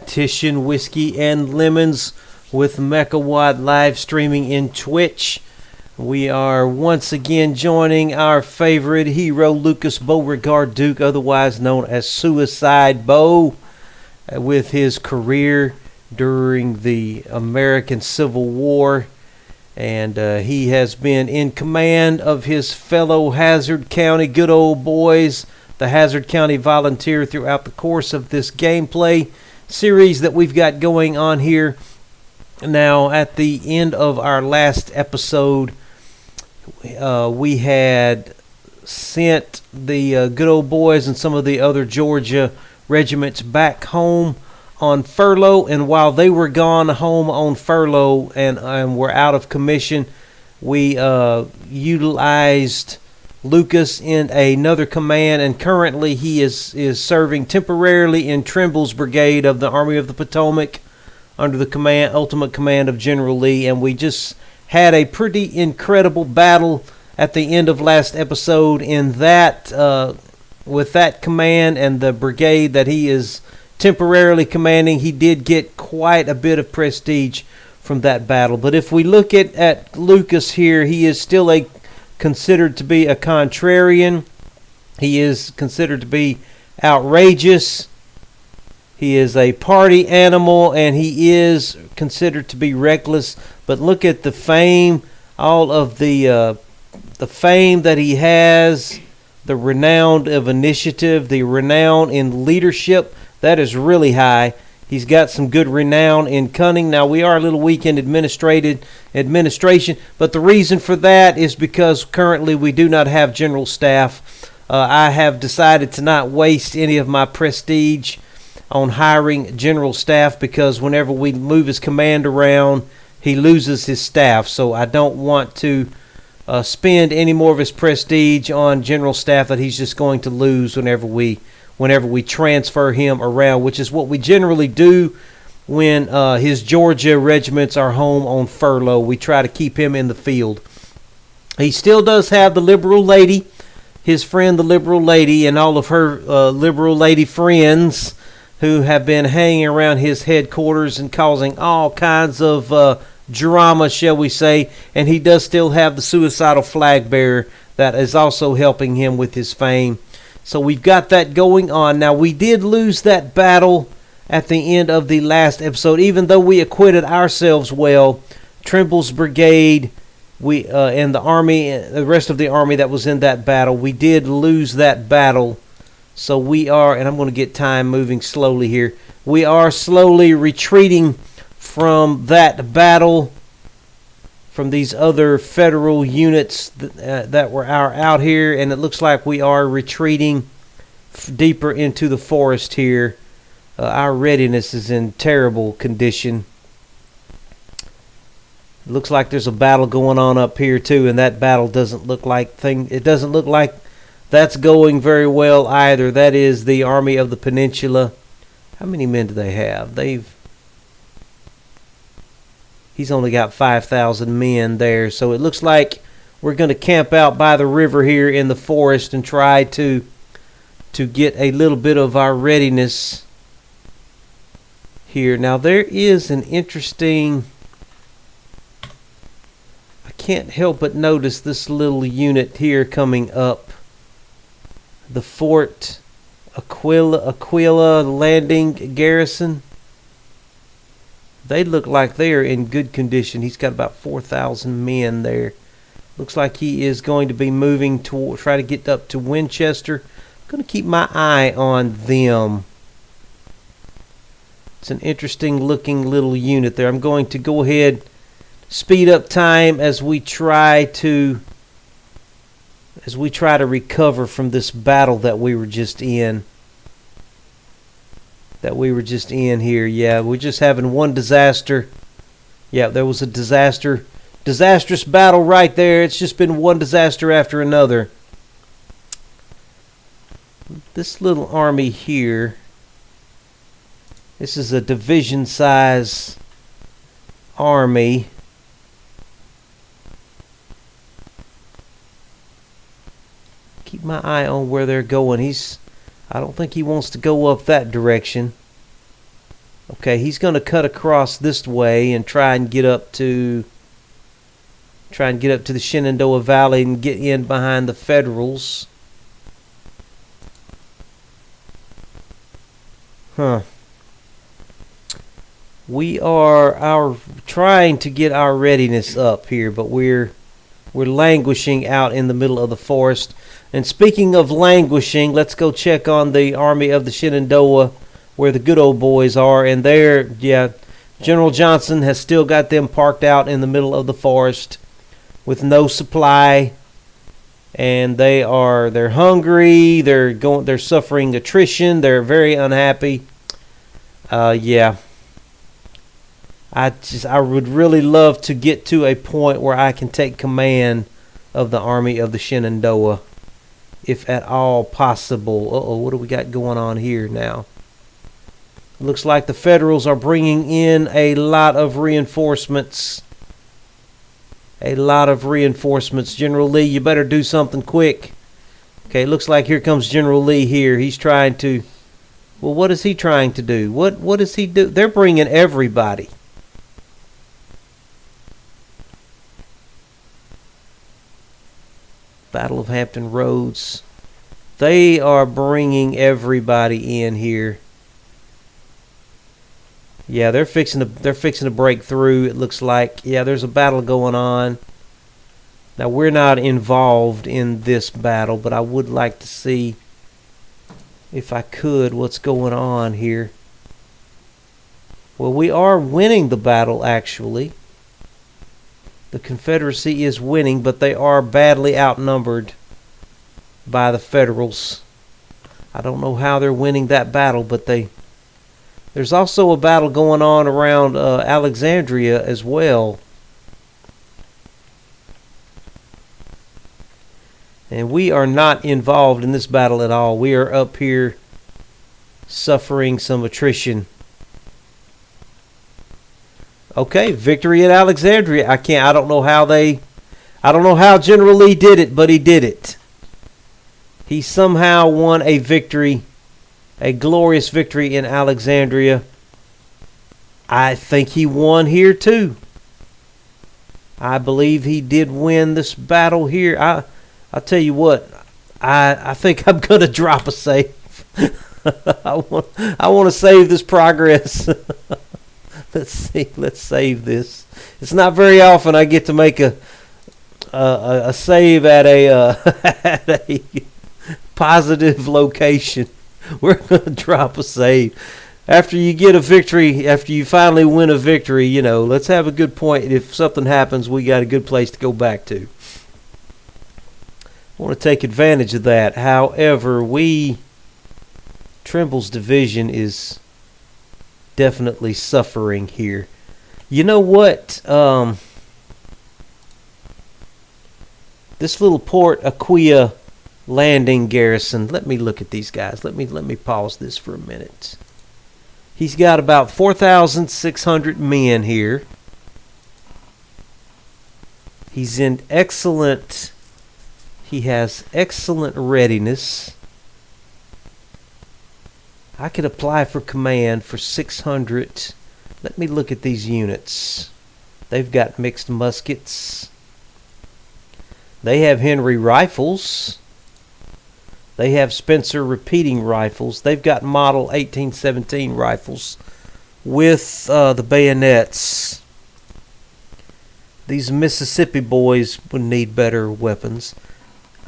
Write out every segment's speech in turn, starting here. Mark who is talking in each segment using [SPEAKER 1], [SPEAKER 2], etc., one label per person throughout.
[SPEAKER 1] Competition Whiskey and Lemons with Mechawatt live streaming in Twitch. We are once again joining our favorite hero, Lucas Beauregard Duke, otherwise known as Suicide Bo, with his career during the American Civil War. And he has been in command of his fellow Hazzard County good old boys, the Hazzard County Volunteer, throughout the course of this gameplay series that we've got going on here. Now, at the end of our last episode, we had sent the good old boys and some of the other Georgia regiments back home on furlough, and while they were gone home on furlough and were out of commission, we utilized Lucas in another command, and currently he is serving temporarily in Trimble's brigade of the Army of the Potomac under the ultimate command of General Lee. And we just had a pretty incredible battle at the end of last episode in that with that command and the brigade that he is temporarily commanding. He did get quite a bit of prestige from that battle. But if we look at Lucas here, he is still considered to be a contrarian. He is considered to be outrageous. He is a party animal, and he is considered to be reckless. But look at the fame, all of the fame that he has, the renown of initiative, the renown in leadership. That is really high. He's got some good renown in cunning. Now, we are a little weak in administration, but the reason for that is because currently we do not have general staff. I have decided to not waste any of my prestige on hiring general staff, because whenever we move his command around, he loses his staff. So I don't want to spend any more of his prestige on general staff that he's just going to lose whenever we transfer him around, which is what we generally do when his Georgia regiments are home on furlough. We try to keep him in the field. He still does have the liberal lady, his friend the liberal lady, and all of her liberal lady friends who have been hanging around his headquarters and causing all kinds of drama, shall we say. And he does still have the suicidal flag bearer that is also helping him with his fame. So we've got that going on. Now, we did lose that battle at the end of the last episode. Even though we acquitted ourselves well, Trimble's brigade, and the army, the rest of the army that was in that battle, we did lose that battle. So we are, and I'm going to get time moving slowly here, we are slowly retreating from that battle, from these other federal units that were out here, and it looks like we are retreating deeper into the forest here. Our readiness is in terrible condition. It looks like there's a battle going on up here too, and that battle doesn't look like that's going very well either. That is the Army of the Peninsula. How many men do they have? He's only got 5,000 men there. So it looks like we're going to camp out by the river here in the forest and try to get a little bit of our readiness here. Now, there is an interesting... I can't help but notice this little unit here coming up. The Fort Aquila Landing Garrison. They look like they are in good condition. He's got about 4,000 men there. Looks like he is going to be moving to try to get up to Winchester. I'm going to keep my eye on them. It's an interesting looking little unit there. I'm going to go ahead, speed up time as we try to recover from this battle that we were just in. Here. Yeah, we're just having one disaster. Yeah, there was a disastrous battle right there. It's just been one disaster after another. This little army here, this is a division size army. Keep my eye on where they're going. I don't think he wants to go up that direction. Okay, he's going to cut across this way and try and get up to the Shenandoah Valley and get in behind the Federals. We are trying to get our readiness up here, but we're languishing out in the middle of the forest. And speaking of languishing, let's go check on the Army of the Shenandoah, where the good old boys are. And General Johnson has still got them parked out in the middle of the forest with no supply, and they're hungry. They're suffering attrition. They're very unhappy. I would really love to get to a point where I can take command of the Army of the Shenandoah, if at all possible. What do we got going on here now? Looks like the Federals are bringing in a lot of reinforcements. General Lee, you better do something quick. Okay, looks like here comes General Lee here. He's trying to... Well, what is he trying to do? What does he do? They're bringing everybody. Battle of Hampton Roads. They are bringing everybody in here. Yeah, they're fixing to break through. It looks like. Yeah, there's a battle going on. Now, we're not involved in this battle, but I would like to see, if I could, what's going on here. Well, we are winning the battle, actually. The Confederacy is winning, but they are badly outnumbered by the Federals. I don't know how they're winning that battle, but there's also a battle going on around Alexandria as well. And we are not involved in this battle at all. We are up here suffering some attrition. Okay, victory at Alexandria. I don't know how General Lee did it, but he did it. He somehow won a victory, a glorious victory in Alexandria. I think he won here too. I believe he did win this battle here. I'll tell you what, I think I'm going to drop a save. I want to save this progress. Let's see. Let's save this. It's not very often I get to make a save at at a positive location. We're going to drop a save. After you get a victory, after you finally win a victory, let's have a good point. If something happens, we got a good place to go back to. I want to take advantage of that. However, Trimble's division is definitely suffering here. You know what? This little Port Aquia landing garrison. Let me look at these guys. Let me pause this for a minute. He's got about 4,600 men here. He's in excellent. He has excellent readiness. I could apply for command for 600. Let me look at these units. They've got mixed muskets. They have Henry rifles. They have Spencer repeating rifles. They've got model 1817 rifles with the bayonets. These Mississippi boys would need better weapons.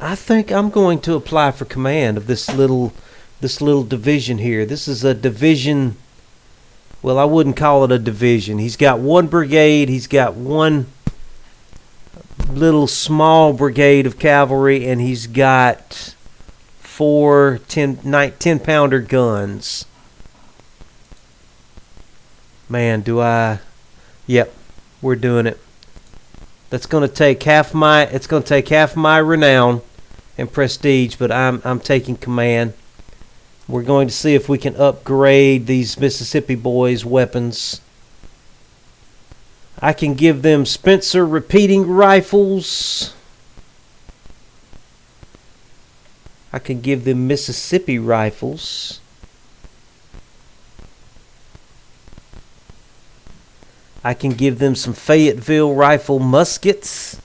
[SPEAKER 1] I think I'm going to apply for command of this little division here. This is a division. Well, I wouldn't call it a division. He's got one brigade. He's got one little small brigade of cavalry, and he's got 4 10-pounder guns. Man, Yep, we're doing it. That's going to take half my renown and prestige, but I'm taking command. We're going to see if we can upgrade these Mississippi boys' weapons. I can give them Spencer repeating rifles. I can give them Mississippi rifles. I can give them some Fayetteville rifle muskets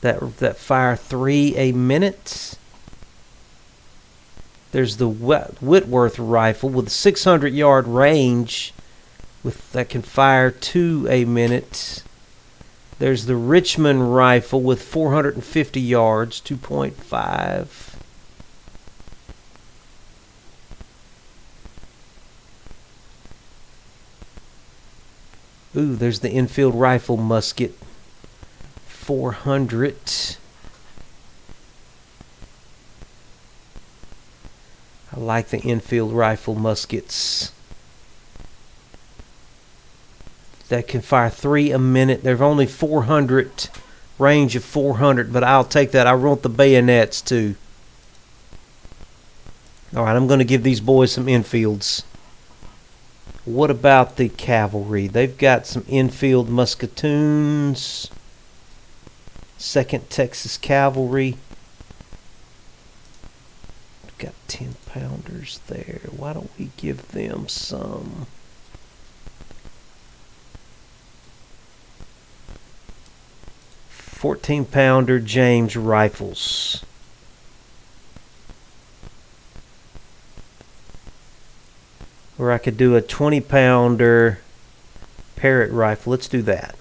[SPEAKER 1] that fire 3 a minute. There's the Whitworth rifle with a 600-yard range that can fire 2 a minute. There's the Richmond rifle with 450 yards, 2.5. Ooh, there's the Enfield rifle musket, 400. I like the Enfield rifle muskets. That can fire 3 a minute. They're only 400, range of 400, but I'll take that. I want the bayonets too. All right, I'm going to give these boys some Enfields. What about the cavalry? They've got some Enfield musketoons. 2nd Texas Cavalry. Got 10-pounders there. Why don't we give them some? $14-pounder James rifles. Or I could do a 20-pounder Parrott rifle. Let's do that.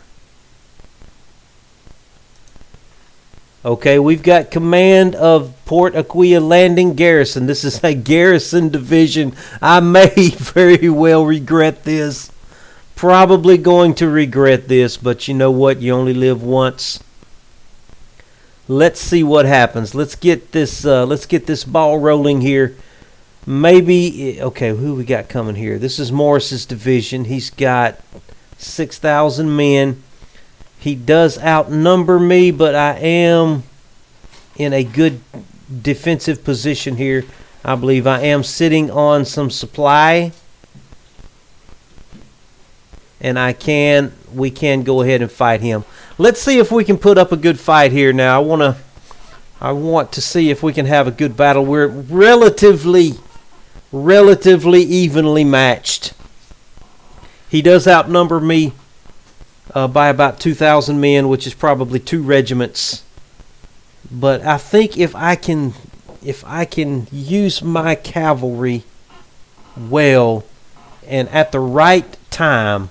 [SPEAKER 1] Okay, we've got command of Port Aquia Landing Garrison. This is a garrison division. I may very well regret this. Probably going to regret this, but you know what? You only live once. Let's see what happens. Let's get this ball rolling here. Maybe, okay, who we got coming here? This is Morris's division. He's got 6,000 men. He does outnumber me, but I am in a good defensive position here. I believe I am sitting on some supply. And we can go ahead and fight him. Let's see if we can put up a good fight here now. I want to see if we can have a good battle. We're relatively evenly matched. He does outnumber me by about 2,000 men, which is probably 2 regiments. But I think if I can use my cavalry well and at the right time,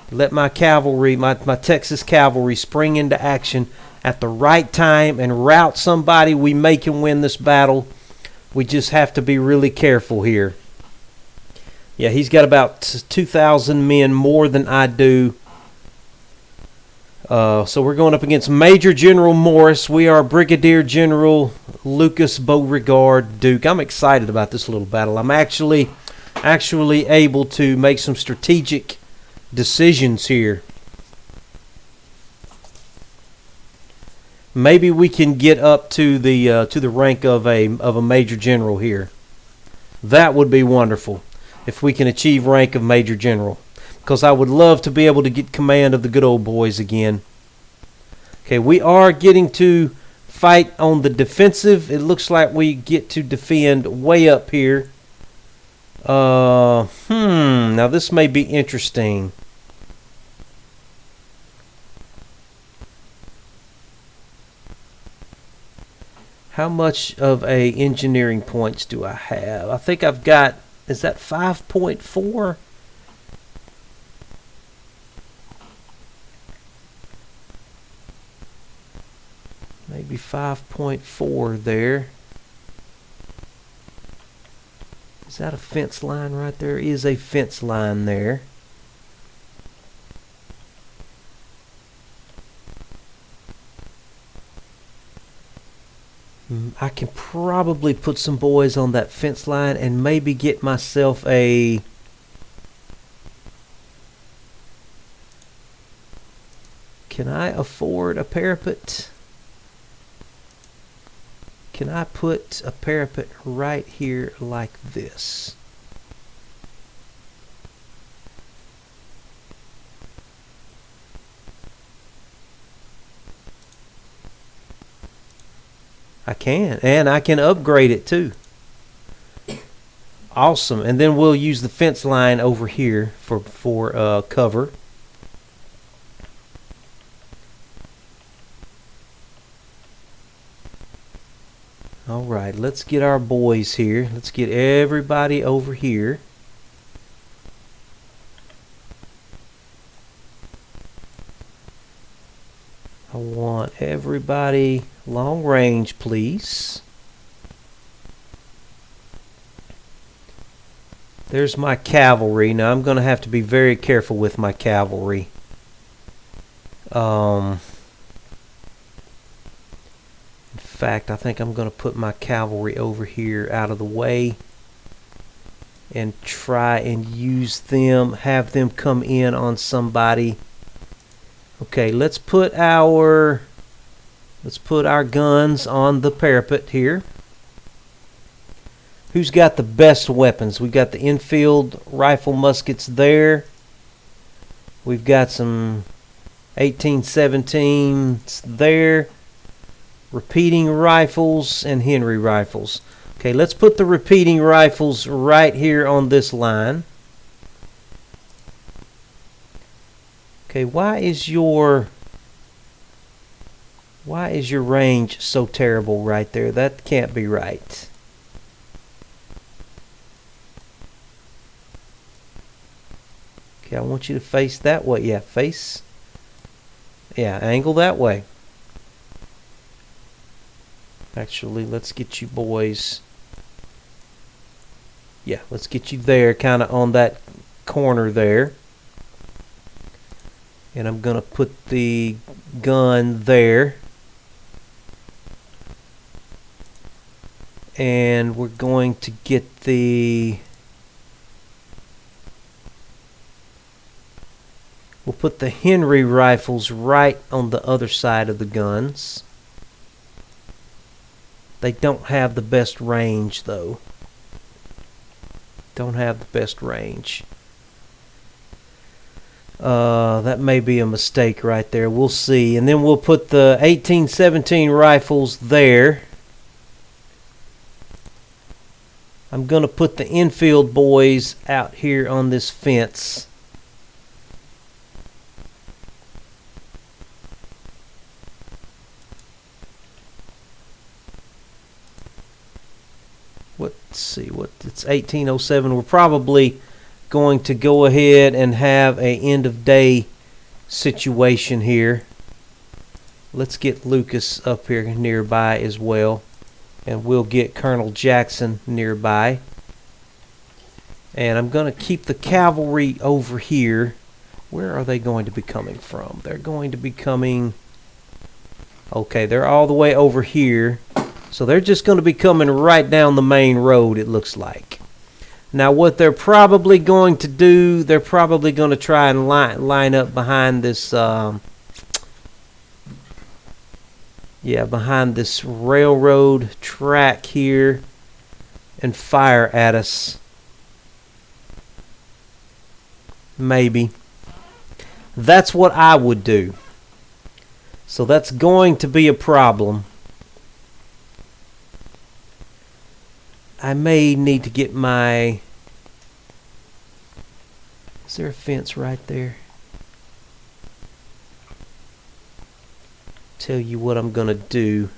[SPEAKER 1] let my cavalry, my Texas cavalry spring into action at the right time and rout somebody, we may can win this battle. We just have to be really careful here. Yeah, he's got about 2,000 men more than I do. So we're going up against Major General Morris. We are Brigadier General Lucas Beauregard Duke. I'm excited about this little battle. I'm actually able to make some strategic decisions here. Maybe we can get up to the rank of a major general here. That would be wonderful if we can achieve rank of major general, because I would love to be able to get command of the good old boys again. Okay, we are getting to fight on the defensive. It looks like we get to defend way up here. Now this may be interesting. How much of a engineering points do I have? I think I've got, is that 5.4? Maybe 5.4 there. Is that a fence line right there? Is a fence line there. I can probably put some boys on that fence line and maybe get myself a... Can I afford a parapet? Can I put a parapet right here like this? I can, and I can upgrade it too. Awesome. And then we'll use the fence line over here for cover. All right, let's get our boys here. Let's get everybody over here. I want everybody long range, please. There's my cavalry. Now I'm going to have to be very careful with my cavalry. In fact, I think I'm going to put my cavalry over here out of the way and try and use them, have them come in on somebody. Okay, let's put our guns on the parapet here. Who's got the best weapons? We've got the Enfield rifle muskets there. We've got some 1817s there. Repeating rifles and Henry rifles. Okay, let's put the repeating rifles right here on this line. Okay, why is your range so terrible right there? That can't be right. Okay, I want you to face that way. Yeah, face. Yeah, angle that way. Actually, let's get you boys. Yeah, let's get you there, kind of on that corner there. And I'm going to put the gun there. And we're going to get the... We'll put the Henry rifles right on the other side of the guns. They don't have the best range, though. Don't have the best range. That may be a mistake right there. We'll see. And then we'll put the 1817 rifles there. I'm going to put the Enfield boys out here on this fence. Let's see, it's 1807. We're probably going to go ahead and have a end of day situation here. Let's get Lucas up here nearby as well, and we'll get Colonel Jackson nearby. And I'm going to keep the cavalry over here. Where are they going to be coming from? They're going to be coming... Okay, they're all the way over here. So they're just going to be coming right down the main road, it looks like. Now what they're probably going to do, they're probably going to try and line up behind this, behind this railroad track here and fire at us. Maybe. That's what I would do. So that's going to be a problem. I may need to get my... Is there a fence right there? Tell you what I'm going to do.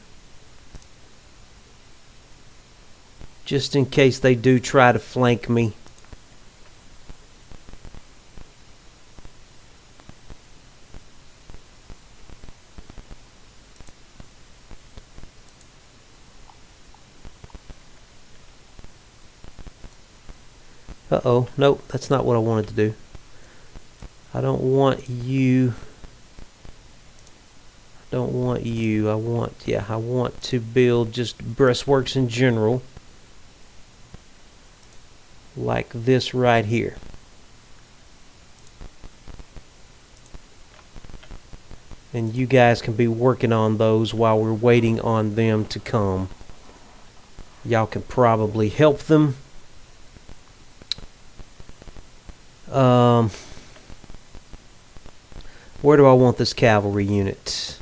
[SPEAKER 1] Just in case they do try to flank me. Uh-oh, nope, that's not what I wanted to do. I don't want you. I don't want you. I want to build just breastworks in general. Like this right here. And you guys can be working on those while we're waiting on them to come. Y'all can probably help them. Where do I want this cavalry unit?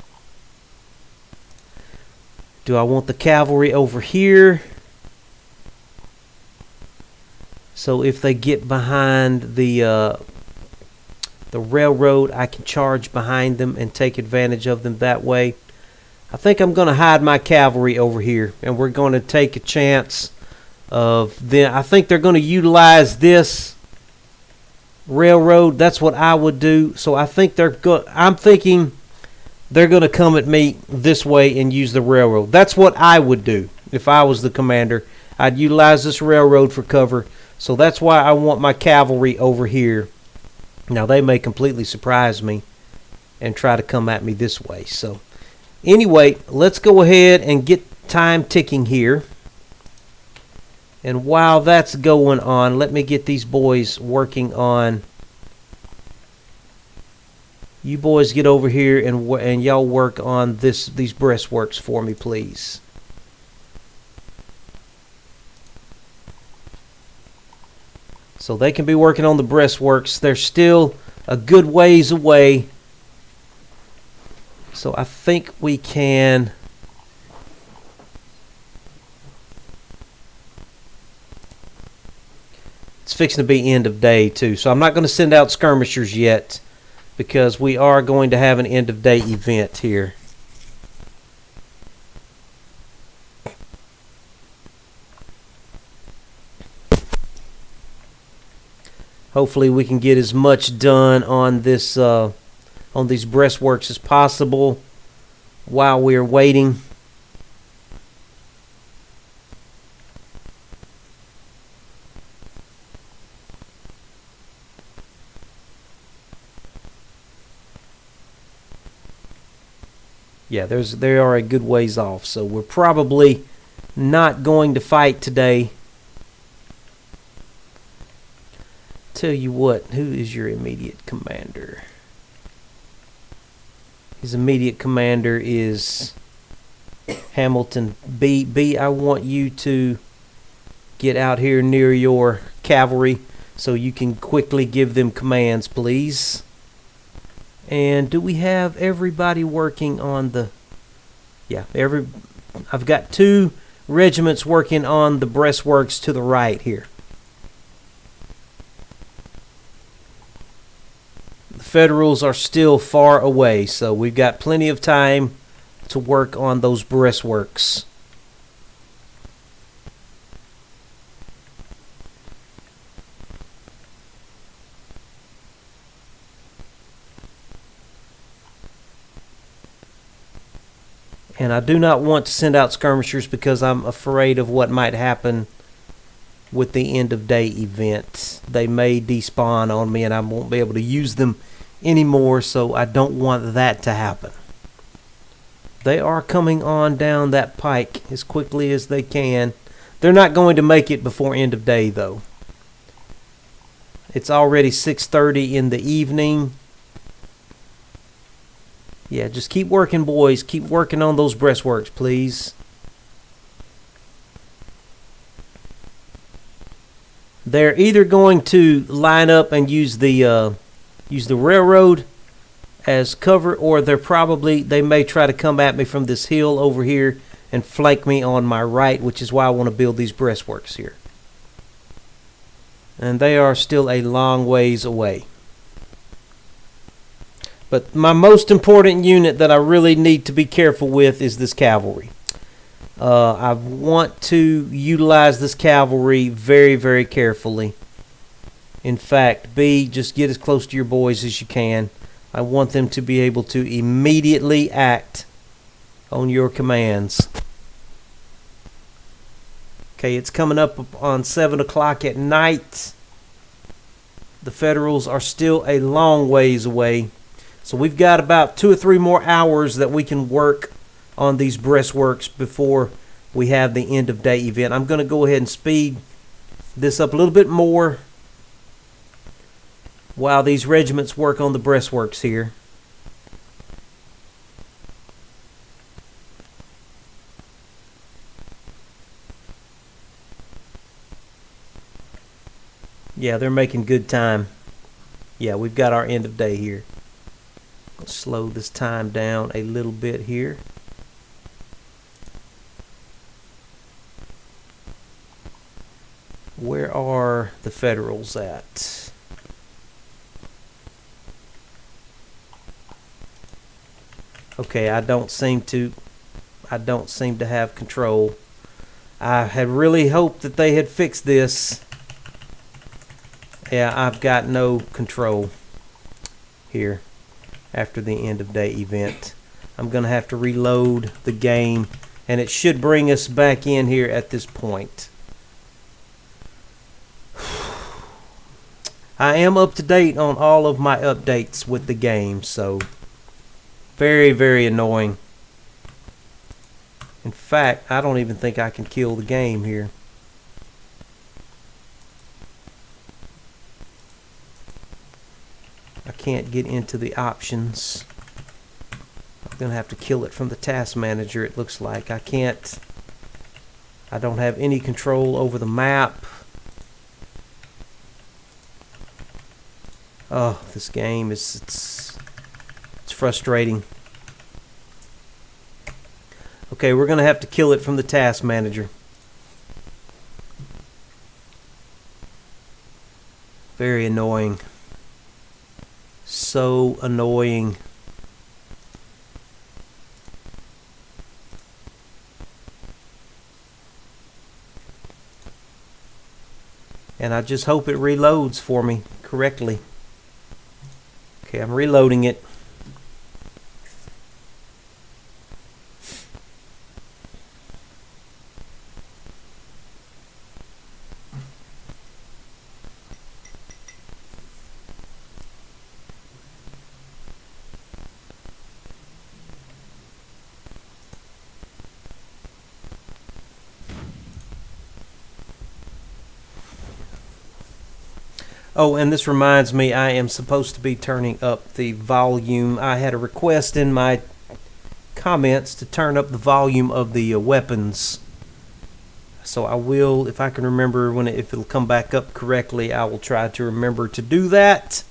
[SPEAKER 1] Do I want the cavalry over here? So if they get behind the railroad, I can charge behind them and take advantage of them that way. I think I'm going to hide my cavalry over here, and we're going to take a chance of them. I think they're going to utilize this railroad. That's what I would do. So I think I'm thinking they're going to come at me this way and use the railroad. That's what I would do if I was the commander. I'd utilize this railroad for cover. So that's why I want my cavalry over here. Now they may completely surprise me and try to come at me this way. So anyway, let's go ahead and get time ticking here. And while that's going on, let me get these boys working on. You boys get over here and y'all work on these breastworks for me, please. So they can be working on the breastworks. They're still a good ways away. So I think we can. It's fixing to be end of day too. So I'm not going to send out skirmishers yet, because we are going to have an end of day event here. Hopefully we can get as much done on this on these breastworks as possible while we're waiting. Yeah, they are a good ways off, so we're probably not going to fight today. Tell you what, who is your immediate commander? His immediate commander is Hamilton B. B, I want you to get out here near your cavalry so you can quickly give them commands, please. And do we have everybody working on the... Yeah, I've got 2 regiments working on the breastworks to the right here. The Federals are still far away, so we've got plenty of time to work on those breastworks. And I do not want to send out skirmishers because I'm afraid of what might happen with the end of day event. They may despawn on me and I won't be able to use them anymore, so I don't want that to happen. They are coming on down that pike as quickly as they can. They're not going to make it before end of day though. It's already 6:30 in the evening. Yeah, just keep working, boys. Keep working on those breastworks, please. They're either going to line up and use the railroad as cover, or they may try to come at me from this hill over here and flank me on my right, which is why I want to build these breastworks here. And they are still a long ways away. But my most important unit that I really need to be careful with is this cavalry. I want to utilize this cavalry very, very carefully. In fact, B, just get as close to your boys as you can. I want them to be able to immediately act on your commands. Okay, it's coming up on 7 o'clock at night. The Federals are still a long ways away. So we've got about 2 or 3 more hours that we can work on these breastworks before we have the end of day event. I'm going to go ahead and speed this up a little bit more while these regiments work on the breastworks here. Yeah, they're making good time. Yeah, we've got our end of day here. Let's slow this time down a little bit here. Where are the Federals at? Okay, I don't seem to have control. I had really hoped that they had fixed this. Yeah, I've got no control here after the end of day event. I'm going to have to reload the game, and it should bring us back in here at this point. I am up to date on all of my updates with the game, so very, very annoying. In fact, I don't even think I can kill the game here. I can't get into the options. I'm going to have to kill it from the task manager, it looks like. I don't have any control over the map. Oh, this game it's frustrating. Okay, we're going to have to kill it from the task manager. Very annoying. So annoying. And I just hope it reloads for me correctly. Okay, I'm reloading it. Oh, and this reminds me, I am supposed to be turning up the volume. I had a request in my comments to turn up the volume of the weapons. So I will, if I can remember if it'll come back up correctly, I will try to remember to do that.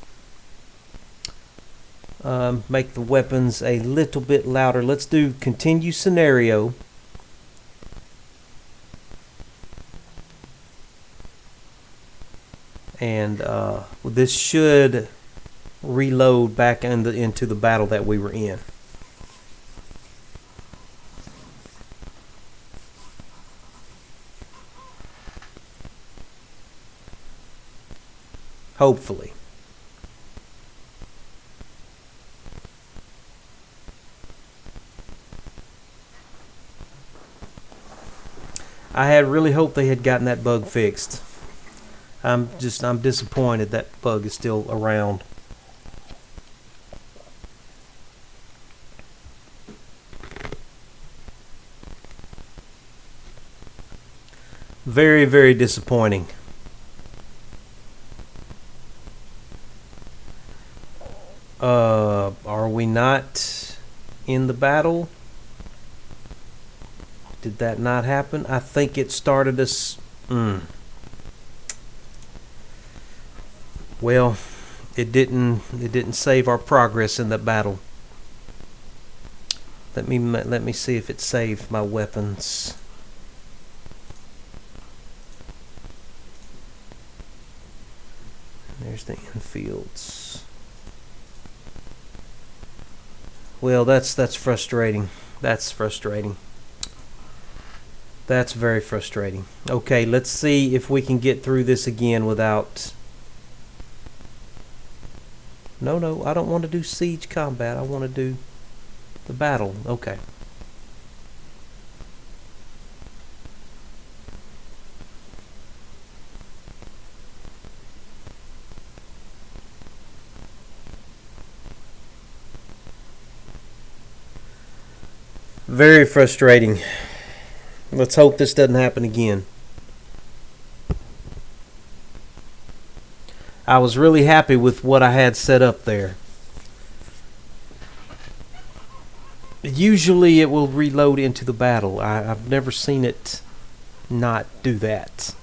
[SPEAKER 1] Make the weapons a little bit louder. Let's do continue scenario. And this should reload back into the battle that we were in. Hopefully. I had really hoped they had gotten that bug fixed. I'm disappointed that bug is still around. Very, very disappointing. Are we not in the battle? Did that not happen? I think it started us. Well, it didn't save our progress in that battle. Let me see if it saved my weapons. There's the infields. Well, that's frustrating. That's frustrating. That's very frustrating. Okay, let's see if we can get through this again without... No, I don't want to do siege combat. I want to do the battle. Okay. Very frustrating. Let's hope this doesn't happen again. I was really happy with what I had set up there. Usually it will reload into the battle. I've never seen it not do that.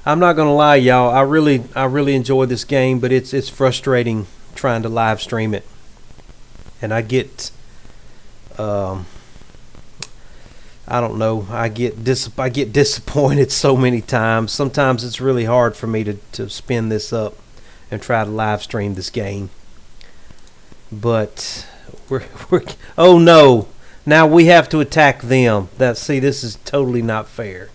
[SPEAKER 1] I'm not gonna lie, y'all. I really enjoy this game, but it's frustrating trying to live stream it, and I get I don't know. I get disappointed so many times. Sometimes it's really hard for me to spin this up and try to live stream this game. But we're oh no! Now we have to attack them. See, this is totally not fair.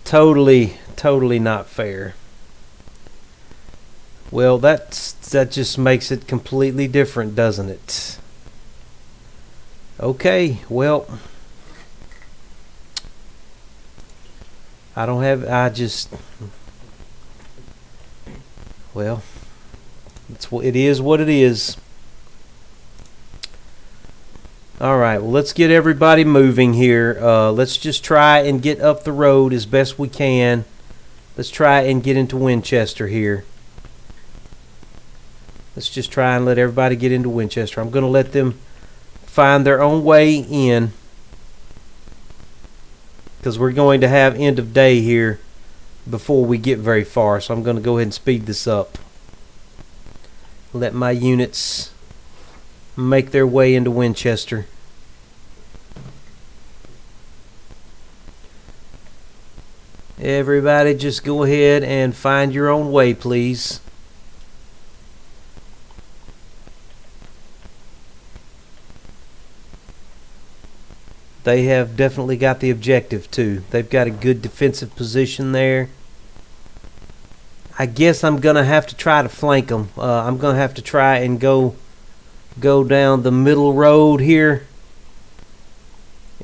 [SPEAKER 1] Totally not fair. Well, that just makes it completely different, doesn't it? Okay, well, well, it is what it is. All right, well, let's get everybody moving here. Let's just try and get up the road as best we can. Let's try and get into Winchester here. Let's just try and let everybody get into Winchester. I'm going to let them find their own way in, because we're going to have end of day here before we get very far. So I'm going to go ahead and speed this up. Let my units make their way into Winchester. Everybody just go ahead and find your own way, please. They have definitely got the objective too. They've got a good defensive position there. I guess I'm gonna have to try to flank them. I'm gonna have to try and go down the middle road here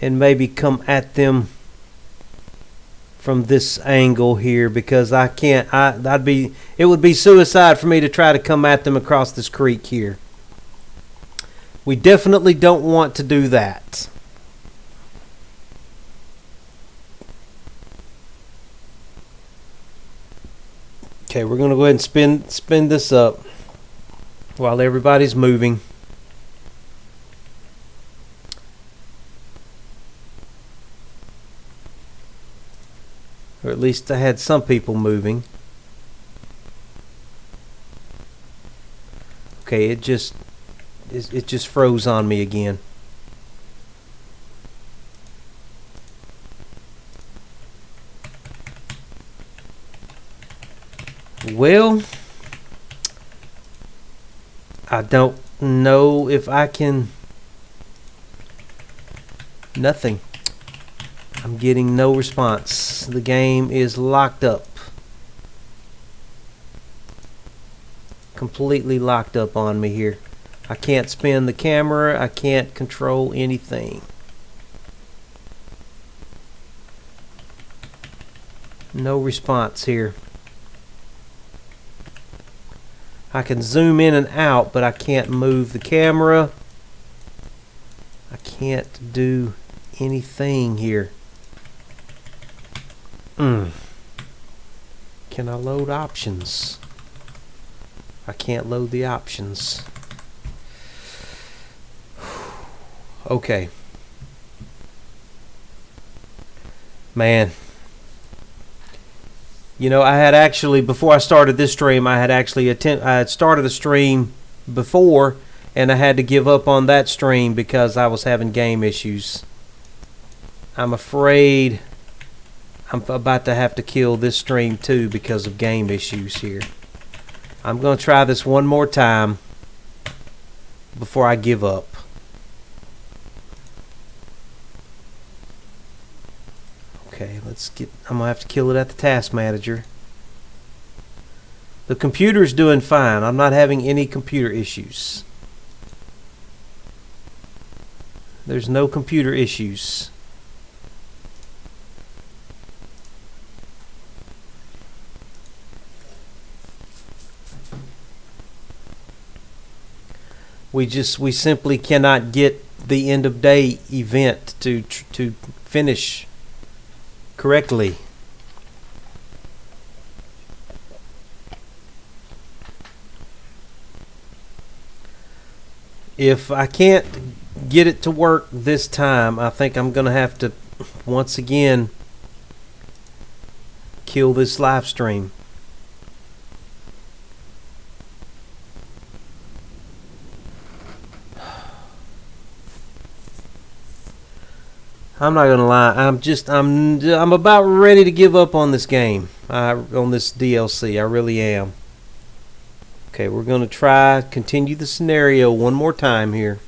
[SPEAKER 1] and maybe come at them from this angle here, because I can't. It would be suicide for me to try to come at them across this creek here. We definitely don't want to do that. Okay, we're going to go ahead and spin this up while everybody's moving. Or at least I had some people moving. Okay, it just froze on me again. Well, I don't know if I can. Nothing. I'm getting no response. The game is locked up. Completely locked up on me here. I can't spin the camera. I can't control anything. No response here. I can zoom in and out, but I can't move the camera. I can't do anything here. Can I load options? I can't load the options. Okay. Man. You know, I had actually, before I started this stream, I had started a stream before, and I had to give up on that stream because I was having game issues. I'm afraid I'm about to have to kill this stream too because of game issues here. I'm going to try this one more time before I give up. Okay, I'm going to have to kill it at the task manager. The computer's doing fine. I'm not having any computer issues. There's no computer issues. We simply cannot get the end of day event to finish correctly. If I can't get it to work this time, I think I'm going to have to once again kill this live stream. I'm not gonna lie. I'm about ready to give up on this game. On this DLC, I really am. Okay, we're gonna continue the scenario one more time here.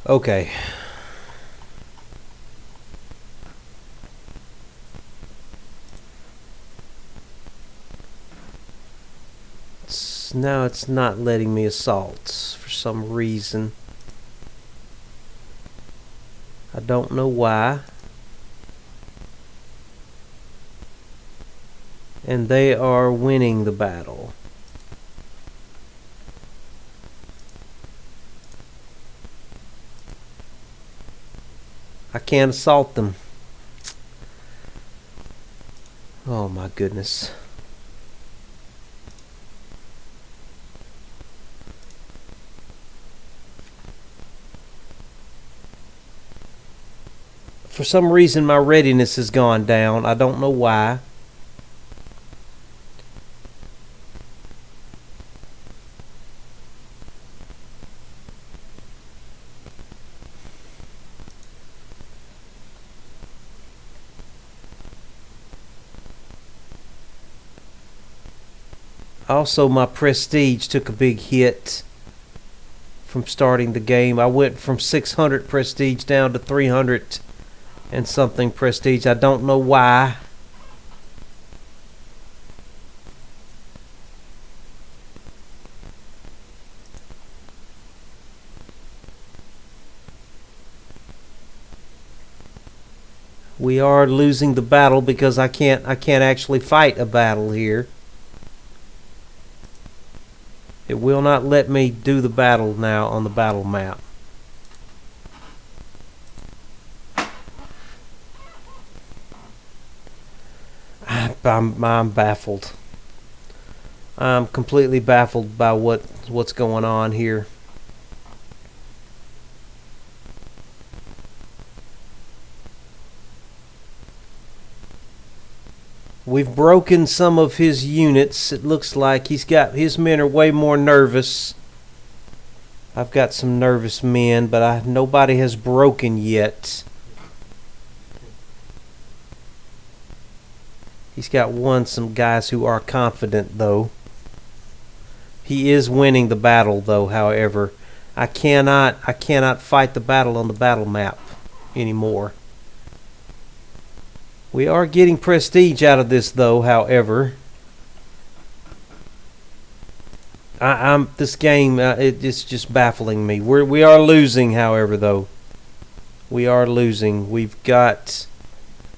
[SPEAKER 1] Okay. Now it's not letting me assault for some reason. I don't know why. And they are winning the battle. I can't assault them. Oh my goodness. For some reason my readiness has gone down. I don't know why. Also, my prestige took a big hit from starting the game. I went from 600 prestige down to 300 and something prestige. I don't know why. We are losing the battle because I can't actually fight a battle here. It will not let me do the battle now on the battle map. I'm baffled. I'm completely baffled by what's going on here. We've broken some of his units. It looks like his men are way more nervous. I've got some nervous men, but nobody has broken yet. He's got some guys who are confident though. He is winning the battle though, however. I cannot fight the battle on the battle map anymore. We are getting prestige out of this though, however. This game it's just baffling me. We are losing, however, though. We are losing.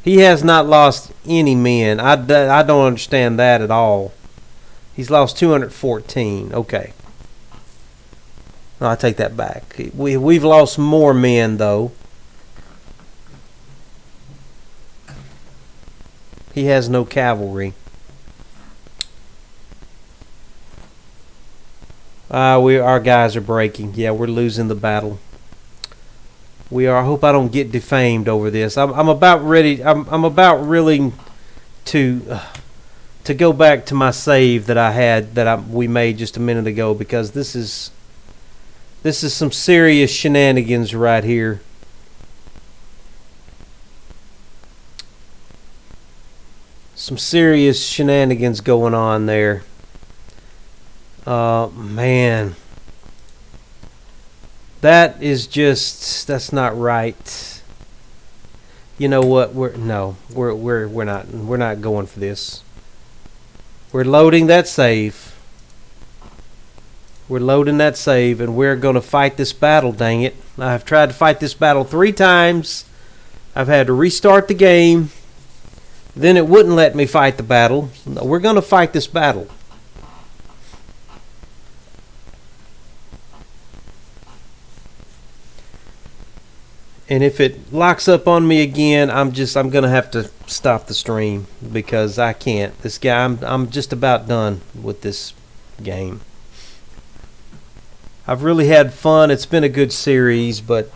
[SPEAKER 1] He has not lost any men. I don't understand that at all. He's lost 214. Okay. No, I take that back. We've lost more men though. He has no cavalry. Our guys are breaking. Yeah, we're losing the battle. We are. I hope I don't get defamed over this. I'm about ready. I'm about really to go back to my save that I had we made just a minute ago, because this is some serious shenanigans right here. Some serious shenanigans going on there. Man. That is just, that's not right. You know what? We're not going for this. We're loading that save. We're loading that save, and we're going to fight this battle, dang it. I've tried to fight this battle 3 times. I've had to restart the game. Then it wouldn't let me fight the battle. No, we're going to fight this battle. And if it locks up on me again, I'm going to have to stop the stream because I can't. This guy, I'm just about done with this game. I've really had fun. It's been a good series, but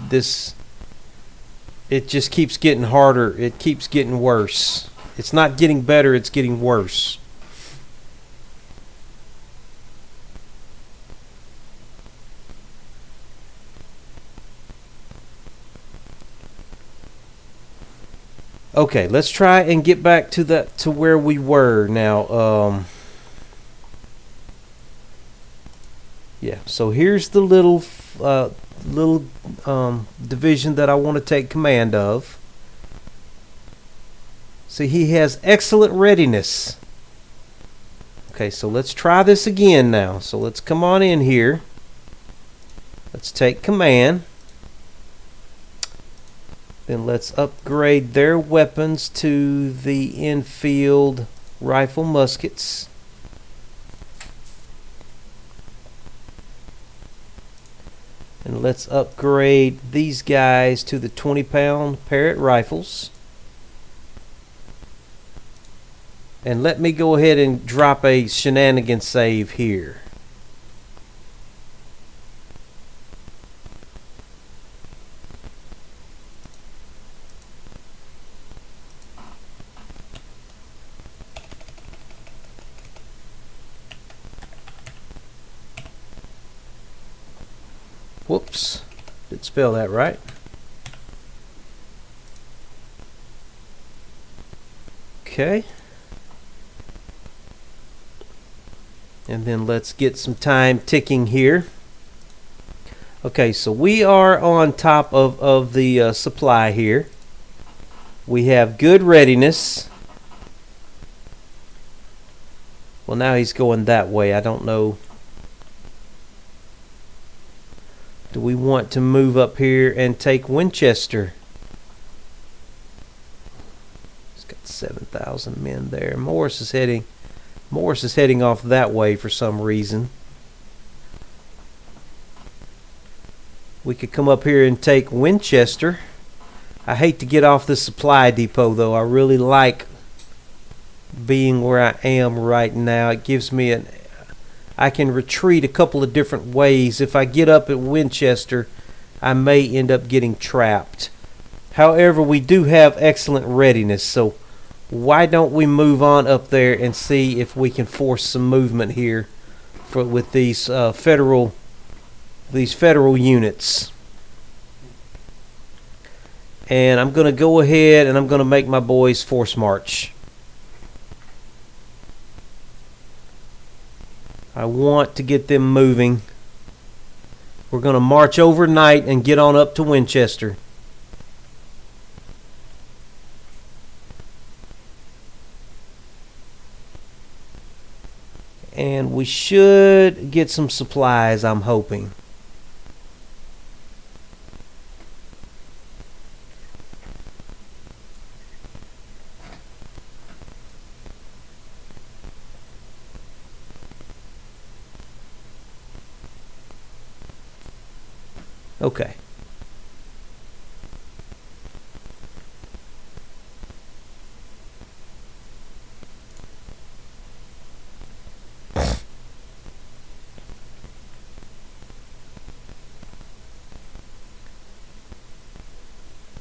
[SPEAKER 1] it just keeps getting harder. It keeps getting worse. It's not getting better, it's getting worse. Okay, let's try and get back to where we were now. Yeah, so here's the little division that I want to take command of. See, he has excellent readiness. Okay, so let's try this again now. So let's come on in here. Let's take command. Then let's upgrade their weapons to the infield rifle muskets. And let's upgrade these guys to the 20-pound Parrott rifles. And let me go ahead and drop a shenanigan save here. Whoops, didn't spell that right. Okay. And then let's get some time ticking here. Okay, so we are on top of the supply here. We have good readiness. Well, now he's going that way. I don't know. Do we want to move up here and take Winchester? He's got 7,000 men there. Morris is heading off that way for some reason. We could come up here and take Winchester. I hate to get off the supply depot, though. I really like being where I am right now. It gives me I can retreat a couple of different ways. If I get up at Winchester, I may end up getting trapped. However, we do have excellent readiness, so why don't we move on up there and see if we can force some movement here with these federal units. And I'm going to go ahead and I'm going to make my boys force march. I want to get them moving. We're going to march overnight and get on up to Winchester. And we should get some supplies, I'm hoping. Okay.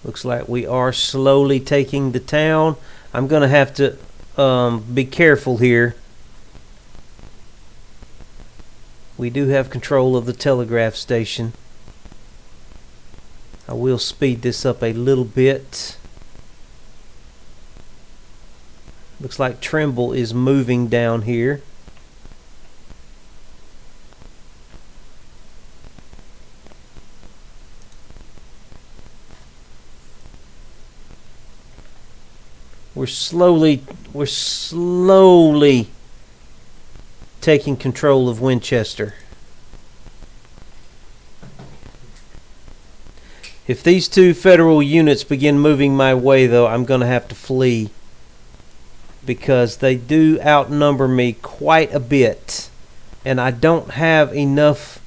[SPEAKER 1] Looks like we are slowly taking the town. I'm going to have to be careful here. We do have control of the telegraph station. I will speed this up a little bit. Looks like Trimble is moving down here. We're slowly taking control of Winchester. If these two federal units begin moving my way, though, I'm going to have to flee, because they do outnumber me quite a bit, and I don't have enough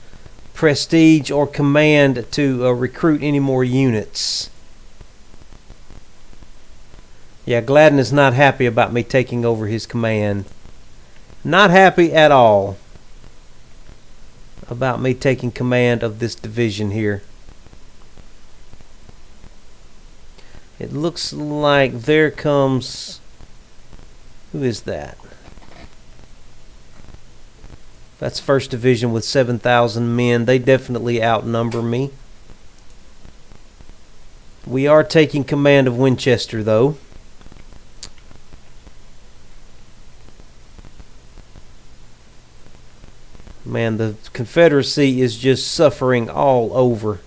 [SPEAKER 1] prestige or command to recruit any more units. Yeah, Gladden is not happy about me taking over his command. Not happy at all about me taking command of this division here. It looks like there comes... Who is that? That's 1st Division with 7,000 men. They definitely outnumber me. We are taking command of Winchester, though. Man, the Confederacy is just suffering all over.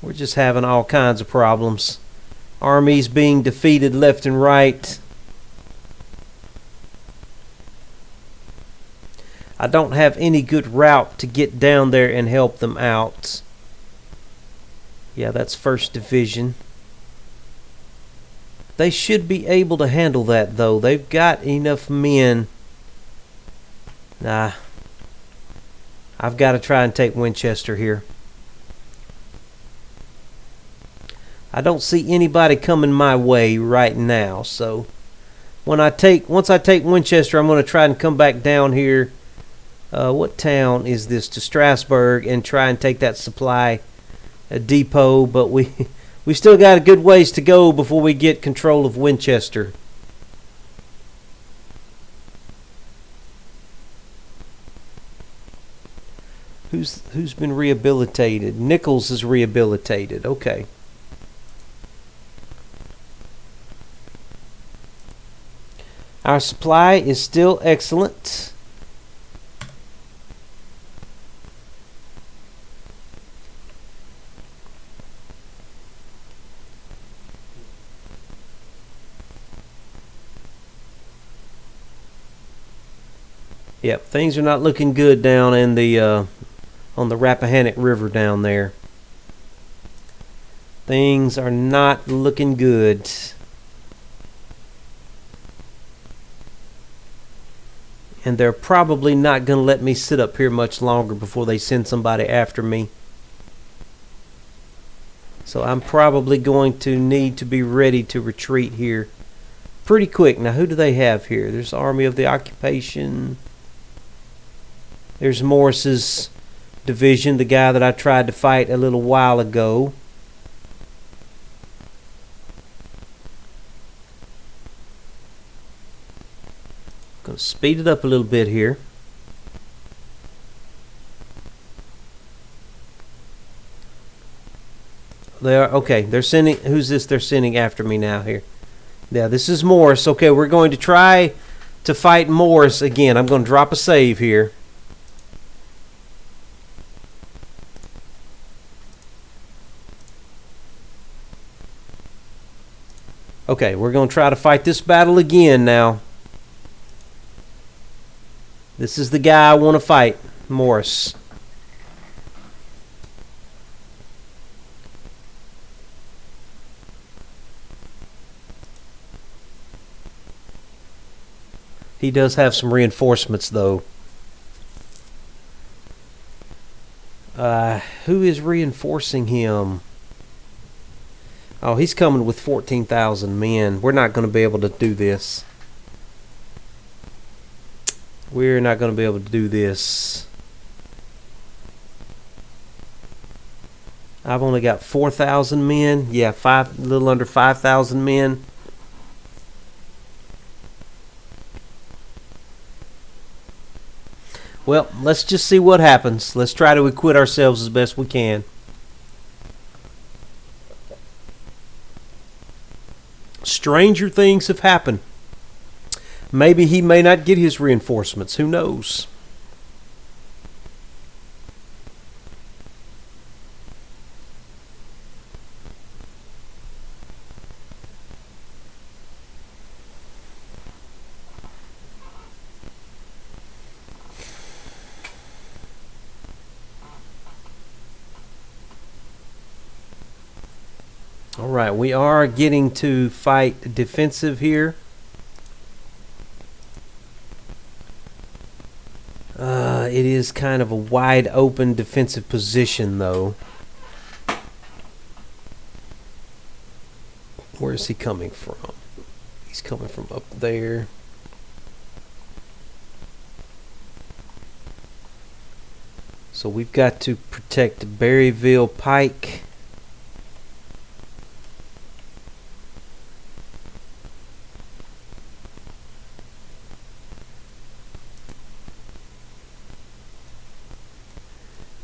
[SPEAKER 1] We're just having all kinds of problems. Armies being defeated left and right. I don't have any good route to get down there and help them out. Yeah, that's 1st Division. They should be able to handle that, though. They've got enough men. Nah. I've got to try and take Winchester here. I don't see anybody coming my way right now, so once I take Winchester, I'm going to try and come back down here. What town is this? To Strasburg, and try and take that supply depot, but we still got a good ways to go before we get control of Winchester. Who's been rehabilitated? Nichols is rehabilitated. Okay. Our supply is still excellent. Yep, things are not looking good down in the on the Rappahannock River down there. Things are not looking good. And they're probably not going to let me sit up here much longer before they send somebody after me. So I'm probably going to need to be ready to retreat here pretty quick. Now, who do they have here? There's Army of the Occupation. There's Morris's division, the guy that I tried to fight a little while ago. Going to speed it up a little bit here. They are okay. They're sending. Who's this? They're sending after me now here. Yeah, this is Morris. Okay, we're going to try to fight Morris again. I'm going to drop a save here. Okay, we're going to try to fight this battle again now. This is the guy I want to fight, Morris. He does have some reinforcements, though. Who is reinforcing him? Oh, he's coming with 14,000 men. We're not going to be able to do this. We're not going to be able to do this. I've only got 4,000 men. Yeah, a little under 5,000 men. Well, let's just see what happens. Let's try to equip ourselves as best we can. Stranger things have happened. Maybe he may not get his reinforcements. Who knows? All right, we are getting to fight defensive here. It is kind of a wide open defensive position, though. Where is he coming from? He's coming from up there. So we've got to protect Berryville Pike.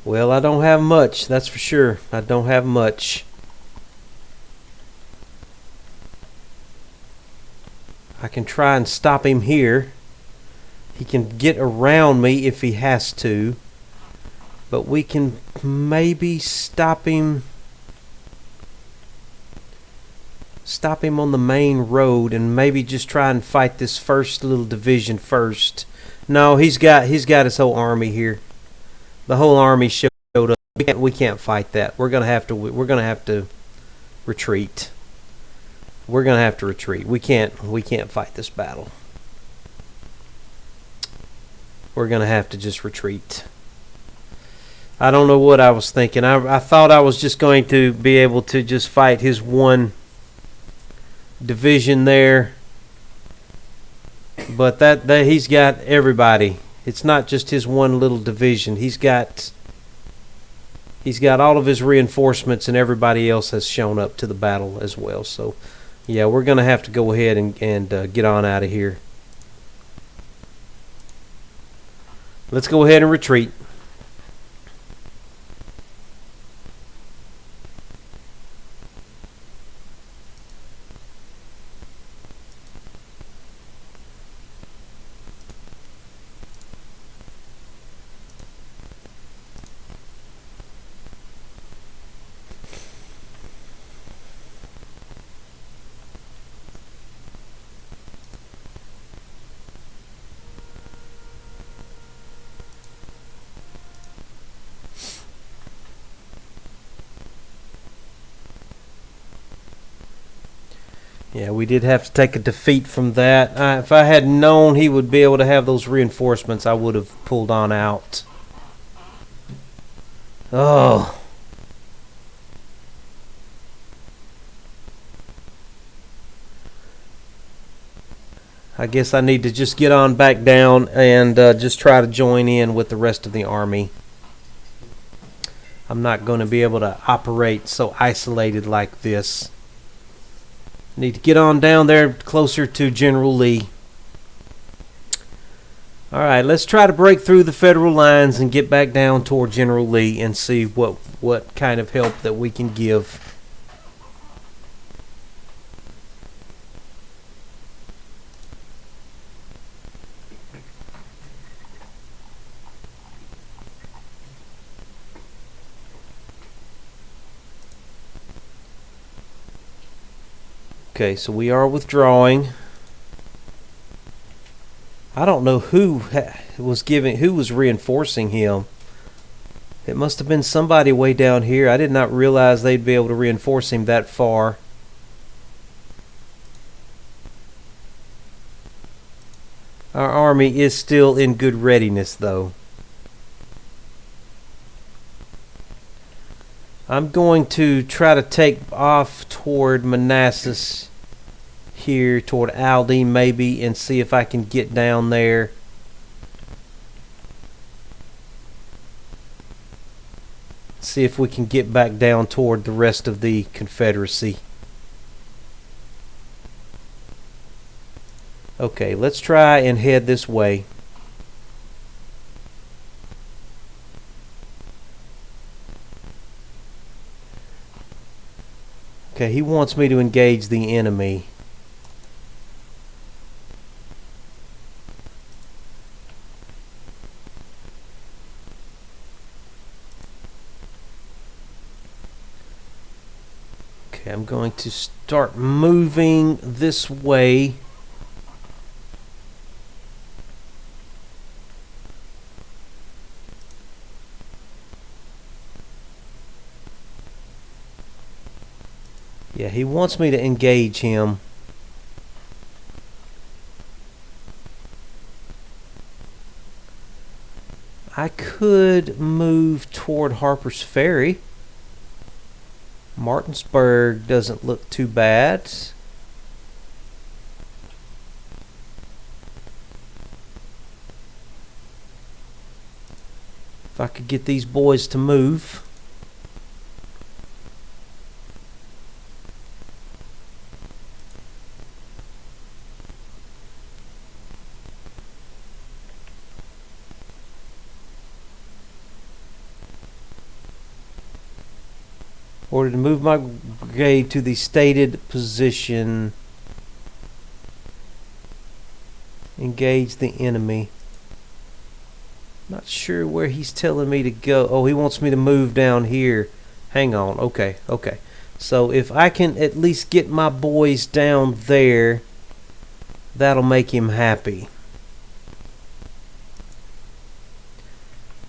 [SPEAKER 1] Well, I don't have much, that's for sure. I don't have much. I can try and stop him here. He can get around me if he has to. But we can maybe stop him on the main road and maybe just try and fight this first little division first. No, he's got his whole army here. The whole army showed up. We can't fight that. We're gonna have to retreat. We're gonna have to retreat. We can't fight this battle. We're gonna have to just retreat. I don't know what I was thinking. I thought I was just going to be able to just fight his one division there, but that he's got everybody. It's not just his one little division. He's got all of his reinforcements, and everybody else has shown up to the battle as well. So, yeah, we're going to have to go ahead and get on out of here. Let's go ahead and retreat. Yeah, we did have to take a defeat from that. If I had known he would be able to have those reinforcements, I would have pulled on out. Oh. I guess I need to just get on back down and just try to join in with the rest of the army. I'm not going to be able to operate so isolated like this. Need to get on down there closer to General Lee. All right, let's try to break through the federal lines and get back down toward General Lee and see what kind of help that we can give. Okay, so we are withdrawing. I don't know who was reinforcing him. It must have been somebody way down here. I did not realize they'd be able to reinforce him that far. Our army is still in good readiness, though. I'm going to try to take off toward Manassas here, toward Aldie maybe, and see if I can get down there. See if we can get back down toward the rest of the Confederacy. Okay, let's try and head this way. Okay, he wants me to engage the enemy. Okay, I'm going to start moving this way. Yeah, he wants me to engage him. I could move toward Harper's Ferry. Martinsburg doesn't look too bad. If I could get these boys to move. Order to move my brigade to the stated position. Engage the enemy. Not sure where he's telling me to go. Oh, he wants me to move down here. Hang on. Okay. So if I can at least get my boys down there, that'll make him happy.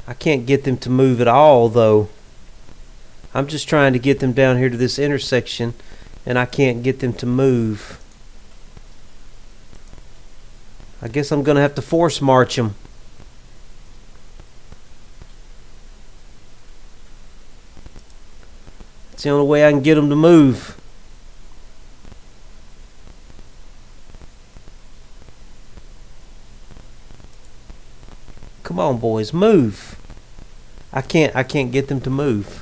[SPEAKER 1] I can't get them to move at all, though. I'm just trying to get them down here to this intersection, and I can't get them to move. I guess I'm going to have to force march them. It's the only way I can get them to move. Come on, boys, move. I can't get them to move.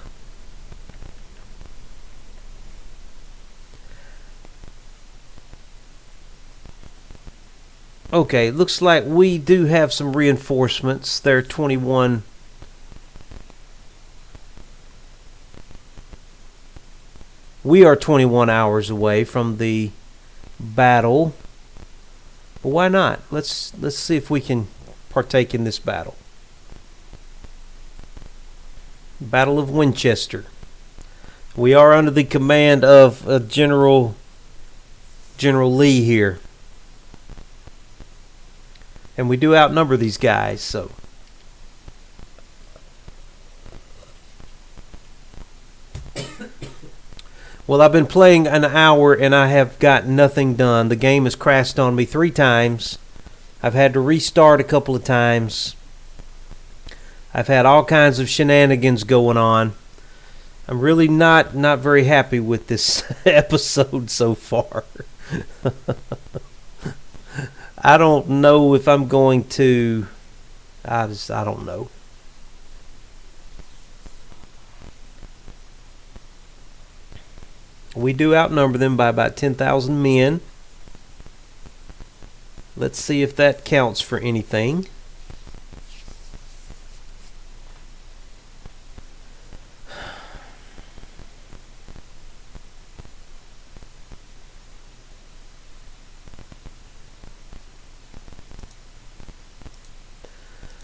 [SPEAKER 1] Okay, looks like we do have some reinforcements. They're 21. We are 21 hours away from the battle. But why not? Let's see if we can partake in this battle. Battle of Winchester. We are under the command of General Lee here. And we do outnumber these guys, so. Well, I've been playing an hour and I have got nothing done. The game has crashed on me 3 times. I've had to restart a couple of times. I've had all kinds of shenanigans going on. I'm really not very happy with this episode so far. I don't know if I'm going to. I don't know. We do outnumber them by about 10,000 men. Let's see if that counts for anything.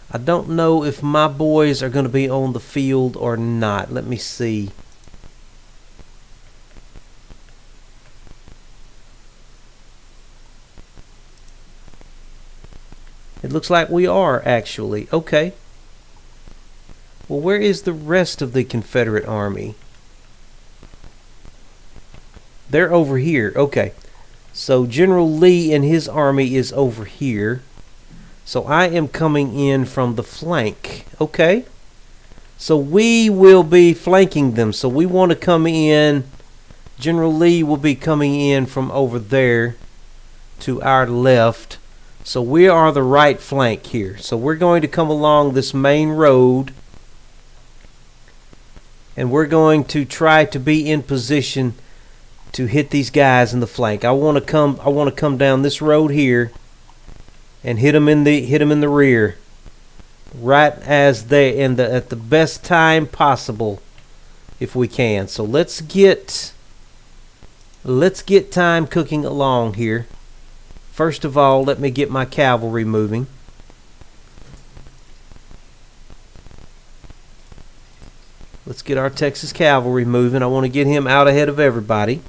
[SPEAKER 1] I don't know if my boys are going to be on the field or not. Let me see. It looks like we are, actually. Okay. Well, where is the rest of the Confederate Army? They're over here. Okay. So General Lee and his army is over here. So I am coming in from the flank. Okay. So we will be flanking them. So we want to come in. General Lee will be coming in from over there to our left. So we are the right flank here. So we're going to come along this main road. And we're going to try to be in position to hit these guys in the flank. I want to come down this road here and hit them in the rear, right as they at the best time possible, if we can. So let's get time cooking along here. First of all, let me get my cavalry moving. Let's get our Texas cavalry moving. I want to get him out ahead of everybody.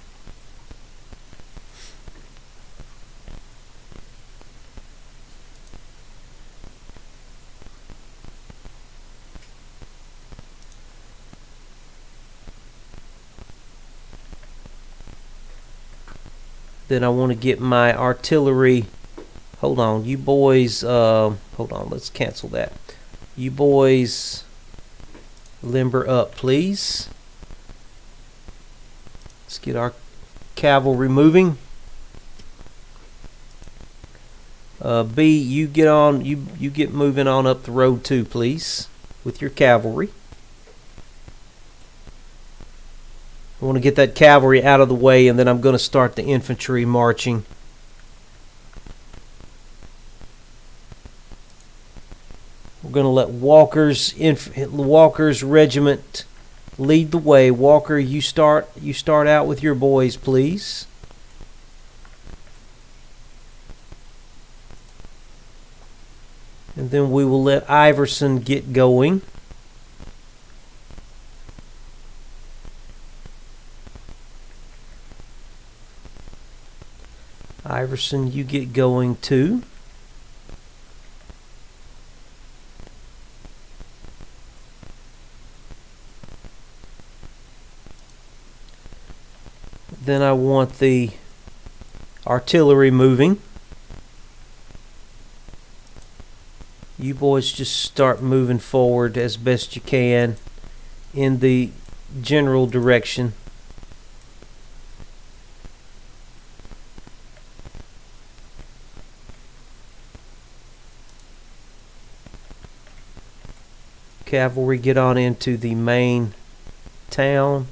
[SPEAKER 1] Then I want to get my artillery. Hold on, you boys. Hold on, let's cancel that. You boys, limber up, please. Let's get our cavalry moving. B, you get on. You get moving on up the road too, please, with your cavalry. I want to get that cavalry out of the way, and then I'm going to start the infantry marching. We're going to let Walker's regiment lead the way. Walker, you start out with your boys, please. And then we will let Iverson get going. Iverson, you get going too. Then I want the artillery moving. You boys just start moving forward as best you can in the general direction. Cavalry, get on into the main town.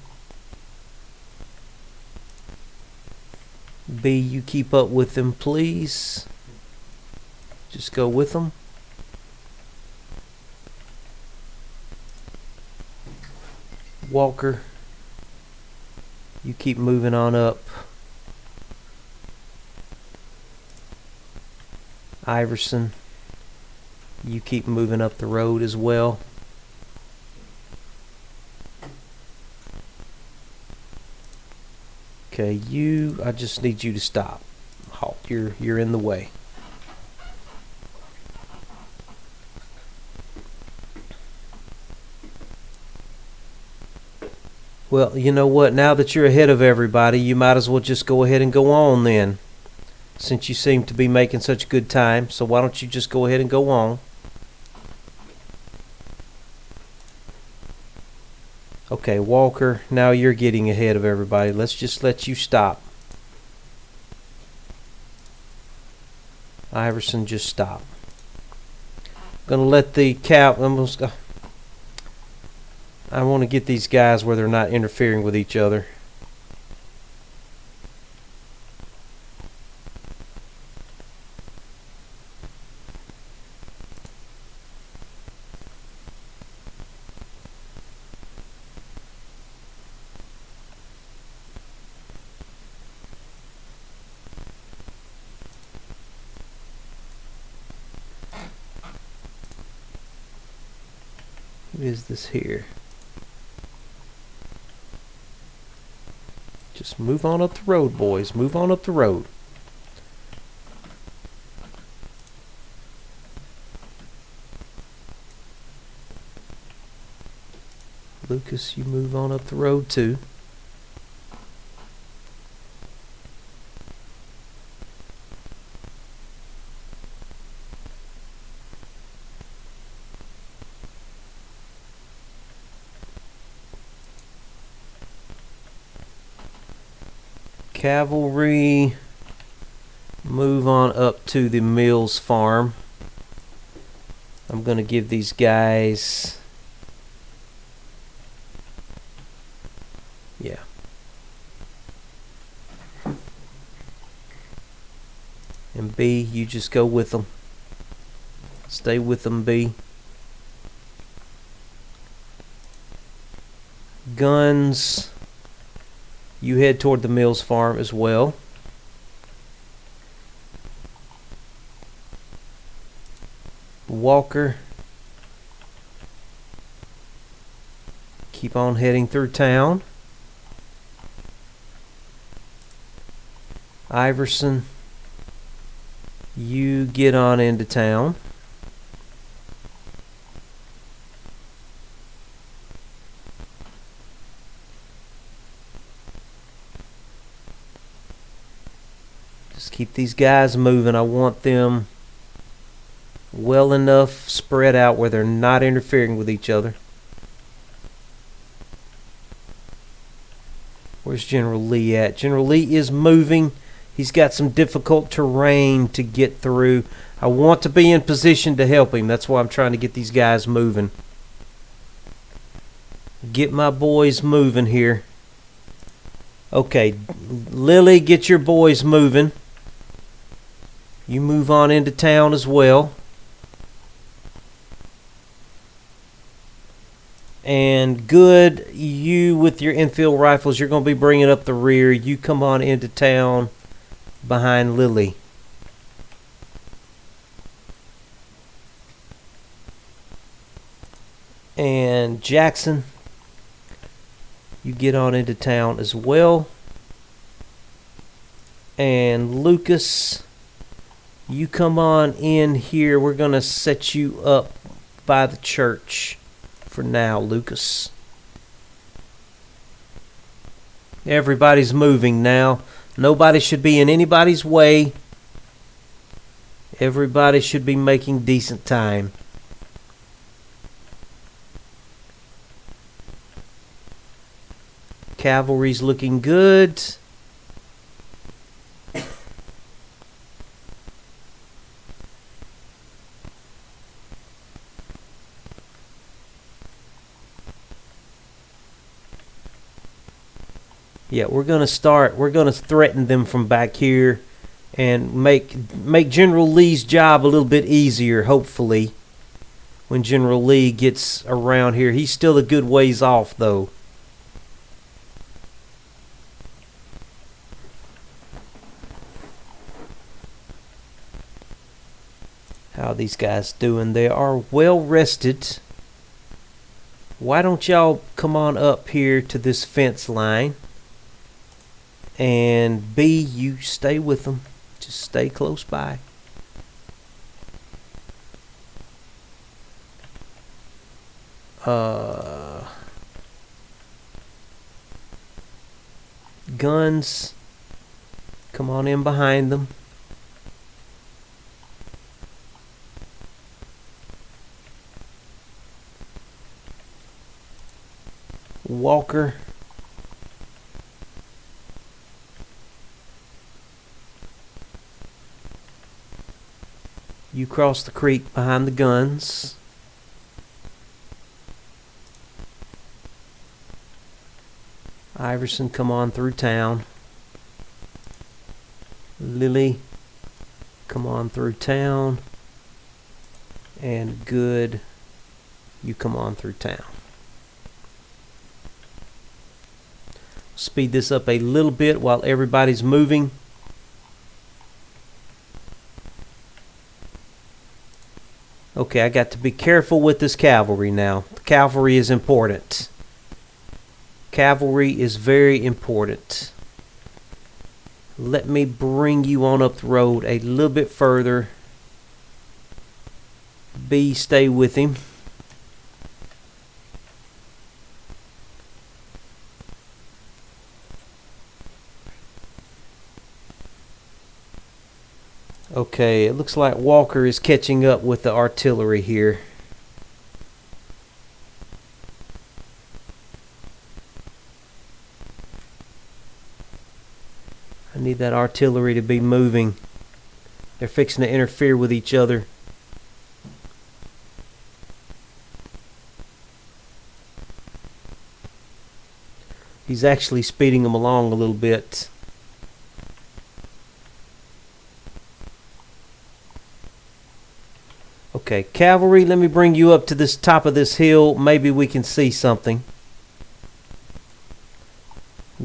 [SPEAKER 1] B, you keep up with them, please. Just go with them. Walker, you keep moving on up. Iverson, you keep moving up the road as well. Okay, I just need you to stop. Halt, you're in the way. Well, you know what? Now that you're ahead of everybody, you might as well just go ahead and go on then. Since you seem to be making such good time, so why don't you just go ahead and go on? Okay, Walker, now you're getting ahead of everybody. Let's just let you stop. Iverson, just stop. I'm going to let the I want to get these guys where they're not interfering with each other. Who is this here? Just move on up the road, boys. Move on up the road. Lucas, you move on up the road too. Cavalry, move on up to the Mills farm. I'm going to give these guys, yeah. And B, you just go with them. Stay with them, B. Guns, you head toward the Mills farm as well. Walker, keep on heading through town. Iverson, you get on into town. Just keep these guys moving. I want them well enough spread out where they're not interfering with each other. Where's General Lee at? General Lee is moving. He's got some difficult terrain to get through. I want to be in position to help him. That's why I'm trying to get these guys moving. Get my boys moving here. Okay, Lily, get your boys moving. You move on into town as well. And Good, you with your infield rifles, you're going to be bringing up the rear. You come on into town behind Lily. And Jackson, you get on into town as well. And Lucas, you come on in here. We're going to set you up by the church for now, Lucas. Everybody's moving now. Nobody should be in anybody's way. Everybody should be making decent time. Cavalry's looking good. Yeah, we're going to threaten them from back here and make General Lee's job a little bit easier, hopefully, when General Lee gets around here. He's still a good ways off, though. How are these guys doing? They are well rested. Why don't y'all come on up here to this fence line? And B, you stay with them. Just stay close by. Guns, come on in behind them. Walker, you cross the creek behind the guns. Iverson, come on through town. Lily, come on through town. And Good, you come on through town. Speed this up a little bit while everybody's moving. Okay, I got to be careful with this cavalry now. The cavalry is important. Cavalry is very important. Let me bring you on up the road a little bit further. B, stay with him. Okay, it looks like Walker is catching up with the artillery here. I need that artillery to be moving. They're fixing to interfere with each other. He's actually speeding them along a little bit. Okay, cavalry, let me bring you up to this top of this hill. Maybe we can see something.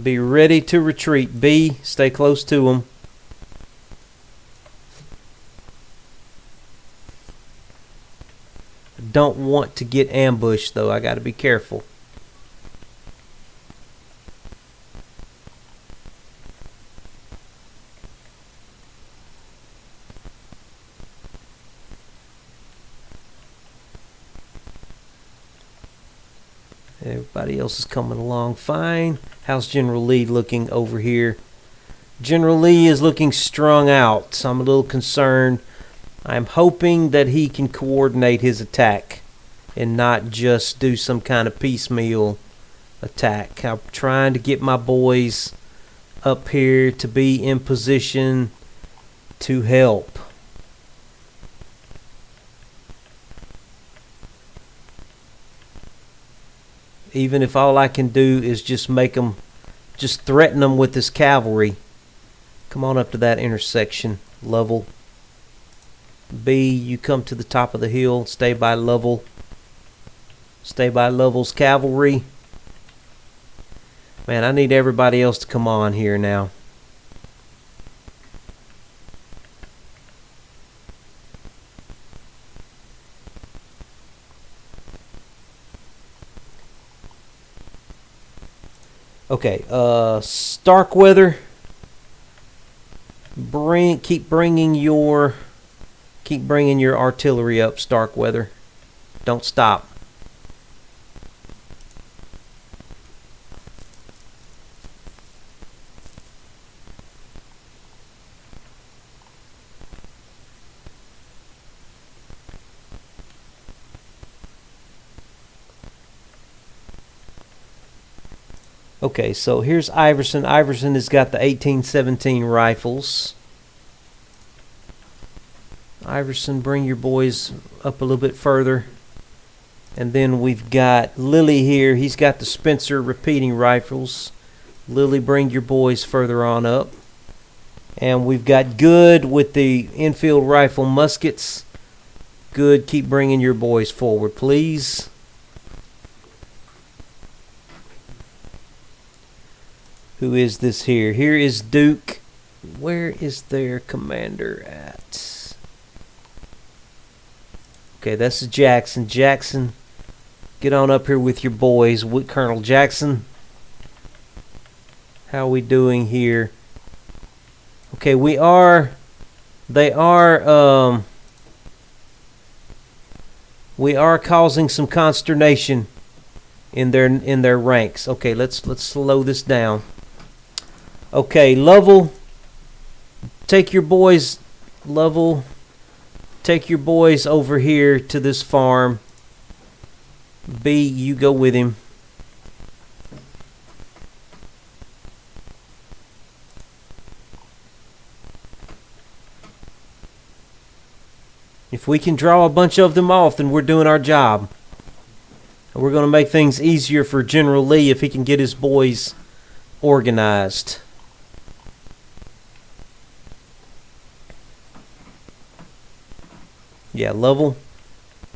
[SPEAKER 1] Be ready to retreat. B, stay close to them. Don't want to get ambushed, though. I got to be careful. Everybody else is coming along fine. How's General Lee looking over here? General Lee is looking strung out, so I'm a little concerned. I'm hoping that he can coordinate his attack and not just do some kind of piecemeal attack. I'm trying to get my boys up here to be in position to help. Even if all I can do is just make them, just threaten them with this cavalry. Come on up to that intersection, Lovell. B, you come to the top of the hill. Stay by Lovell. Stay by Lovell's cavalry. Man, I need everybody else to come on here now. Okay, Starkweather. Keep bringing your artillery up, Starkweather. Don't stop. Okay, so here's Iverson. Iverson has got the 1817 rifles. Iverson, bring your boys up a little bit further. And then we've got Lilly here. He's got the Spencer repeating rifles. Lilly, bring your boys further on up. And we've got Good with the Enfield rifle muskets. Good, keep bringing your boys forward, please. Who is this here? Here is Duke. Where is their commander at? Okay, this is Jackson. Jackson, get on up here with your boys. With Colonel Jackson. How are we doing here? Okay, they are we are causing some consternation in their ranks. Okay, let's slow this down. Okay, Lovell, take your boys. Lovell, take your boys over here to this farm. B, you go with him. If we can draw a bunch of them off, then we're doing our job. And we're going to make things easier for General Lee if he can get his boys organized. Yeah, Lovell.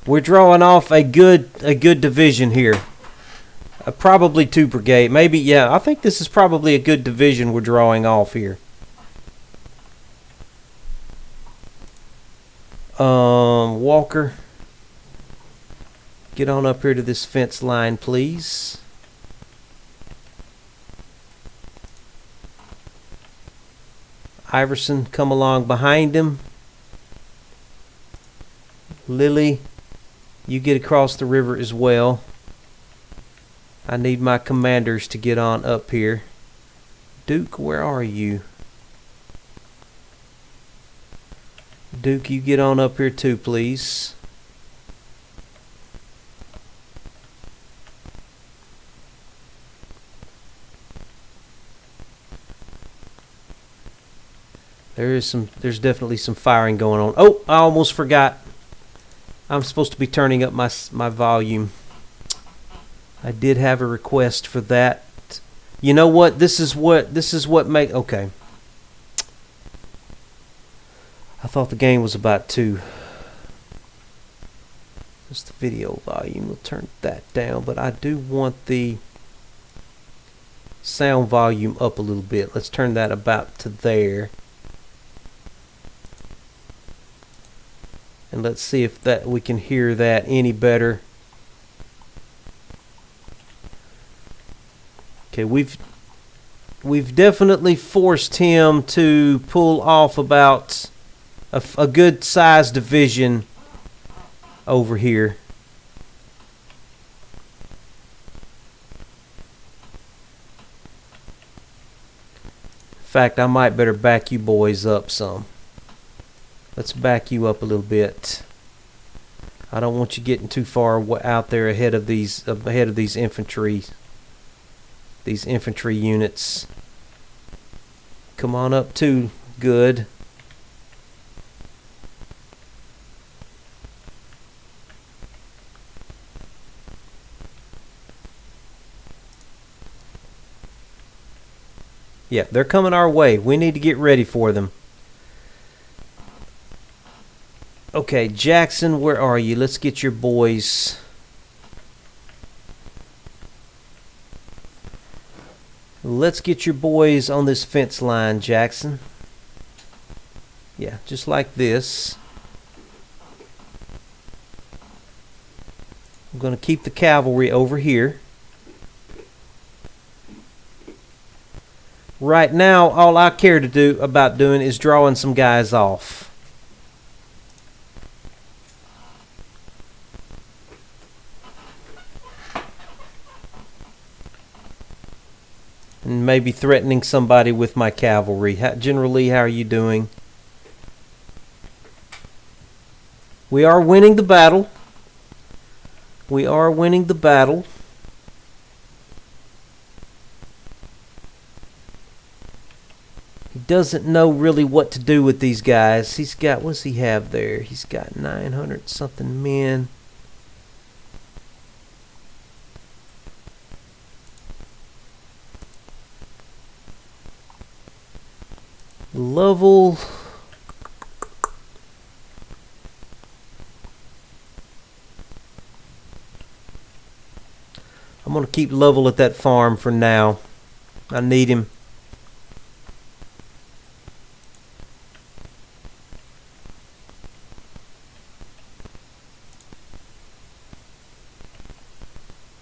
[SPEAKER 1] We're drawing off a good division here. Probably 2 brigade. Maybe, yeah, I think this is probably a good division we're drawing off here. Walker, get on up here to this fence line, please. Iverson, come along behind him. Lilly, you get across the river as well. I need my commanders to get on up here. Duke, where are you? Duke, you get on up here too, please. There's definitely some firing going on. Oh, I almost forgot. I'm supposed to be turning up my volume. I did have a request for that. You know what? This is what make okay. I thought the game was about 2. Just the video volume. We'll turn that down, but I do want the sound volume up a little bit. Let's turn that about to there. And let's see if that we can hear that any better. Okay, we've definitely forced him to pull off about a good sized division over here. fact, I might better back you boys up some. Let's back you up a little bit. I don't want you getting too far out there ahead of these infantry units. Come on up too. Good. Yeah, they're coming our way. We need to get ready for them. Okay, Jackson, where are you? Let's get your boys. Let's get your boys on this fence line, Jackson. Yeah, just like this. I'm going to keep the cavalry over here. Right now, all I care to do about doing is drawing some guys off. And maybe threatening somebody with my cavalry. General Lee, how are you doing? We are winning the battle. We are winning the battle. He doesn't know really what to do with these guys. He's got, what does he have there? He's got 900 something men. Lovell. I'm going to keep Lovell at that farm for now. I need him.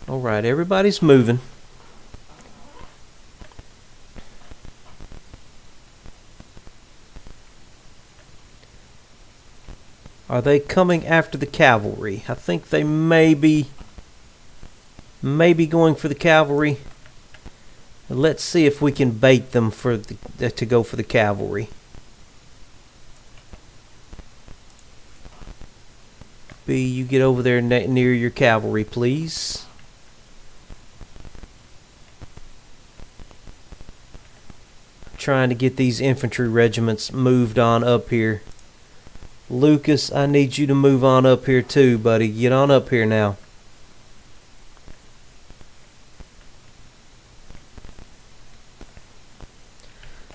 [SPEAKER 1] All right, everybody's moving. Are they coming after the cavalry? I think they may be going for the cavalry. Let's see if we can bait them to go for the cavalry. B, you get over there near your cavalry, please. I'm trying to get these infantry regiments moved on up here. Lucas, I need you to move on up here too, buddy. Get on up here now.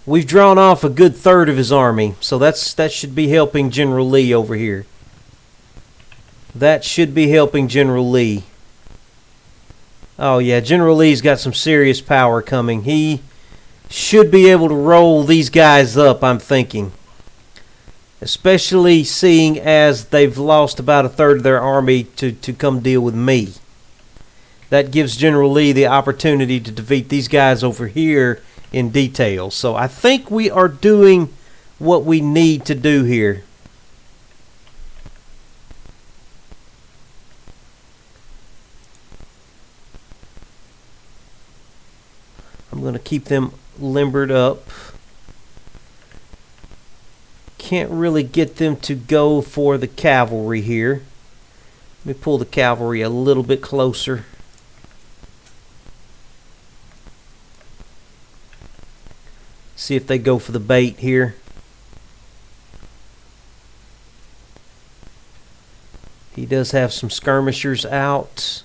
[SPEAKER 1] We've drawn off a good third of his army, so that should be helping General Lee over here. That should be helping General Lee. Oh yeah, General Lee's got some serious power coming. He should be able to roll these guys up, I'm thinking. Especially seeing as they've lost about a third of their army to come deal with me. That gives General Lee the opportunity to defeat these guys over here in detail. So I think we are doing what we need to do here. I'm going to keep them limbered up. Can't really get them to go for the cavalry here. Let me pull the cavalry a little bit closer. See if they go for the bait here. He does have some skirmishers out.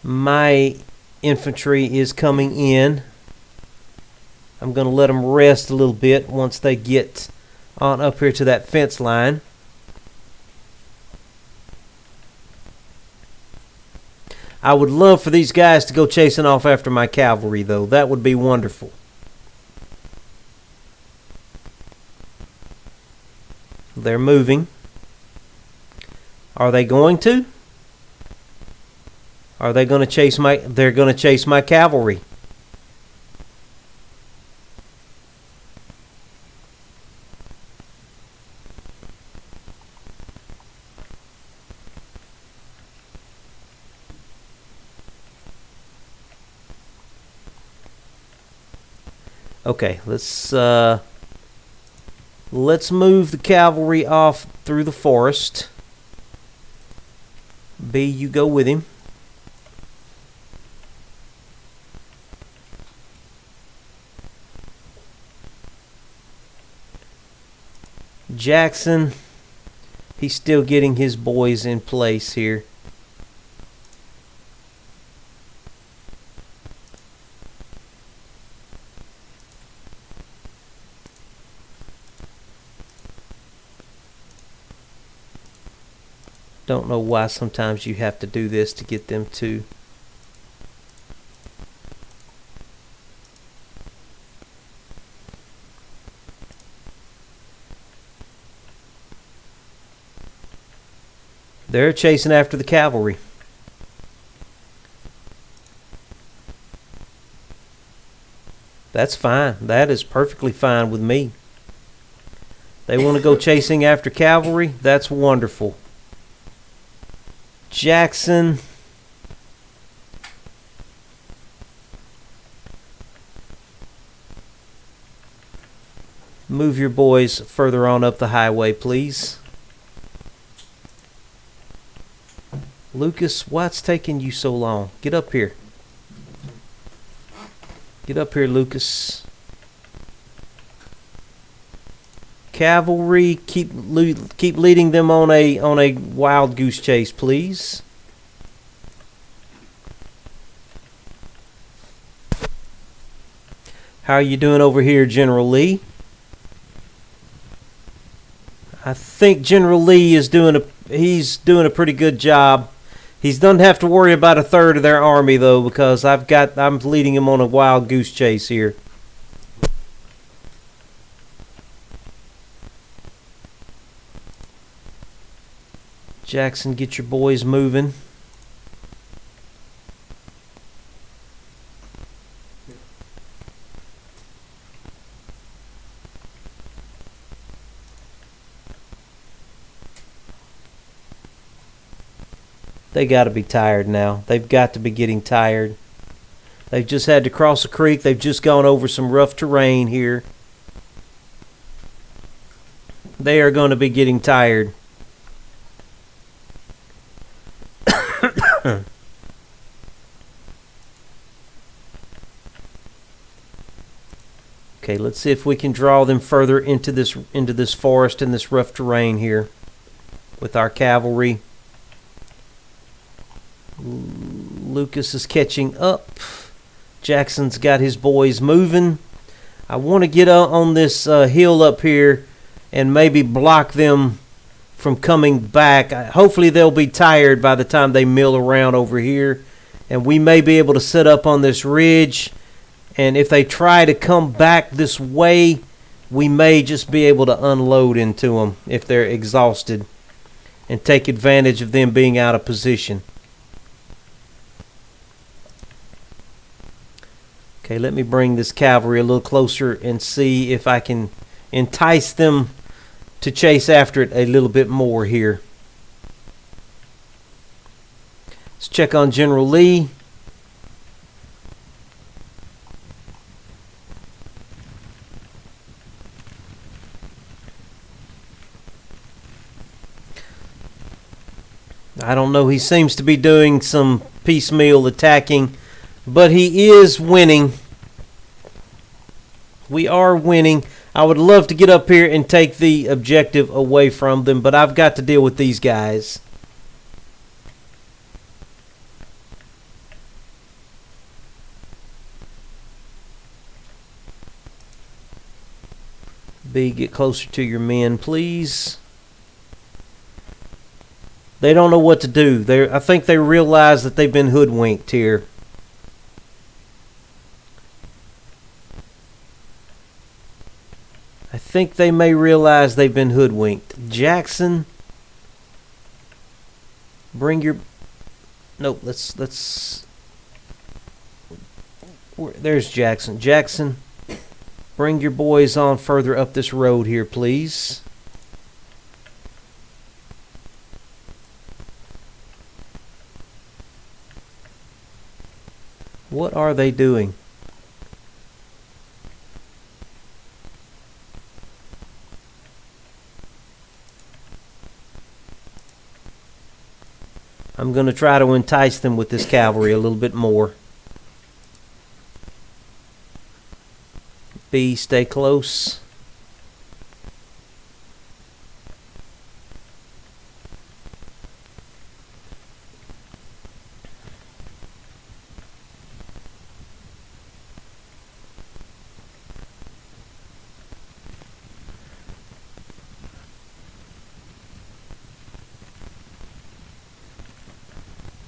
[SPEAKER 1] My infantry is coming in. I'm going to let them rest a little bit once they get on up here to that fence line. I would love for these guys to go chasing off after my cavalry, though. That would be wonderful. They're moving. Are they going to? Are they going to chase my... They're going to chase my cavalry. Okay, let's move the cavalry off through the forest. B, you go with him. Jackson, he's still getting his boys in place here. Don't know why sometimes you have to do this to get them to. They're chasing after the cavalry. That's fine. That is perfectly fine with me. They want to go chasing after cavalry. That's wonderful. Jackson. Move your boys further on up the highway, please. Lucas, what's taking you so long? Get up here. Get up here, Lucas. Cavalry, keep leading them on a wild goose chase, please. How are you doing over here, General Lee? I think General Lee is doing a pretty good job. He doesn't have to worry about a third of their army though, because I'm leading him on a wild goose chase here. Jackson, get your boys moving. They got to be tired now. They've got to be getting tired. They've just had to cross a creek. They've just gone over some rough terrain here. They are going to be getting tired. Okay, let's see if we can draw them further into this forest and this rough terrain here with our cavalry. Lucas is catching up. Jackson's got his boys moving. I want to get on this hill up here and maybe block them from coming back. Hopefully they'll be tired by the time they mill around over here, and we may be able to set up on this ridge, and if they try to come back this way, we may just be able to unload into them if they're exhausted and take advantage of them being out of position. Okay, let me bring this cavalry a little closer and see if I can entice them to chase after it a little bit more here. Let's check on General Lee. I don't know, he seems to be doing some piecemeal attacking, but he is winning. We are winning. I would love to get up here and take the objective away from them, but I've got to deal with these guys. B, get closer to your men, please. They don't know what to do. I think they realize that they've been hoodwinked here. I think they may realize they've been hoodwinked. Jackson, bring your... Nope, let's... There's Jackson. Jackson, bring your boys on further up this road here, please. What are they doing? I'm going to try to entice them with this cavalry a little bit more. B, stay close.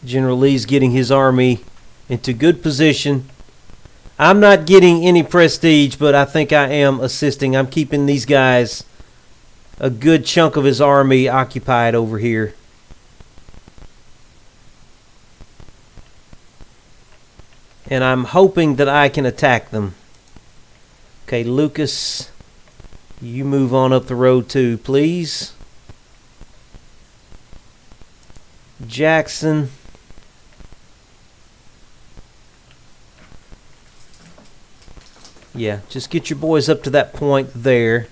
[SPEAKER 1] General Lee's getting his army into good position. I'm not getting any prestige, but I think I am assisting. I'm keeping these guys, a good chunk of his army, occupied over here. And I'm hoping that I can attack them. Okay, Lucas, you move on up the road too, please. Jackson. Yeah, just get your boys up to that point there.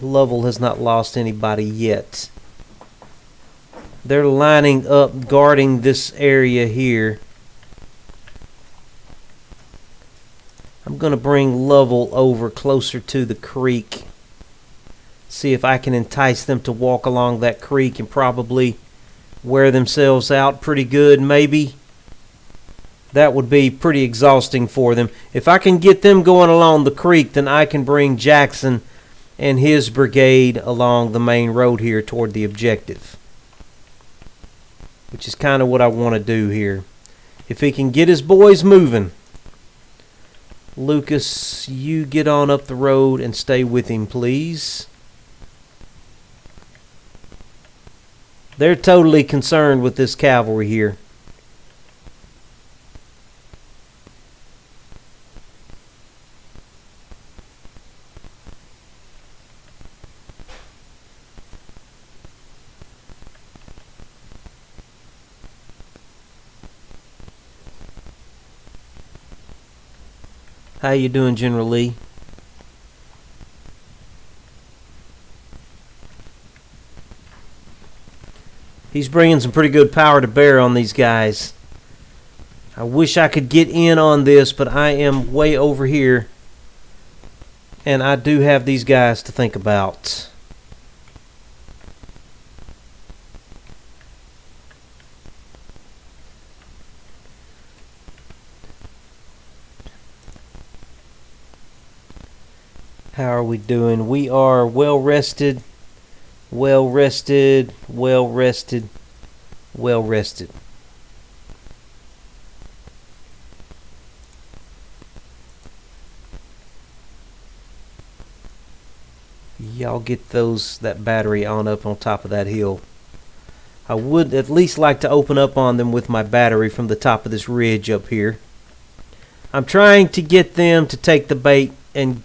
[SPEAKER 1] Lovell has not lost anybody yet. They're lining up, guarding this area here. I'm going to bring Lovell over closer to the creek. See if I can entice them to walk along that creek and probably wear themselves out pretty good, maybe. That would be pretty exhausting for them. If I can get them going along the creek, then I can bring Jackson and his brigade along the main road here toward the objective, which is kind of what I want to do here. If he can get his boys moving. Lucas, you get on up the road and stay with him, please. They're totally concerned with this cavalry here. How you doing, General Lee? He's bringing some pretty good power to bear on these guys. I wish I could get in on this, but I am way over here. And I do have these guys to think about. How are we doing? We are well rested, well rested, well rested, well rested. Y'all get that battery up on top of that hill. I would at least like to open up on them with my battery from the top of this ridge up here. I'm trying to get them to take the bait and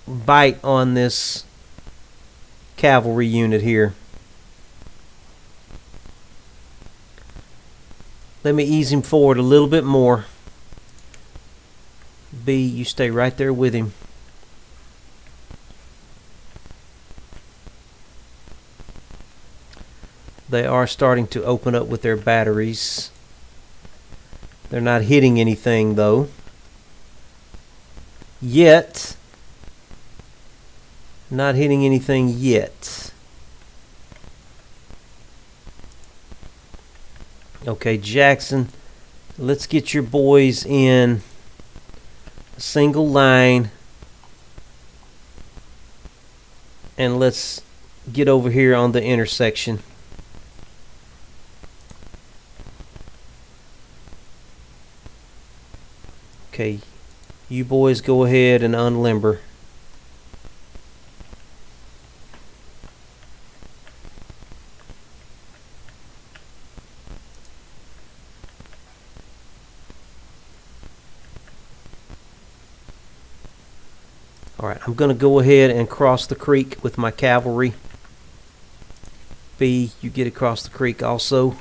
[SPEAKER 1] bite on this cavalry unit here. Let me ease him forward a little bit more. B, you stay right there with him. They are starting to open up with their batteries. They're not hitting anything though. Yet. Not hitting anything yet. Okay, Jackson, let's get your boys in a single line. And let's get over here on the intersection. Okay, you boys go ahead and unlimber. Alright, I'm going to go ahead and cross the creek with my cavalry. B, you get across the creek also.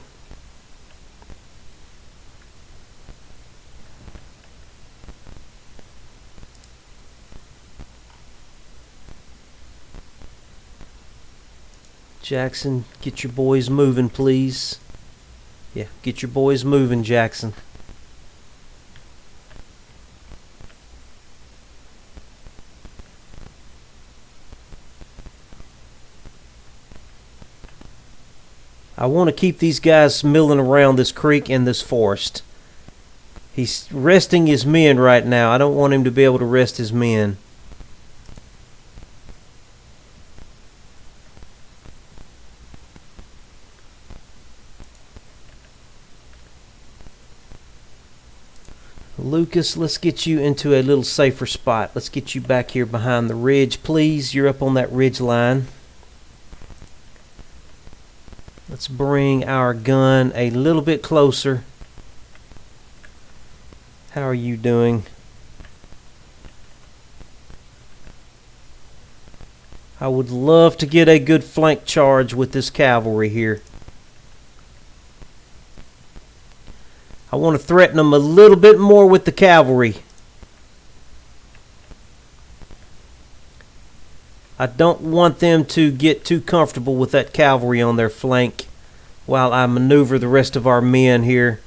[SPEAKER 1] Jackson, get your boys moving, please. Yeah, get your boys moving, Jackson. I want to keep these guys milling around this creek and this forest. He's resting his men right now. I don't want him to be able to rest his men. Lucas, let's get you into a little safer spot. Let's get you back here behind the ridge, please. You're up on that ridge line. Let's bring our gun a little bit closer. How are you doing? I would love to get a good flank charge with this cavalry here. I want to threaten them a little bit more with the cavalry. I don't want them to get too comfortable with that cavalry on their flank while I maneuver the rest of our men here.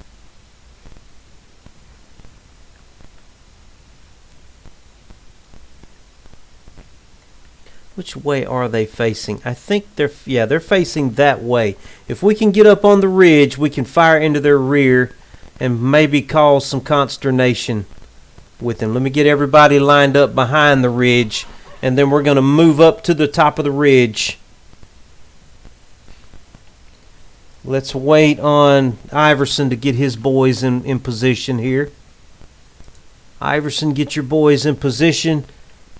[SPEAKER 1] Which way are they facing? I think they're facing that way. If we can get up on the ridge, we can fire into their rear and maybe cause some consternation with them. Let me get everybody lined up behind the ridge, and then we're going to move up to the top of the ridge. Let's wait on Iverson to get his boys in position here. Iverson, get your boys in position.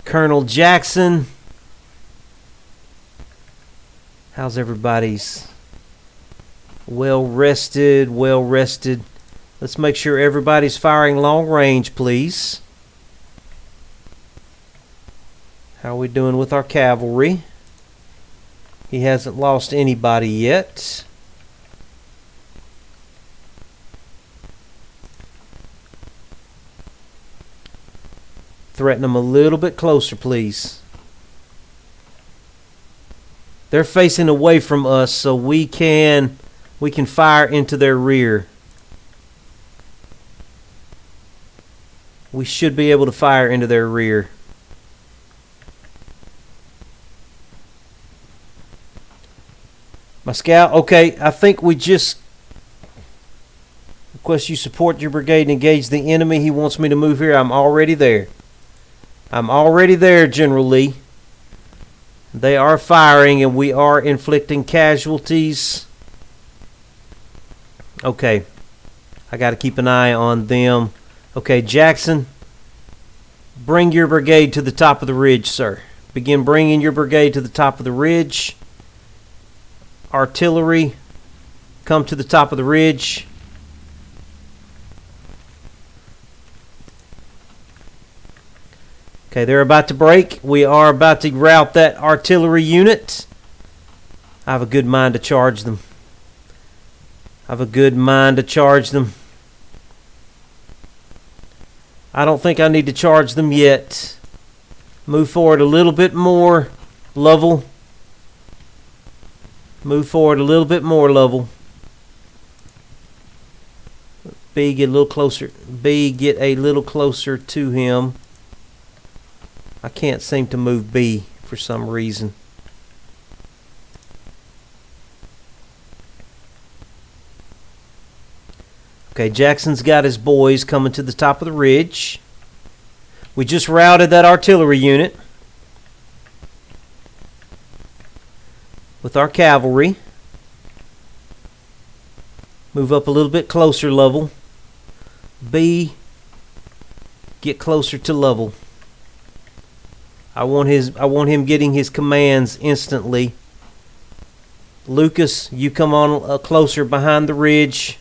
[SPEAKER 1] Colonel Jackson. How's everybody's? Well rested, well rested. Let's make sure everybody's firing long range, please. How are we doing with our cavalry? He hasn't lost anybody yet. Threaten them a little bit closer, please. They're facing away from us, so we can fire into their rear. We should be able to fire into their rear. My scout, okay, I think we just request you support your brigade and engage the enemy. He wants me to move here. I'm already there. I'm already there, General Lee. They are firing and we are inflicting casualties. Okay. I got to keep an eye on them. Okay, Jackson, bring your brigade to the top of the ridge, sir. Begin bringing your brigade to the top of the ridge. Artillery, come to the top of the ridge. Okay, they're about to break. We are about to rout that artillery unit. I have a good mind to charge them. I have a good mind to charge them. I don't think I need to charge them yet. Move forward a little bit more, Lovell. Move forward a little bit more, Lovell. B, get a little closer. B, get a little closer to him. I can't seem to move B for some reason. Okay, Jackson's got his boys coming to the top of the ridge. We just routed that artillery unit with our cavalry. Move up a little bit closer, Lovell. B, get closer to Lovell. I want him getting his commands instantly. Lucas, you come on closer behind the ridge.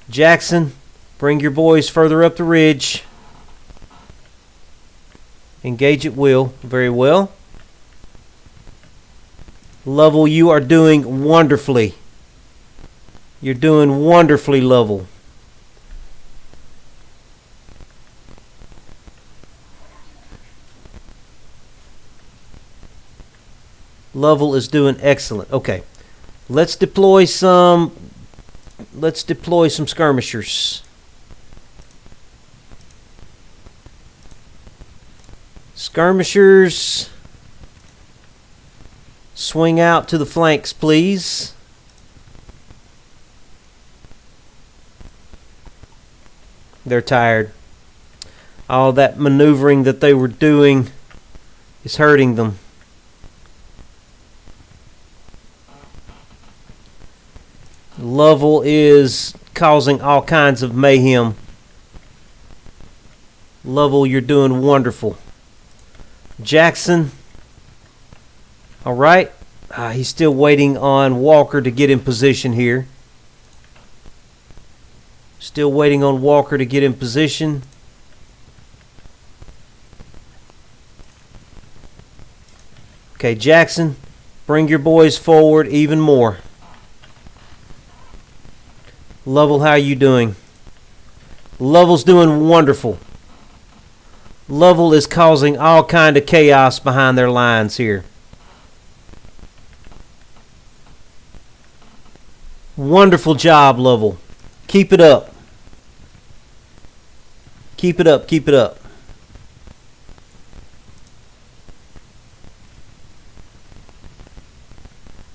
[SPEAKER 1] Jackson, bring your boys further up the ridge. Engage at will. Very well. Lovell, you are doing wonderfully. You're doing wonderfully, Lovell. Lovell is doing excellent. Okay. Let's deploy some skirmishers. Skirmishers, swing out to the flanks, please. They're tired. All that maneuvering that they were doing is hurting them. Lovell is causing all kinds of mayhem. Lovell, you're doing wonderful. Jackson, all right. He's still waiting on Walker to get in position here. Still waiting on Walker to get in position. Okay, Jackson, bring your boys forward even more. Lovell, how are you doing? Lovell's doing wonderful. Lovell is causing all kind of chaos behind their lines here. Wonderful job, Lovell. Keep it up. Keep it up, keep it up.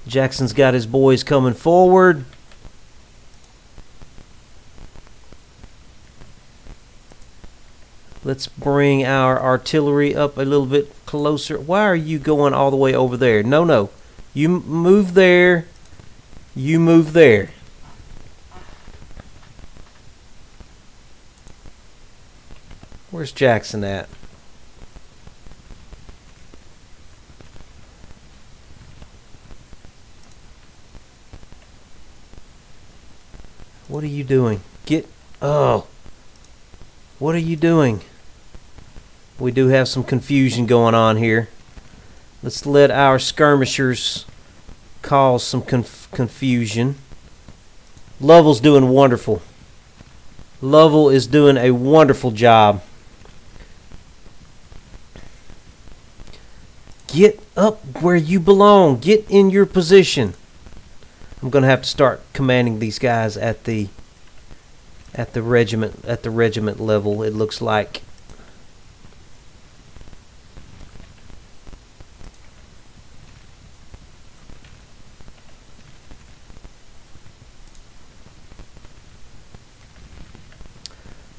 [SPEAKER 1] Jackson's got his boys coming forward. Let's bring our artillery up a little bit closer. Why are you going all the way over there? No, no. You move there. You move there. Where's Jackson at? What are you doing? Oh. What are you doing? We do have some confusion going on here. Let's let our skirmishers cause some confusion. Lovell's doing wonderful. Lovell is doing a wonderful job. Get up where you belong. Get in your position. I'm going to have to start commanding these guys at the regiment level, it looks like.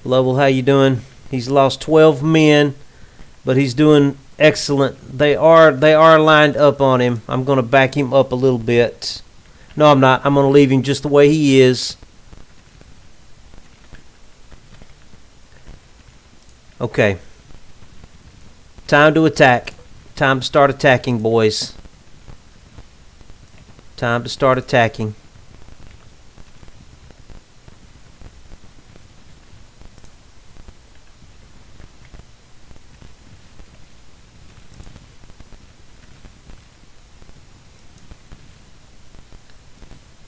[SPEAKER 1] Lovell, how you doing? He's lost 12 men, but he's doing excellent. They are lined up on him. I'm going to back him up a little bit. No, I'm not. I'm going to leave him just the way he is. Okay. Time to attack. Time to start attacking, boys. Time to start attacking.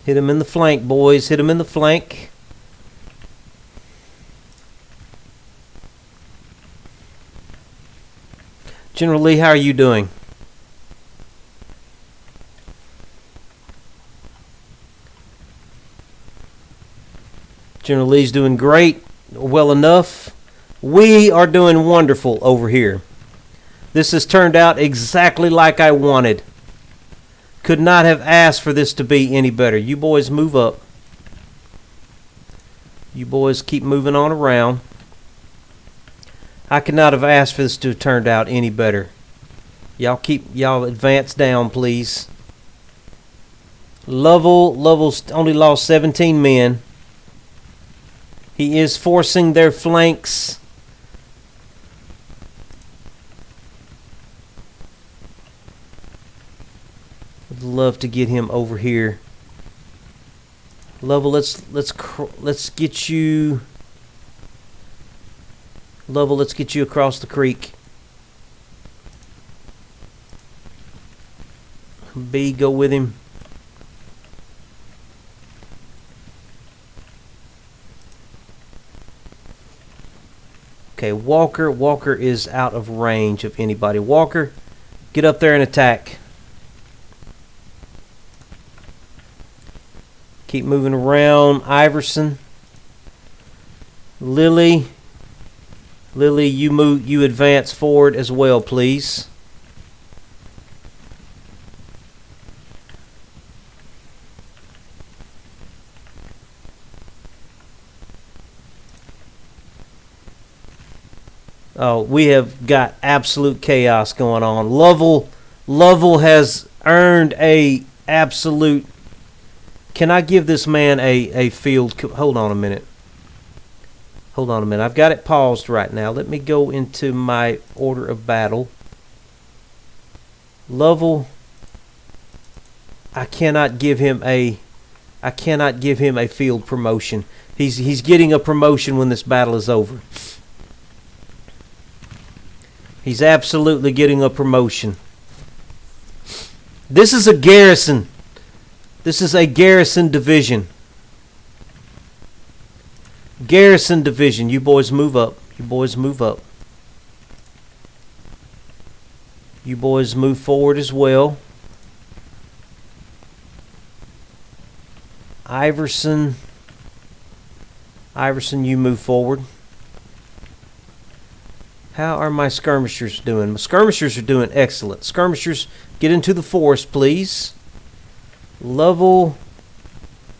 [SPEAKER 1] Hit him in the flank, boys. Hit him in the flank. General Lee, how are you doing? General Lee's doing great. Well enough. We are doing wonderful over here. This has turned out exactly like I wanted. Could not have asked for this to be any better. You boys move up. You boys keep moving on around. I could not have asked for this to have turned out any better. Y'all advance down, please. Lovell's only lost 17 men. He is forcing their flanks. I'd love to get him over here. Lovell, let's get you. Lovell, let's get you across the creek. B, go with him. Okay, Walker is out of range of anybody. Walker, get up there and attack. Keep moving around. Iverson. Lily. Lily, you advance forward as well, please. Oh, we have got absolute chaos going on. Lovell has earned a absolute. Can I give this man a field? Hold on a minute. Hold on a minute. I've got it paused right now. Let me go into my order of battle. Lovell. I cannot give him a field promotion. He's getting a promotion when this battle is over. He's absolutely getting a promotion. This is a garrison. This is a garrison division. Garrison division. You boys move up. You boys move up. You boys move forward as well. Iverson. Iverson, you move forward. How are my skirmishers doing? My skirmishers are doing excellent. Skirmishers, get into the forest, please. Lovell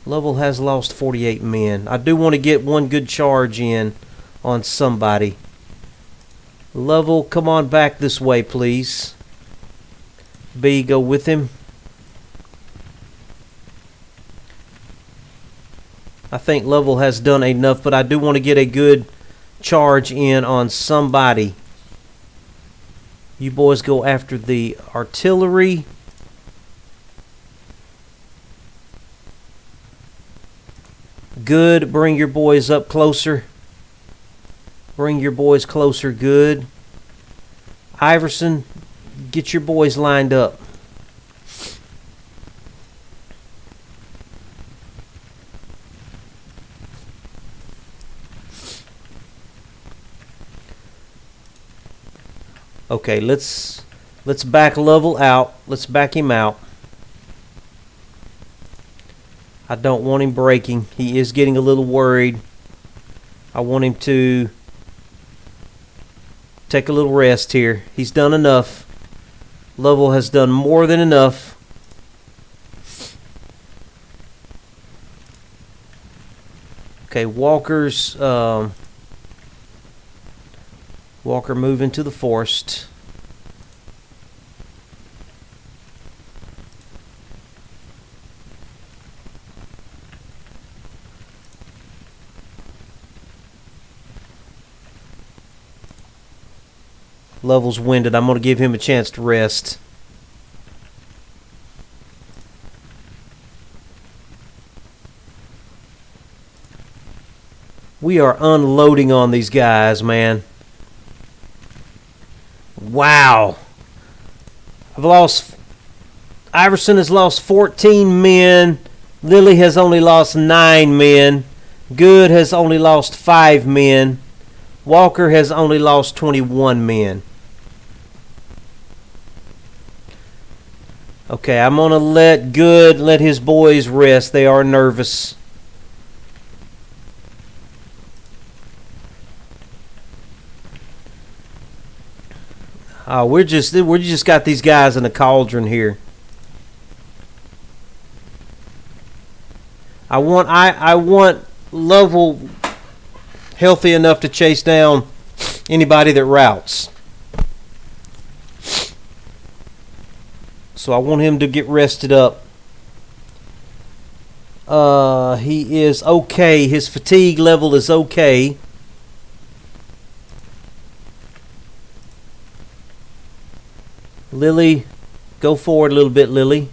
[SPEAKER 1] has lost 48 men. I do want to get one good charge in on somebody. Lovell, come on back this way, please. B, go with him. I think Lovell has done enough, but I do want to get a good charge in on somebody. You boys go after the artillery. Good. Bring your boys up closer. Bring your boys closer. Good. Iverson, get your boys lined up. Okay, let's back Lovell out. Let's back him out. I don't want him breaking. He is getting a little worried. I want him to take a little rest here. He's done enough. Lovell has done more than enough. Okay, Walker's Walker move into the forest. Lovell's winded. I'm going to give him a chance to rest. We are unloading on these guys, man. Wow. Iverson has lost 14 men. Lily has only lost 9 men. Good has only lost 5 men. Walker has only lost 21 men. Okay, I'm going to let his boys rest. They are nervous. We just got these guys in a cauldron here. I want Lovell healthy enough to chase down anybody that routes. So I want him to get rested up. He is okay. His fatigue level is okay. Lily, go forward a little bit, Lily.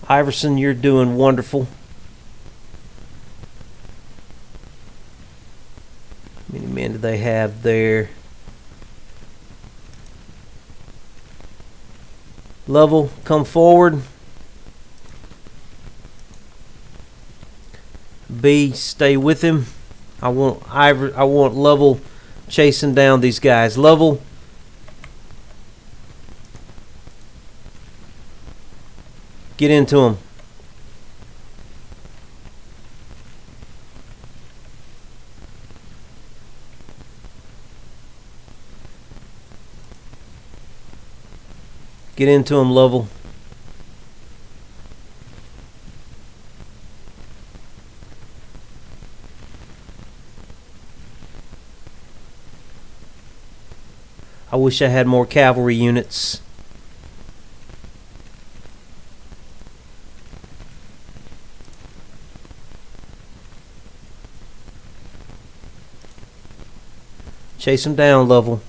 [SPEAKER 1] Iverson, you're doing wonderful. How many men do they have there? Lovell, come forward. B, stay with him. I want Lovell chasing down these guys. Lovell. Get into them. Get into them, Lovell. I wish I had more cavalry units. Chase them down, Lovell.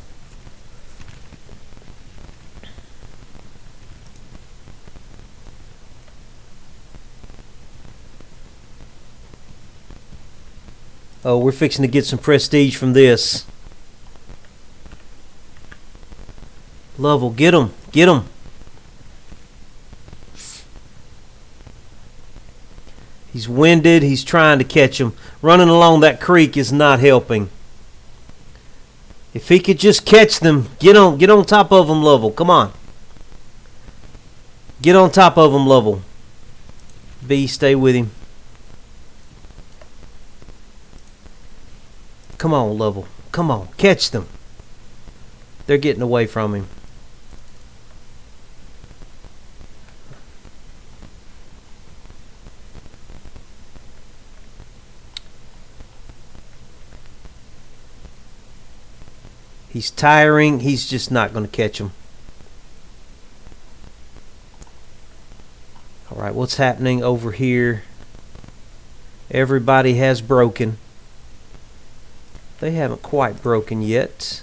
[SPEAKER 1] Oh, we're fixing to get some prestige from this. Lovell, get him. Get him. He's winded. He's trying to catch him. Running along that creek is not helping. If he could just catch them, get on top of them, Lovell. Come on. Get on top of them, Lovell. B, stay with him. Come on, Lovell. Come on. Catch them. They're getting away from him. He's tiring. He's just not going to catch him. All right, what's happening over here? Everybody has broken. They haven't quite broken yet.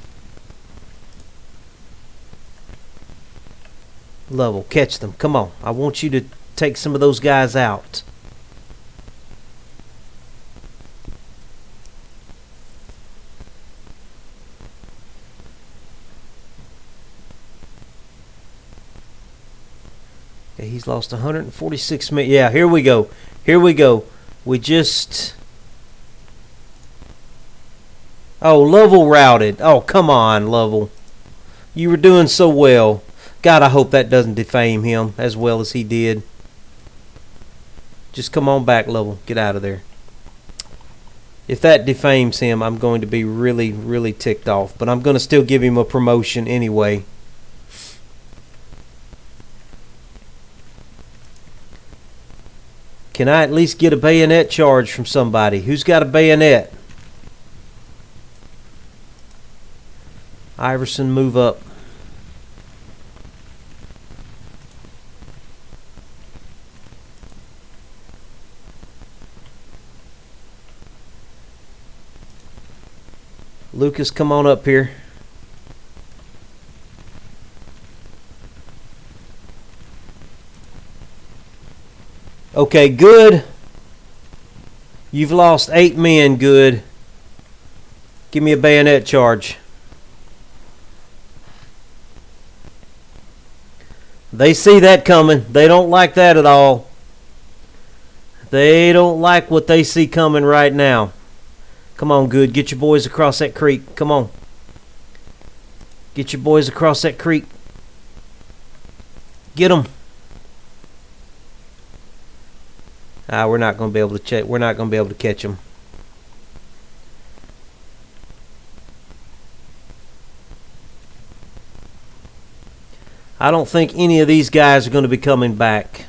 [SPEAKER 1] Lovell, catch them. Come on. I want you to take some of those guys out. Okay, he's lost 146 minutes. Yeah, here we go. Here we go. We just... Oh, Lovell routed. Oh, come on, Lovell. You were doing so well. God, I hope that doesn't defame him as well as he did. Just come on back, Lovell. Get out of there. If that defames him, I'm going to be really, really ticked off. But I'm going to still give him a promotion anyway. Can I at least get a bayonet charge from somebody? Who's got a bayonet? Iverson, move up. Lucas, come on up here. Okay, good. You've lost 8 men, good. Give me a bayonet charge. They see that coming. They don't like that at all. They don't like what they see coming right now. Come on, good. Get your boys across that creek. Come on. Get your boys across that creek. Get them. We're not going to be able to check. We're not going to be able to catch them. I don't think any of these guys are going to be coming back.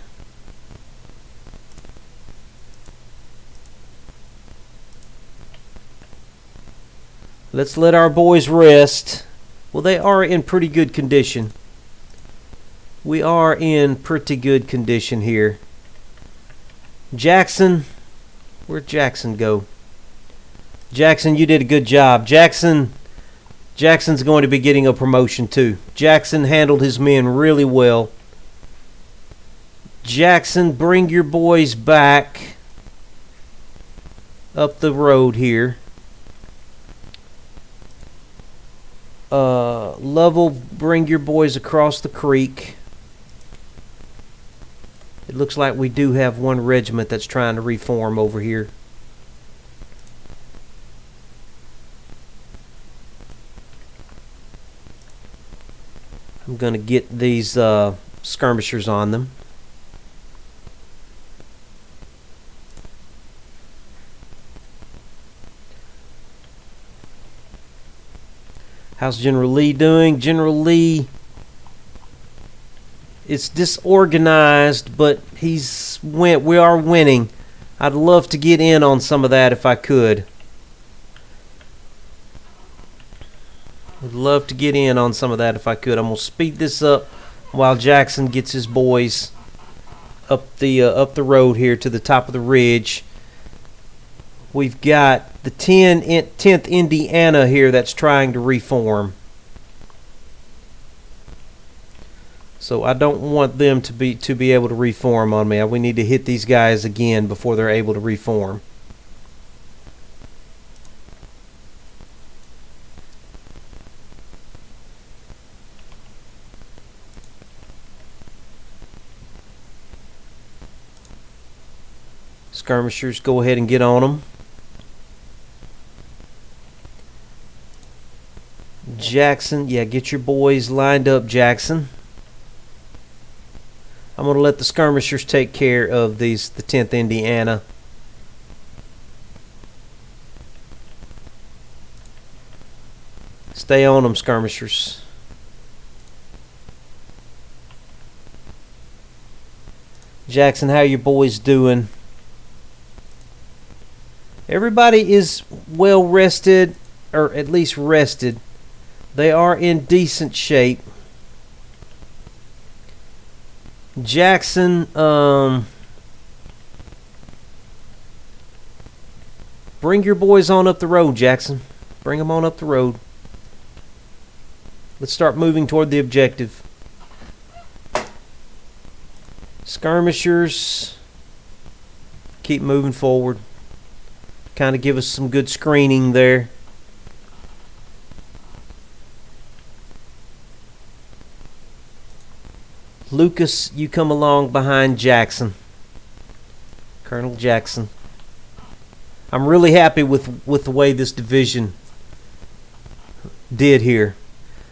[SPEAKER 1] Let's let our boys rest. Well, they are in pretty good condition. We are in pretty good condition here. Jackson, where'd Jackson go? Jackson, you did a good job. Jackson's going to be getting a promotion too. Jackson handled his men really well. Jackson, bring your boys back up the road here. Lovell, bring your boys across the creek. It looks like we do have one regiment that's trying to reform over here. I'm going to get these skirmishers on them. How's General Lee doing? General Lee, it's disorganized, but we are winning. I'd love to get in on some of that if I could. Would love to get in on some of that if I could. I'm gonna speed this up while Jackson gets his boys up the road here to the top of the ridge. We've got the 10th Indiana here that's trying to reform. So I don't want them to be able to reform on me. We need to hit these guys again before they're able to reform. Skirmishers, go ahead and get on them. Jackson, yeah, get your boys lined up, Jackson. I'm going to let the skirmishers take care of the 10th Indiana. Stay on them, skirmishers. Jackson, how your boys doing? Everybody is well rested, or at least rested. They are in decent shape. Jackson, bring your boys on up the road, Jackson. Bring them on up the road. Let's start moving toward the objective. Skirmishers, keep moving forward. Kind of give us some good screening there. Lucas, you come along behind Jackson. Colonel Jackson. I'm really happy with the way this division did here.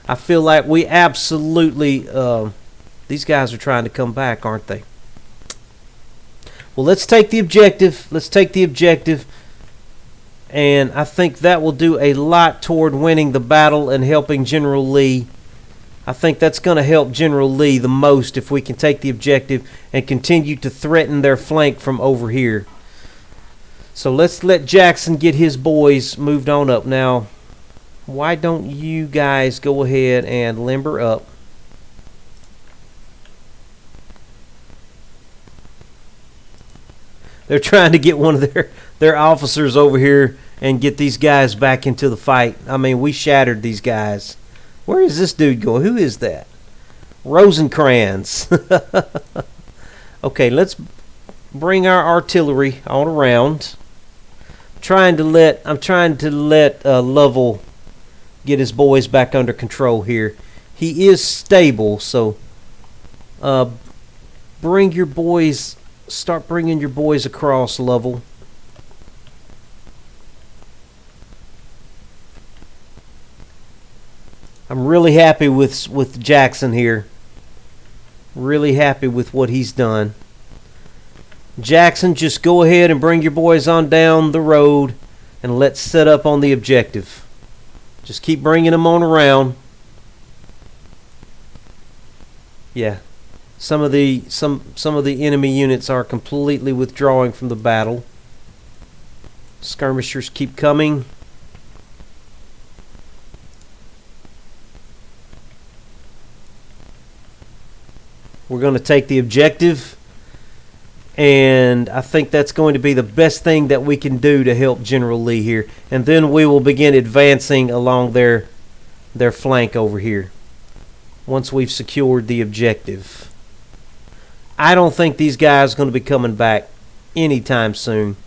[SPEAKER 1] I feel like we absolutely... these guys are trying to come back, aren't they? Well, let's take the objective. Let's take the objective. And I think that will do a lot toward winning the battle and helping General Lee. I think that's going to help General Lee the most if we can take the objective and continue to threaten their flank from over here. So let's let Jackson get his boys moved on up. Now, why don't you guys go ahead and limber up? They're trying to get one of their officers over here and get these guys back into the fight. I mean, we shattered these guys. Where is this dude going? Who is that? Rosencrantz. Okay, let's bring our artillery on around. I'm trying to let Lovell get his boys back under control here. He is stable, so bring your boys. Start bringing your boys across, Lovell. I'm really happy with Jackson here. Really happy with what he's done. Jackson, just go ahead and bring your boys on down the road and let's set up on the objective. Just keep bringing them on around. Yeah. Some of the enemy units are completely withdrawing from the battle. Skirmishers keep coming. We're going to take the objective, and I think that's going to be the best thing that we can do to help General Lee here. And then we will begin advancing along their flank over here once we've secured the objective. I don't think these guys are going to be coming back anytime soon.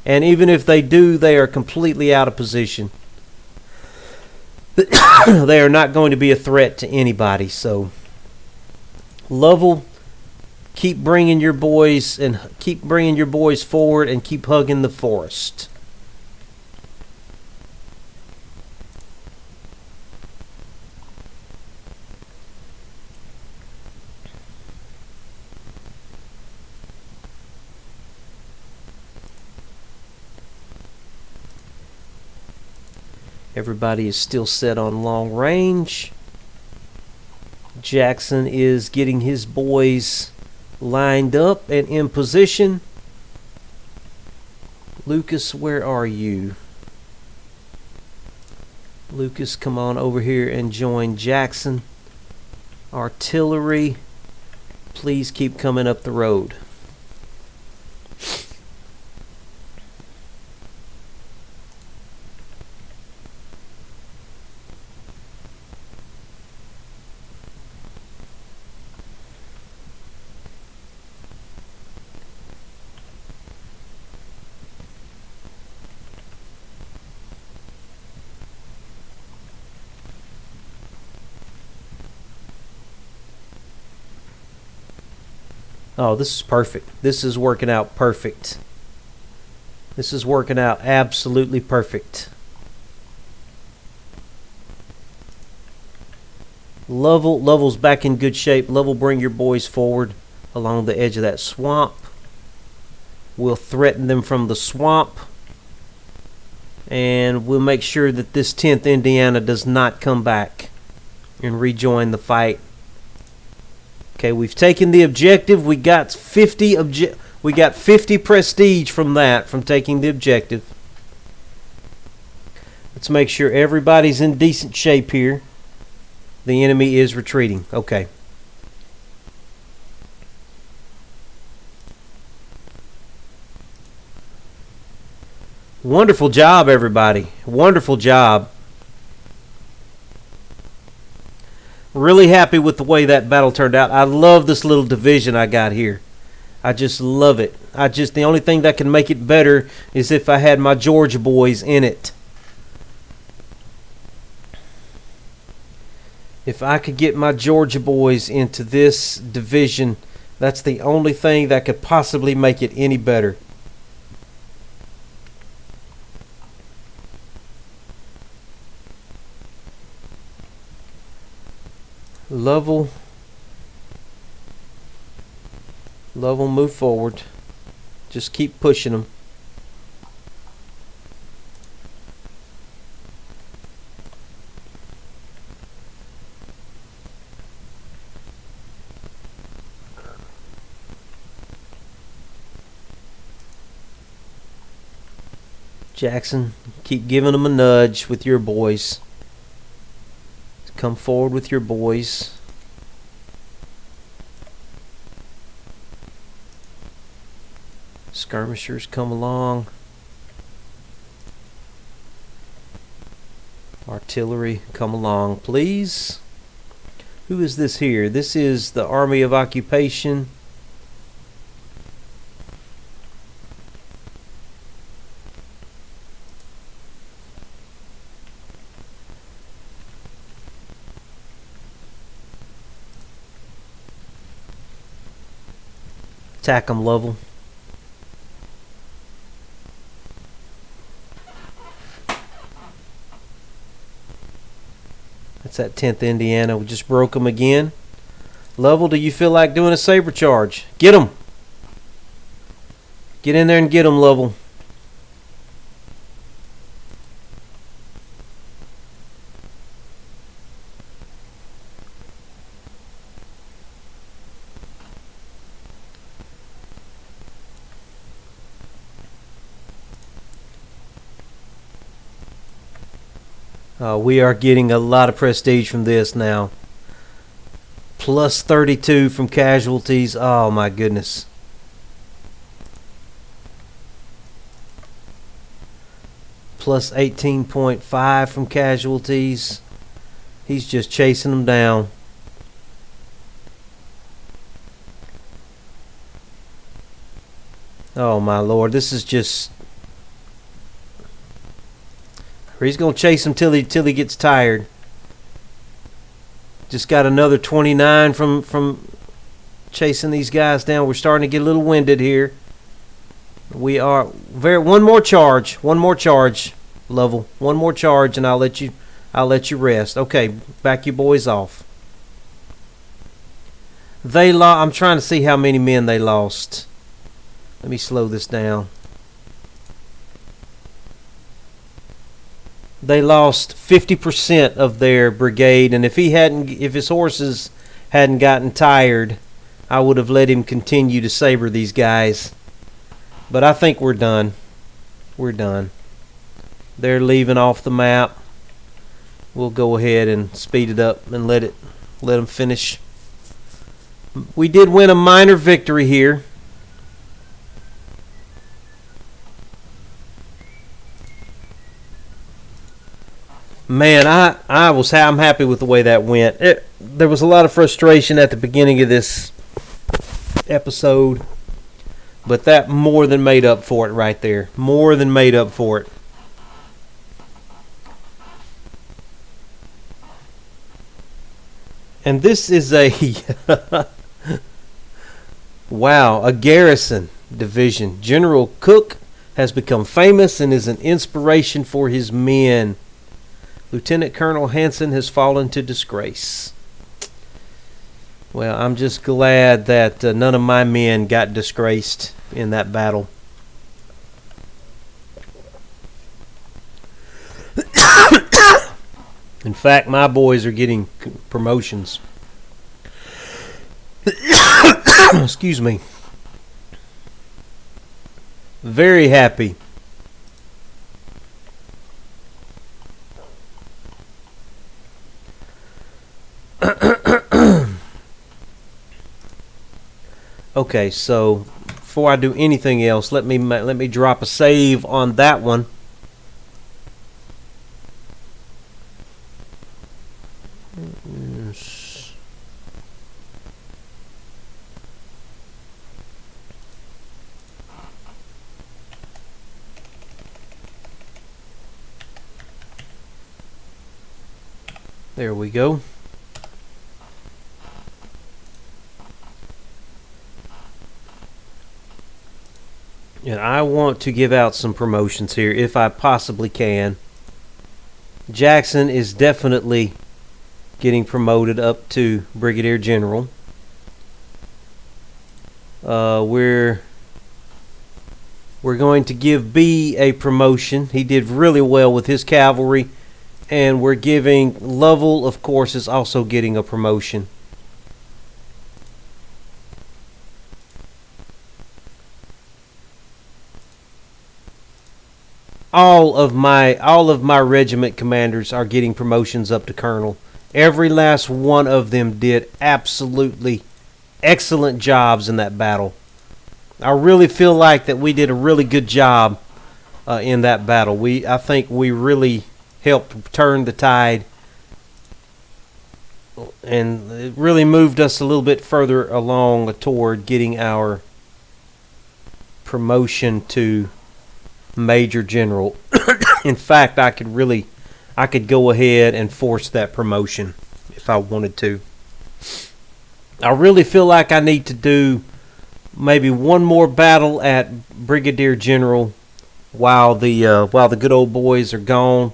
[SPEAKER 1] And even if they do, they are completely out of position. They are not going to be a threat to anybody. So, Lovell, keep bringing your boys forward and keep hugging the forest. Everybody is still set on long range. Jackson is getting his boys lined up and in position. Lucas, where are you? Lucas, come on over here and join Jackson. Artillery, please keep coming up the road. Oh, this is perfect. This is working out perfect. This is working out absolutely perfect. Lovell's back in good shape. Lovell, bring your boys forward along the edge of that swamp. We'll threaten them from the swamp. And we'll make sure that this 10th Indiana does not come back and rejoin the fight. Okay, we've taken the objective. We got 50 prestige from that, from taking the objective. Let's make sure everybody's in decent shape here. The enemy is retreating. Okay. Wonderful job, everybody. Wonderful job. Really happy with the way that battle turned out. I love this little division I got here. I just love it. The only thing that can make it better is if I had my Georgia boys in it. If I could get my Georgia boys into this division, that's the only thing that could possibly make it any better. Lovell, move forward. Just keep pushing them. Jackson, keep giving them a nudge with your boys. Come forward with your boys. Skirmishers, come along. Artillery, come along, please. Who is this here? This is the Army of Occupation. Attack them, Lovell. That's that 10th Indiana. We just broke them again. Lovell, do you feel like doing a saber charge? Get them. Get in there and get them, Lovell. We are getting a lot of prestige from this now. Plus 32 from casualties. Oh my goodness. Plus 18.5 from casualties. He's just chasing them down. Oh my Lord, this is just... He's going to chase him till he gets tired. Just got another 29 from chasing these guys down. We're starting to get a little winded here. We are one more charge, Lovell. One more charge, and I'll let you rest. Okay, back you boys off. I'm trying to see how many men they lost. Let me slow this down. they lost 50% of their brigade, and if his horses hadn't gotten tired, I would have let him continue to saber these guys. But I think we're done. We're done. They're leaving off the map. We'll go ahead and speed it up and let them finish. We did win a minor victory here. Man, I'm happy with the way that went. There was a lot of frustration at the beginning of this episode, but that more than made up for it right there. More than made up for it. And this is a wow, a garrison division. General Cook has become famous and is an inspiration for his men. Lieutenant Colonel Hanson has fallen to disgrace. Well, I'm just glad that none of my men got disgraced in that battle. In fact, my boys are getting promotions. Excuse me. Very happy. Okay, so before I do anything else, let me drop a save on that one. There we go. And I want to give out some promotions here if I possibly can. Jackson is definitely getting promoted up to Brigadier General. We're going to give B a promotion. He did really well with his cavalry. And we're giving Lovell, of course, is also getting a promotion. All of my regiment commanders are getting promotions up to colonel. Every last one of them did absolutely excellent jobs in that battle. I really feel like that we did a really good job in that battle. I think we really helped turn the tide, and it really moved us a little bit further along toward getting our promotion to Major General. In fact, I could go ahead and force that promotion if I wanted to. I really feel like I need to do maybe one more battle at Brigadier General while the good old boys are gone,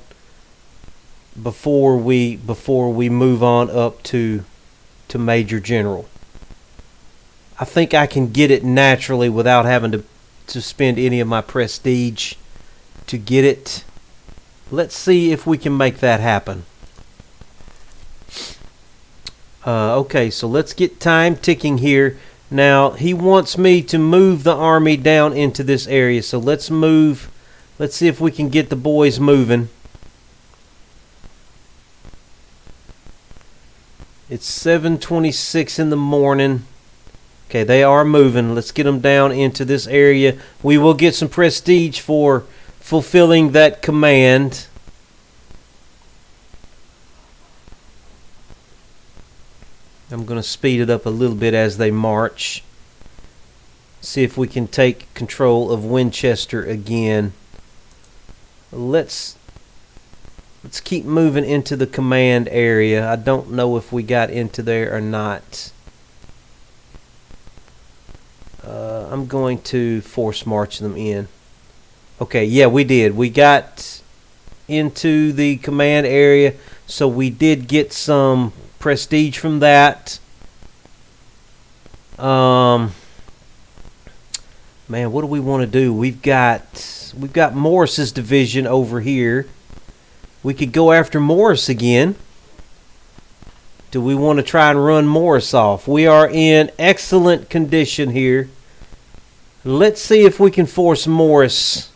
[SPEAKER 1] before we move on up to Major General. I think I can get it naturally without having to spend any of my prestige to get it. Let's see if we can make that happen. Okay, so let's get time ticking here. Now, he wants me to move the army down into this area, so let's move. Let's see if we can get the boys moving. It's 7:26 in the morning. Okay, they are moving. Let's get them down into this area. We will get some prestige for fulfilling that command. I'm going to speed it up a little bit as they march. See if we can take control of Winchester again. Let's keep moving into the command area. I don't know if we got into there or not. I'm going to force march them in. Okay, yeah, we did. We got into the command area, so we did get some prestige from that. Man, what do we want to do? We've got Morris's division over here. We could go after Morris again. Do we want to try and run Morris off? We are in excellent condition here. Let's see if we can force Morris.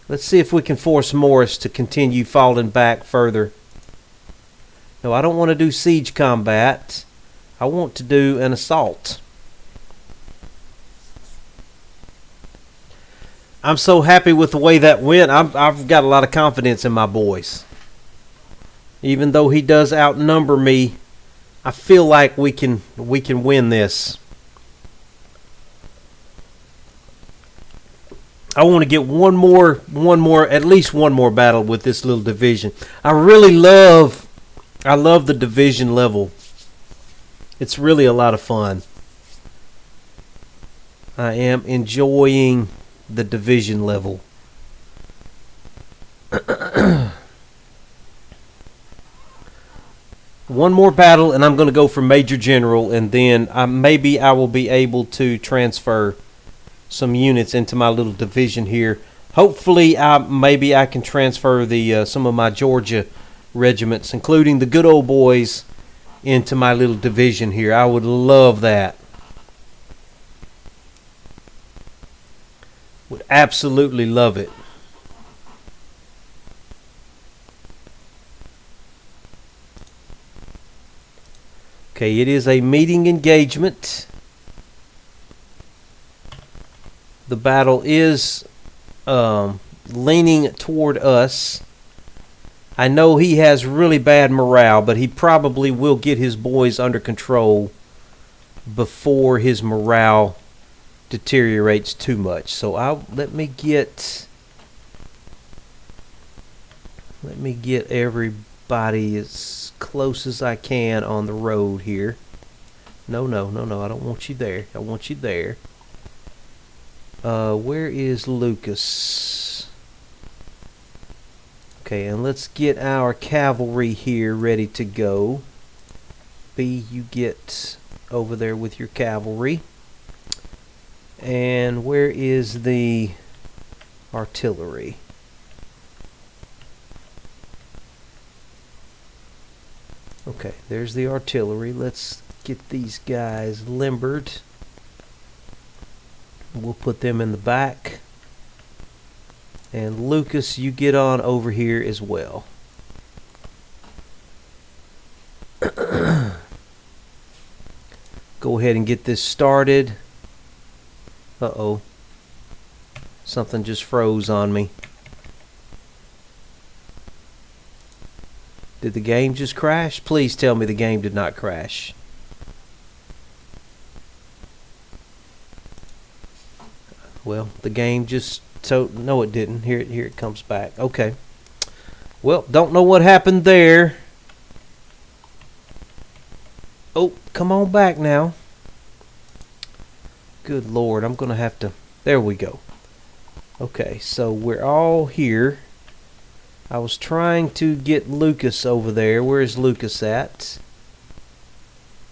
[SPEAKER 1] Let's see if we can force Morris to continue falling back further. No, I don't want to do siege combat. I want to do an assault. I'm so happy with the way that went. I've got a lot of confidence in my boys. Even though he does outnumber me, I feel like we can win this. I want to get at least one more battle with this little division. I love the division level. It's really a lot of fun. I am enjoying the division level. One more battle and I'm going to go for Major General, and then maybe I will be able to transfer some units into my little division here. Hopefully maybe I can transfer some of my Georgia regiments, including the good old boys, into my little division here. I would love that. Would absolutely love it. Okay, it is a meeting engagement. The battle is leaning toward us. I know he has really bad morale, but he probably will get his boys under control before his morale deteriorates too much. So let me get everybody as close as I can on the road here. No, I don't want you there. I want you there. Where is Lucas? Okay, and let's get our cavalry here ready to go. B, you get over there with your cavalry. And where is the artillery? Okay, there's the artillery. Let's get these guys limbered. We'll put them in the back. And Lucas, you get on over here as well. Go ahead and get this started. Uh-oh. Something just froze on me. Did the game just crash? Please tell me the game did not crash. Well, the game just... no, it didn't. Here it comes back. Okay. Well, don't know what happened there. Oh, come on back now. Good Lord, I'm going to have to... There we go. Okay, so we're all here. I was trying to get Lucas over there. Where is Lucas at?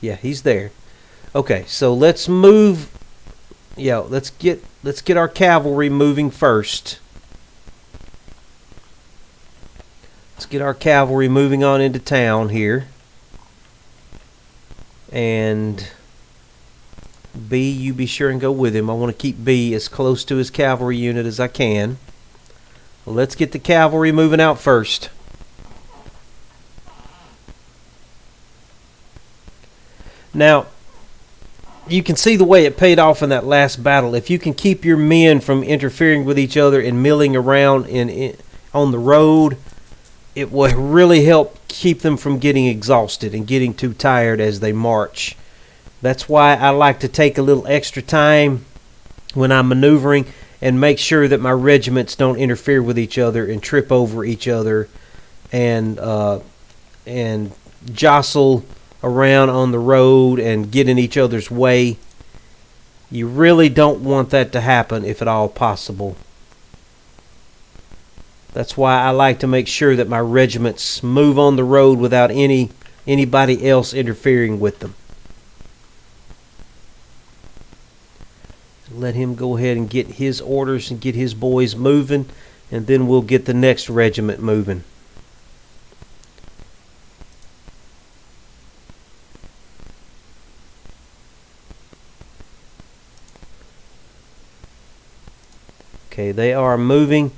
[SPEAKER 1] Yeah, he's there. Okay, so let's move... Yeah, let's get our cavalry moving first. Let's get our cavalry moving on into town here. And B, you be sure and go with him. I want to keep B as close to his cavalry unit as I can. Let's get the cavalry moving out first. Now, you can see the way it paid off in that last battle. If you can keep your men from interfering with each other and milling around on the road, it will really help keep them from getting exhausted and getting too tired as they march. That's why I like to take a little extra time when I'm maneuvering and make sure that my regiments don't interfere with each other and trip over each other and jostle around on the road and get in each other's way. You really don't want that to happen if at all possible. That's why I like to make sure that my regiments move on the road without anybody else interfering with them. Let him go ahead and get his orders and get his boys moving, and then we'll get the next regiment moving. Okay, they are moving.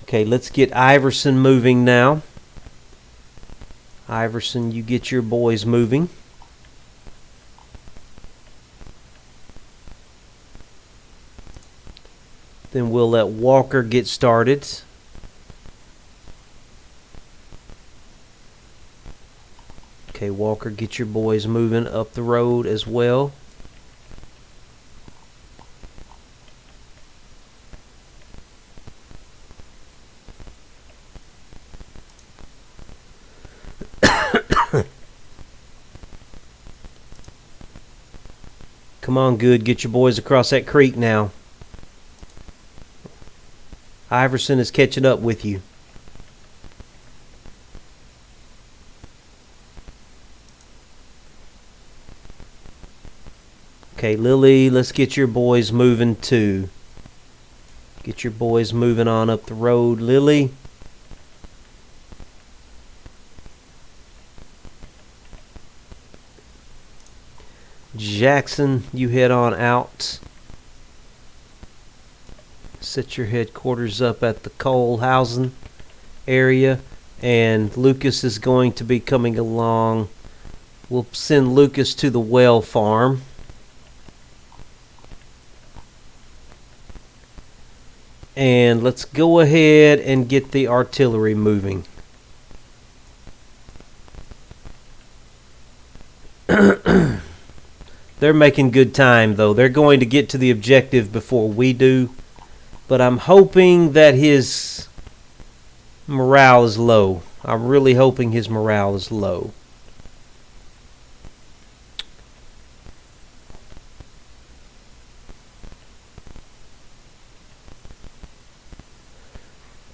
[SPEAKER 1] Okay, let's get Iverson moving now. Iverson, you get your boys moving. Then we'll let Walker get started. Okay, Walker, get your boys moving up the road as well. Come on, Good. Get your boys across that creek now. Iverson is catching up with you. Okay, Lily, let's get your boys moving too. Get your boys moving on up the road, Lily. Jackson, you head on out. Set your headquarters up at the coal housing area, and Lucas is going to be coming along. We'll send Lucas to the well farm. And let's go ahead and get the artillery moving. They're making good time, though. They're going to get to the objective before we do. But I'm hoping that his morale is low. I'm really hoping his morale is low.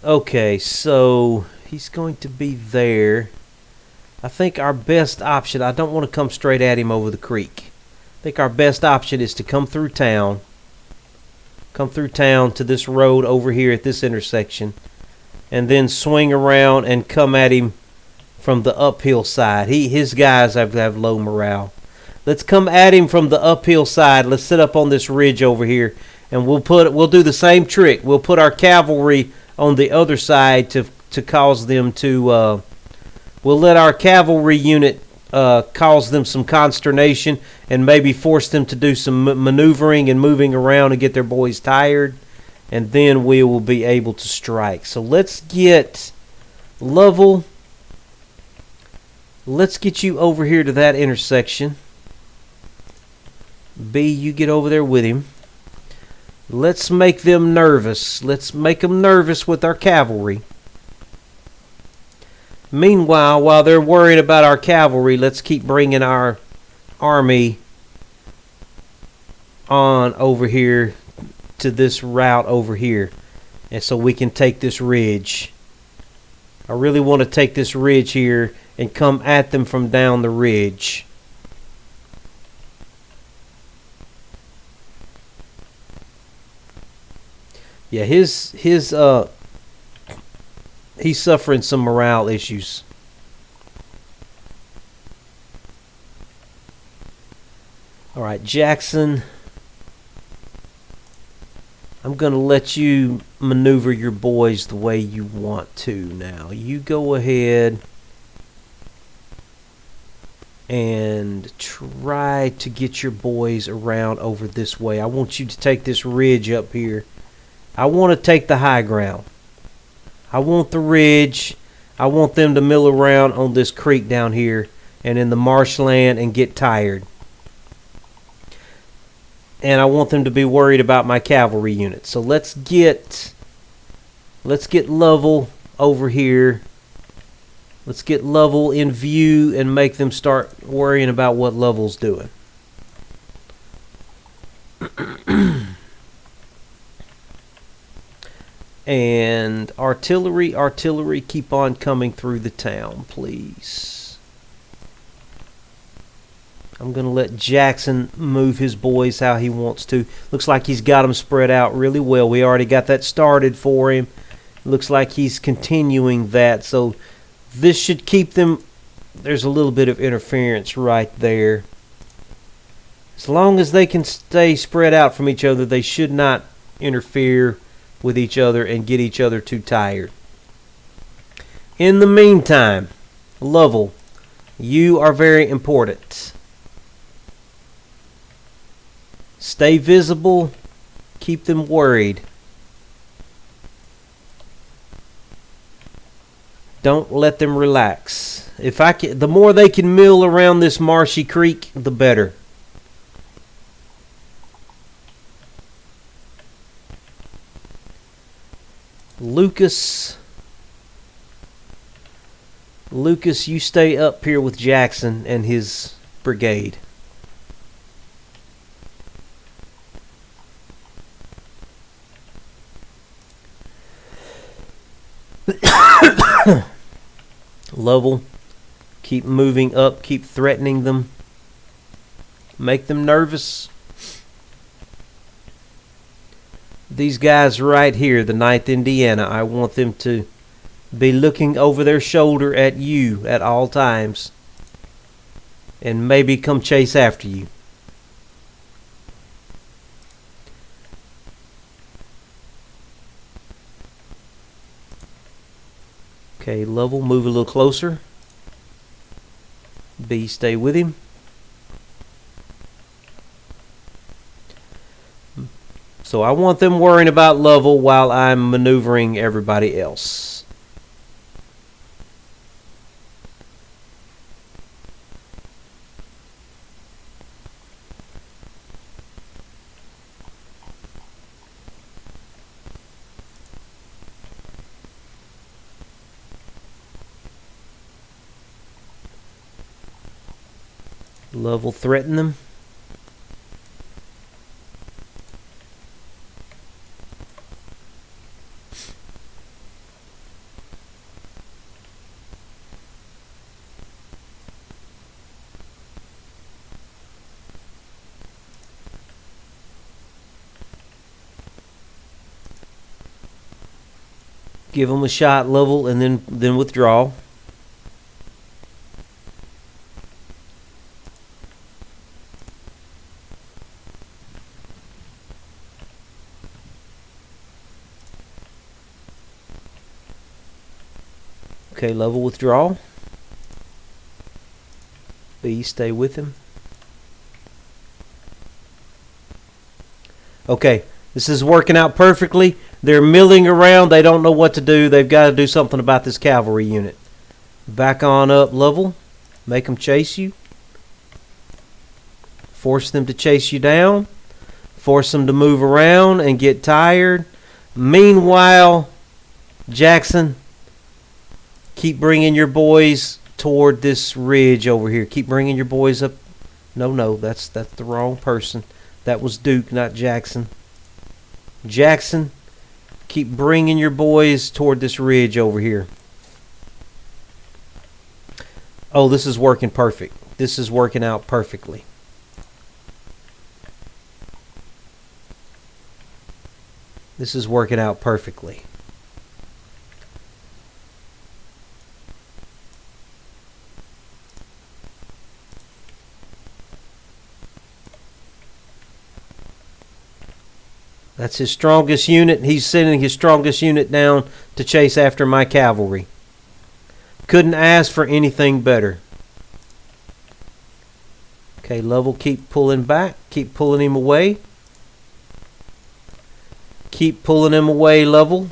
[SPEAKER 1] Okay, so he's going to be there. I think our best option, I don't want to come straight at him over the creek. I think our best option is to come through town. Come through town to this road over here at this intersection. And then swing around and come at him from the uphill side. His guys have low morale. Let's come at him from the uphill side. Let's sit up on this ridge over here. And we'll do the same trick. We'll put our cavalry on the other side to cause them to... we'll let our cavalry unit cause them some consternation and maybe force them to do some maneuvering and moving around and get their boys tired, and then we will be able to strike. So let's get Lovell. Let's get you over here to that intersection. B, you get over there with him. Let's make them nervous. Let's make them nervous with our cavalry. Meanwhile, while they're worried about our cavalry, let's keep bringing our army on over here to this route over here. And so we can take this ridge. I really want to take this ridge here and come at them from down the ridge. Yeah, he's suffering some morale issues. All right, Jackson. I'm going to let you maneuver your boys the way you want to now. You go ahead and try to get your boys around over this way. I want you to take this ridge up here. I want to take the high ground. I want the ridge. I want them to mill around on this creek down here and in the marshland and get tired. And I want them to be worried about my cavalry unit. So let's get Lovell over here. Let's get Lovell in view and make them start worrying about what Lovell's doing. And artillery, keep on coming through the town, please. I'm going to let Jackson move his boys how he wants to. Looks like he's got them spread out really well. We already got that started for him. Looks like he's continuing that. So this should keep them. There's a little bit of interference right there. As long as they can stay spread out from each other, they should not interfere with each other and get each other too tired. In the meantime, Lovell, you are very important. Stay visible. Keep them worried. Don't let them relax. The more they can mill around this marshy creek, the better. Lucas, you stay up here with Jackson and his brigade. Lovell, keep moving up, keep threatening them. Make them nervous. These guys right here, the 9th Indiana, I want them to be looking over their shoulder at you at all times. And maybe come chase after you. Okay, Lovell, move a little closer. B, stay with him. So I want them worrying about Lovell while I'm maneuvering everybody else. Lovell, threaten them. Give them a shot, Lovell, and then withdraw. Okay, Lovell, withdraw. B, stay with him. Okay, this is working out perfectly. They're milling around. They don't know what to do. They've got to do something about this cavalry unit. Back on up, Lovell. Make them chase you. Force them to chase you down. Force them to move around and get tired. Meanwhile, Jackson, keep bringing your boys toward this ridge over here. Keep bringing your boys up. No, that's the wrong person. That was Duke, not Jackson. Jackson, keep bringing your boys toward this ridge over here. Oh, this is working perfect. This is working out perfectly. This is working out perfectly. That's his strongest unit. He's sending his strongest unit down to chase after my cavalry. Couldn't ask for anything better. Okay, Lovell, keep pulling back. Keep pulling him away. Keep pulling him away, Lovell.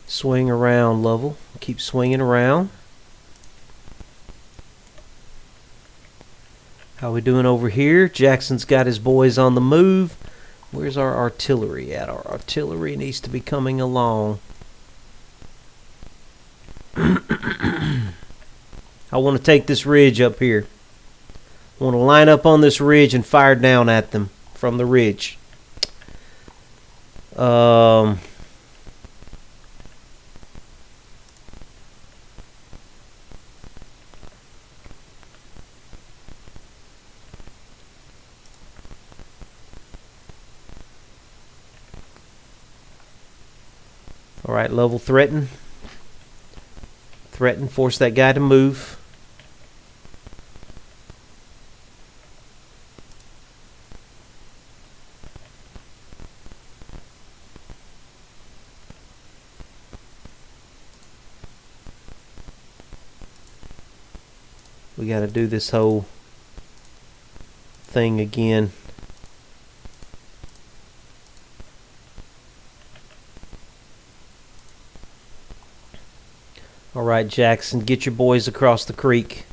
[SPEAKER 1] Swing around, Lovell. Keep swinging around. How we doing over here? Jackson's got his boys on the move. Where's our artillery at? Our artillery needs to be coming along. I want to take this ridge up here. I want to line up on this ridge and fire down at them from the ridge. All right, level threaten. Threaten, force that guy to move. We got to do this whole thing again. All right, Jackson, get your boys across the creek.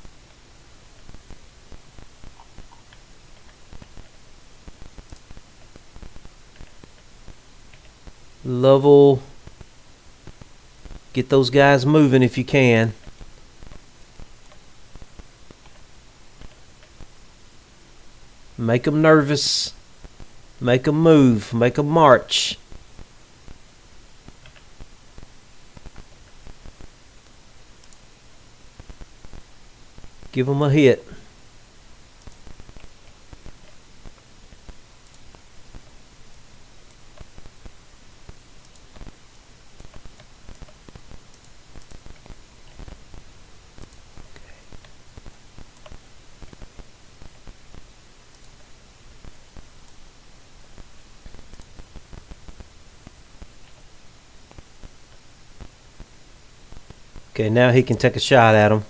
[SPEAKER 1] Lovell, get those guys moving if you can. Make them nervous. Make them move. Make them march. Give them a hit. Okay, now he can take a shot at him.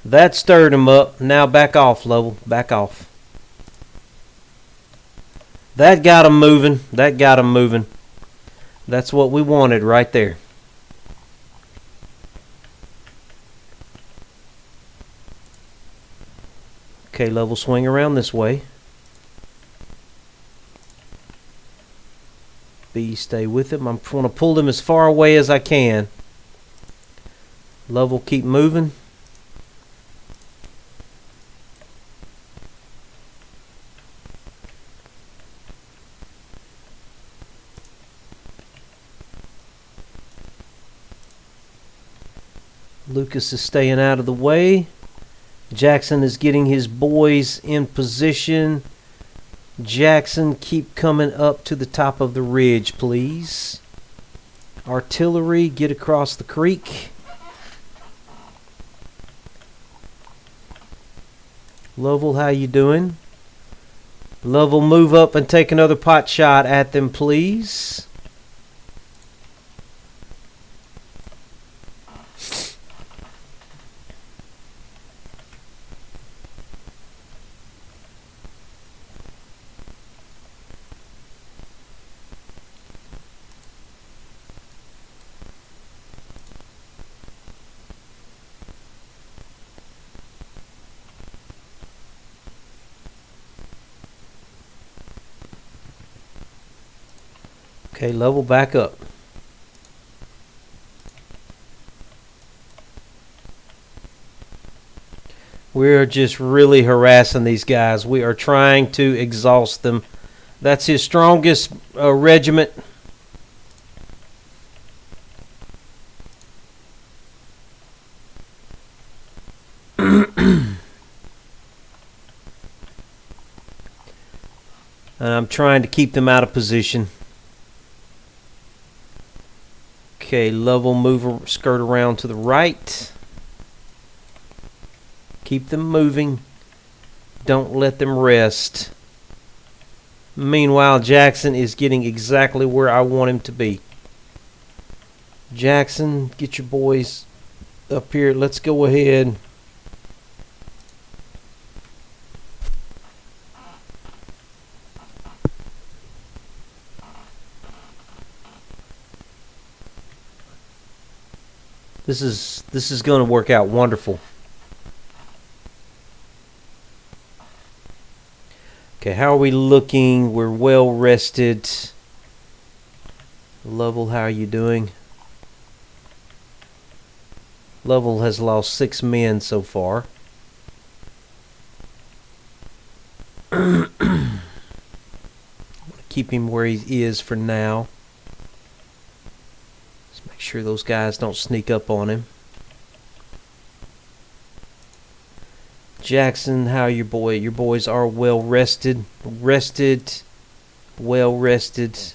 [SPEAKER 1] That stirred him up. Now back off, Lovell. Back off. That got him moving. That got him moving. That's what we wanted right there. Okay, Lovell, swing around this way. B, stay with him. I'm going to pull him as far away as I can. Lovell, keep moving. Lucas is staying out of the way. Jackson is getting his boys in position. Jackson, keep coming up to the top of the ridge, please. Artillery, get across the creek. Lovell, how you doing? Lovell, move up and take another pot shot at them, please. Okay, Lovell, back up. We're just really harassing these guys. We are trying to exhaust them. That's his strongest regiment. And I'm trying to keep them out of position. Okay, Lovell, move, skirt around to the right. Keep them moving. Don't let them rest. Meanwhile, Jackson is getting exactly where I want him to be. Jackson, get your boys up here. Let's go ahead. This is going to work out wonderful. Okay, how are we looking? We're well rested. Lovell, how are you doing? Lovell has lost 6 men so far. Keep him where he is for now. Let's make sure those guys don't sneak up on him. Jackson, how are your boy? Your boys are well rested. Well rested.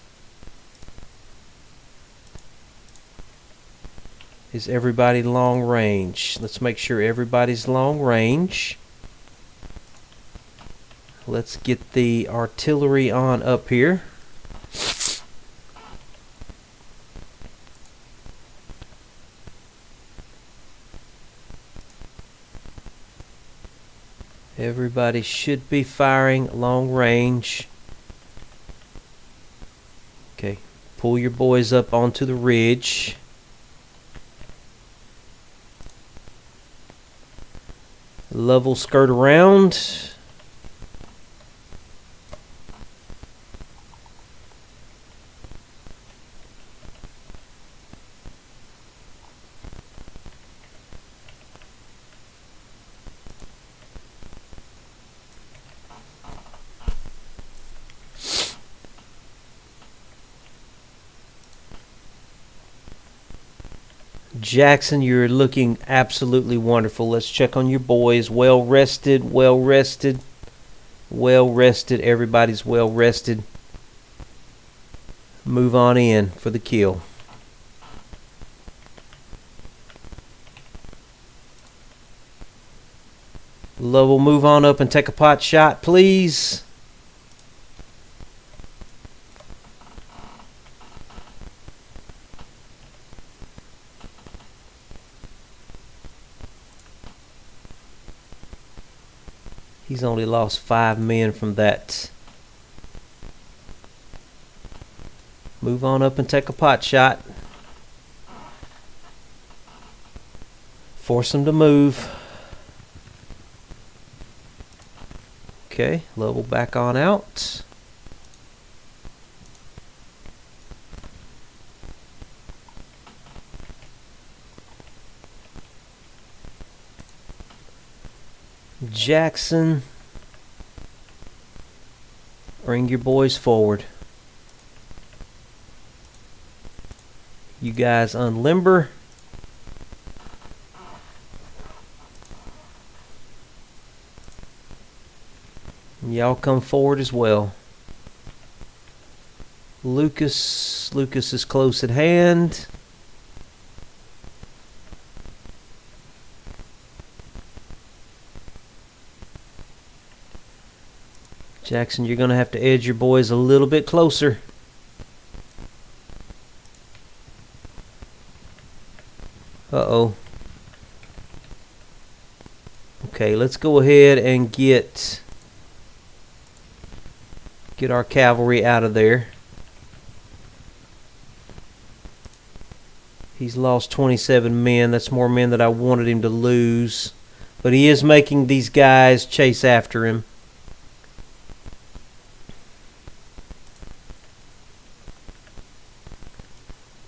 [SPEAKER 1] Is everybody long range? Let's make sure everybody's long range. Let's get the artillery on up here. Everybody should be firing long range. Okay, pull your boys up onto the ridge. Lovell skirt around. Jackson, you're looking absolutely wonderful. Let's check on your boys. Well rested, well rested, well rested. Everybody's well rested. Move on in for the kill. Lovell, move on up and take a pot shot, please. He's only lost 5 men from that. Move on up and take a pot shot. Force him to move. Okay, Lovell back on out. Jackson, bring your boys forward. You guys unlimber. Y'all come forward as well. Lucas is close at hand. Jackson, you're going to have to edge your boys a little bit closer. Uh-oh. Okay, let's go ahead and get our cavalry out of there. He's lost 27 men. That's more men than I wanted him to lose. But he is making these guys chase after him.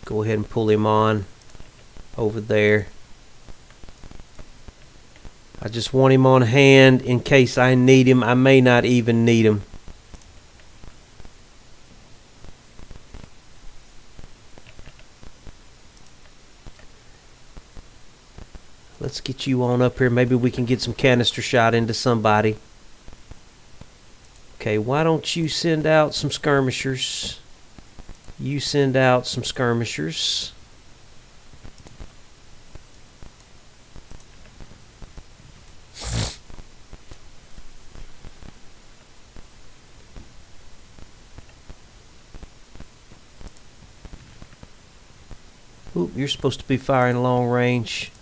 [SPEAKER 1] Go ahead and pull him on over there. I just want him on hand in case I need him. I may not even need him. Let's get you on up here. Maybe we can get some canister shot into somebody. Okay, why don't you send out some skirmishers? You send out some skirmishers. Oop, you're supposed to be firing long range.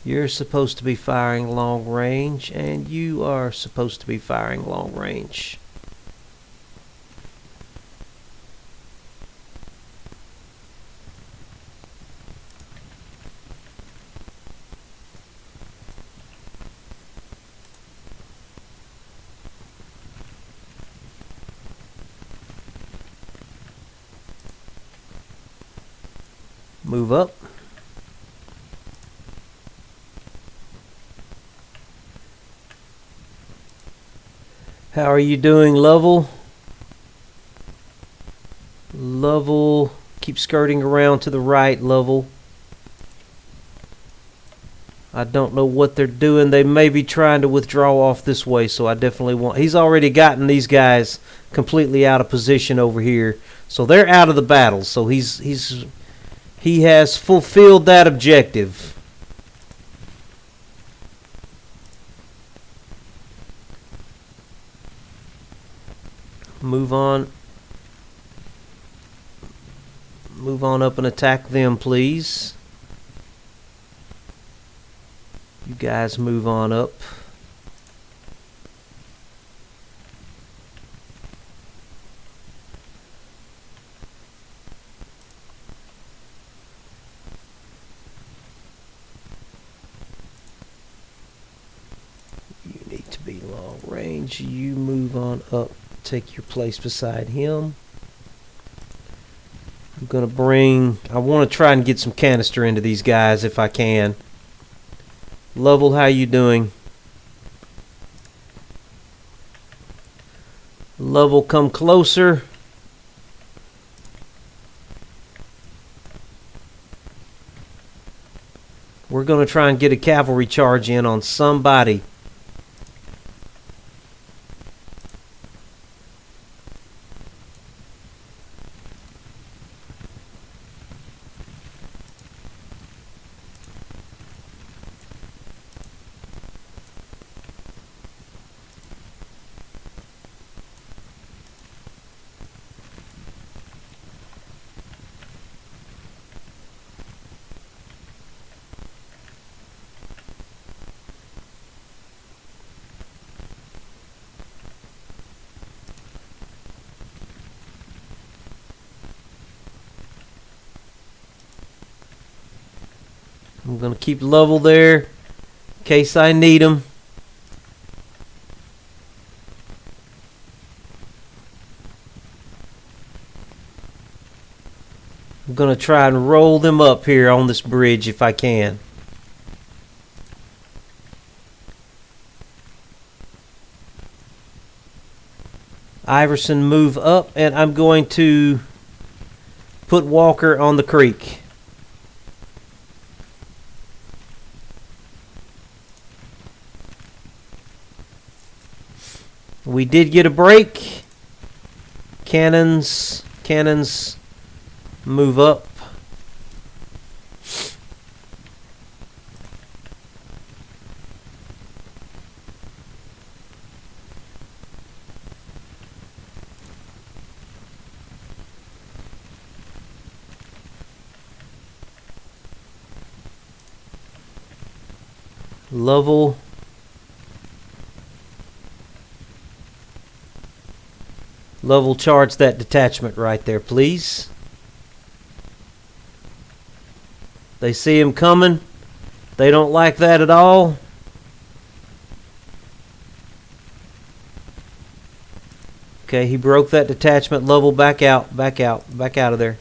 [SPEAKER 1] You're supposed to be firing long range, and you are supposed to be firing long range. Move up. How are you doing, Lovell? Lovell, keep skirting around to the right, Lovell. I don't know what they're doing. They may be trying to withdraw off this way, so I definitely want... He's already gotten these guys completely out of position over here. So they're out of the battle. So he has fulfilled that objective. Move on. Move on up and attack them, please. You guys move on up. You need to be long range. You move on up. Take your place beside him. I'm going to bring... I want to try and get some canister into these guys if I can. Lovell, how you doing? Lovell, come closer. We're going to try and get a cavalry charge in on somebody. I'm going to keep Lovell there in case I need him. I'm going to try and roll them up here on this bridge if I can. Iverson, move up, and I'm going to put Walker on the creek. We did get a break. Cannons, move up. Lovell. Lovell, charge that detachment right there, please. They see him coming. They don't like that at all. Okay, he broke that detachment. Lovell, back out of there.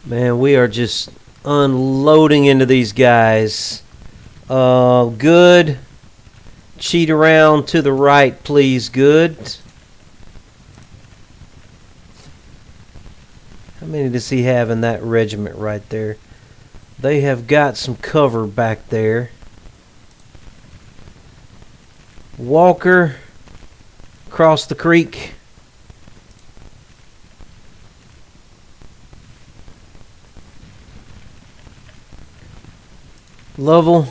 [SPEAKER 1] Man, we are just unloading into these guys. Good. Cheat around to the right, please. Good. How many does he have in that regiment right there? They have got some cover back there. Walker, across the creek. Lovell,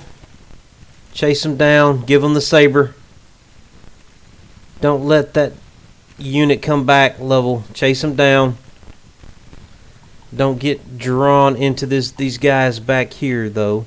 [SPEAKER 1] chase him down, give him the saber. Don't let that unit come back, Lovell. Chase him down. Don't get drawn into these guys back here, though.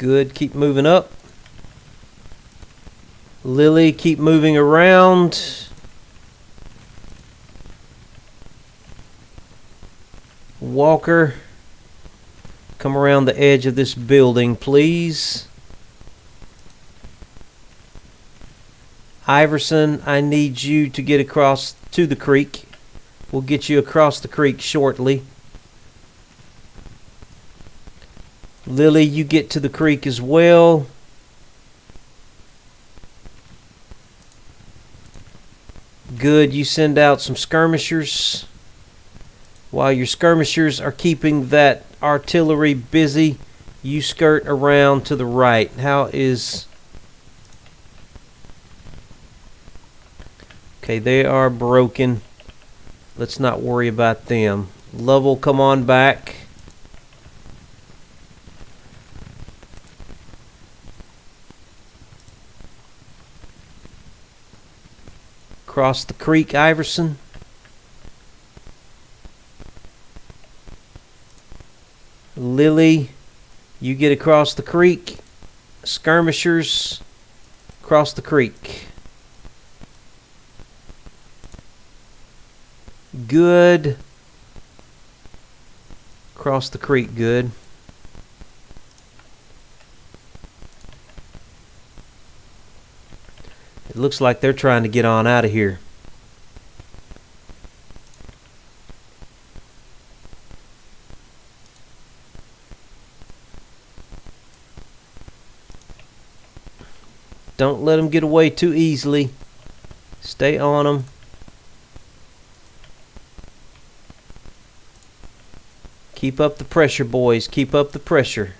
[SPEAKER 1] Good. Keep moving up. Lily, keep moving around. Walker, come around the edge of this building, please. Iverson, I need you to get across to the creek. We'll get you across the creek shortly. Lily, you get to the creek as well. Good, you send out some skirmishers. While your skirmishers are keeping that artillery busy, you skirt around to the right. How is... Okay, they are broken. Let's not worry about them. Lovell, come on back. Cross the creek, Iverson. Lily, you get across the creek. Skirmishers, cross the creek. Good. Cross the creek, good. It looks like they're trying to get on out of here. Don't let them get away too easily. Stay on them. Keep up the pressure, boys. Keep up the pressure.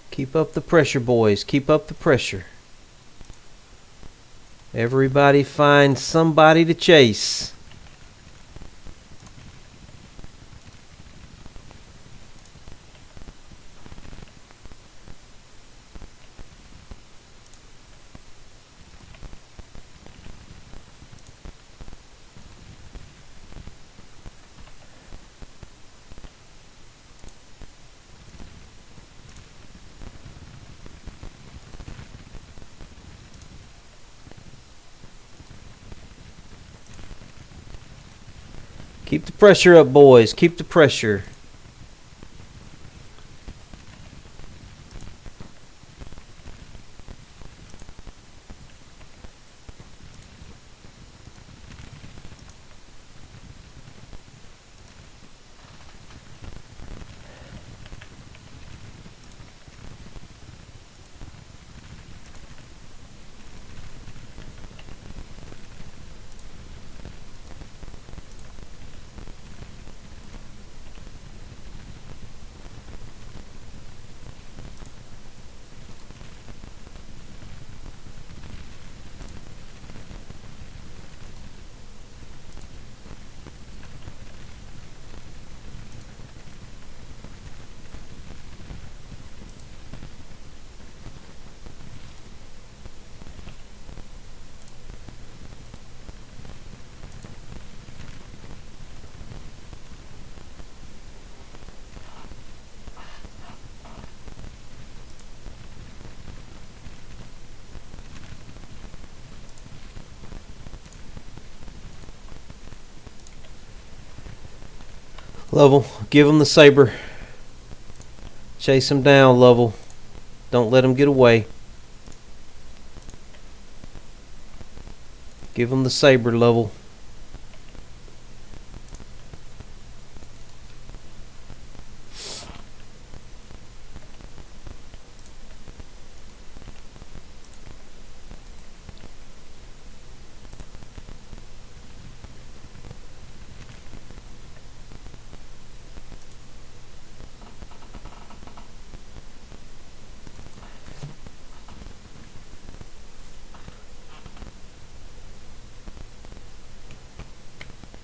[SPEAKER 1] Keep up the pressure, boys. Keep up the pressure. Everybody find somebody to chase. Keep the pressure up, boys. Keep the pressure. Lovell, give him the saber. Chase him down, Lovell. Don't let him get away. Give him the saber, Lovell.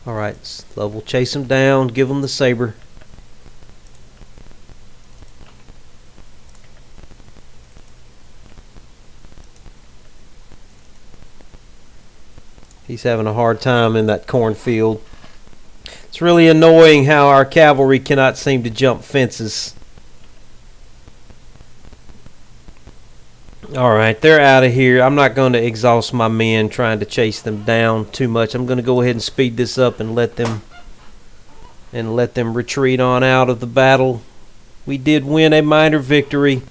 [SPEAKER 1] All right, Love will chase him down, give him the saber. He's having a hard time in that cornfield. It's really annoying how our cavalry cannot seem to jump fences. Alright, they're out of here. I'm not going to exhaust my men trying to chase them down too much. I'm going to go ahead and speed this up and let them retreat on out of the battle. We did win a minor victory.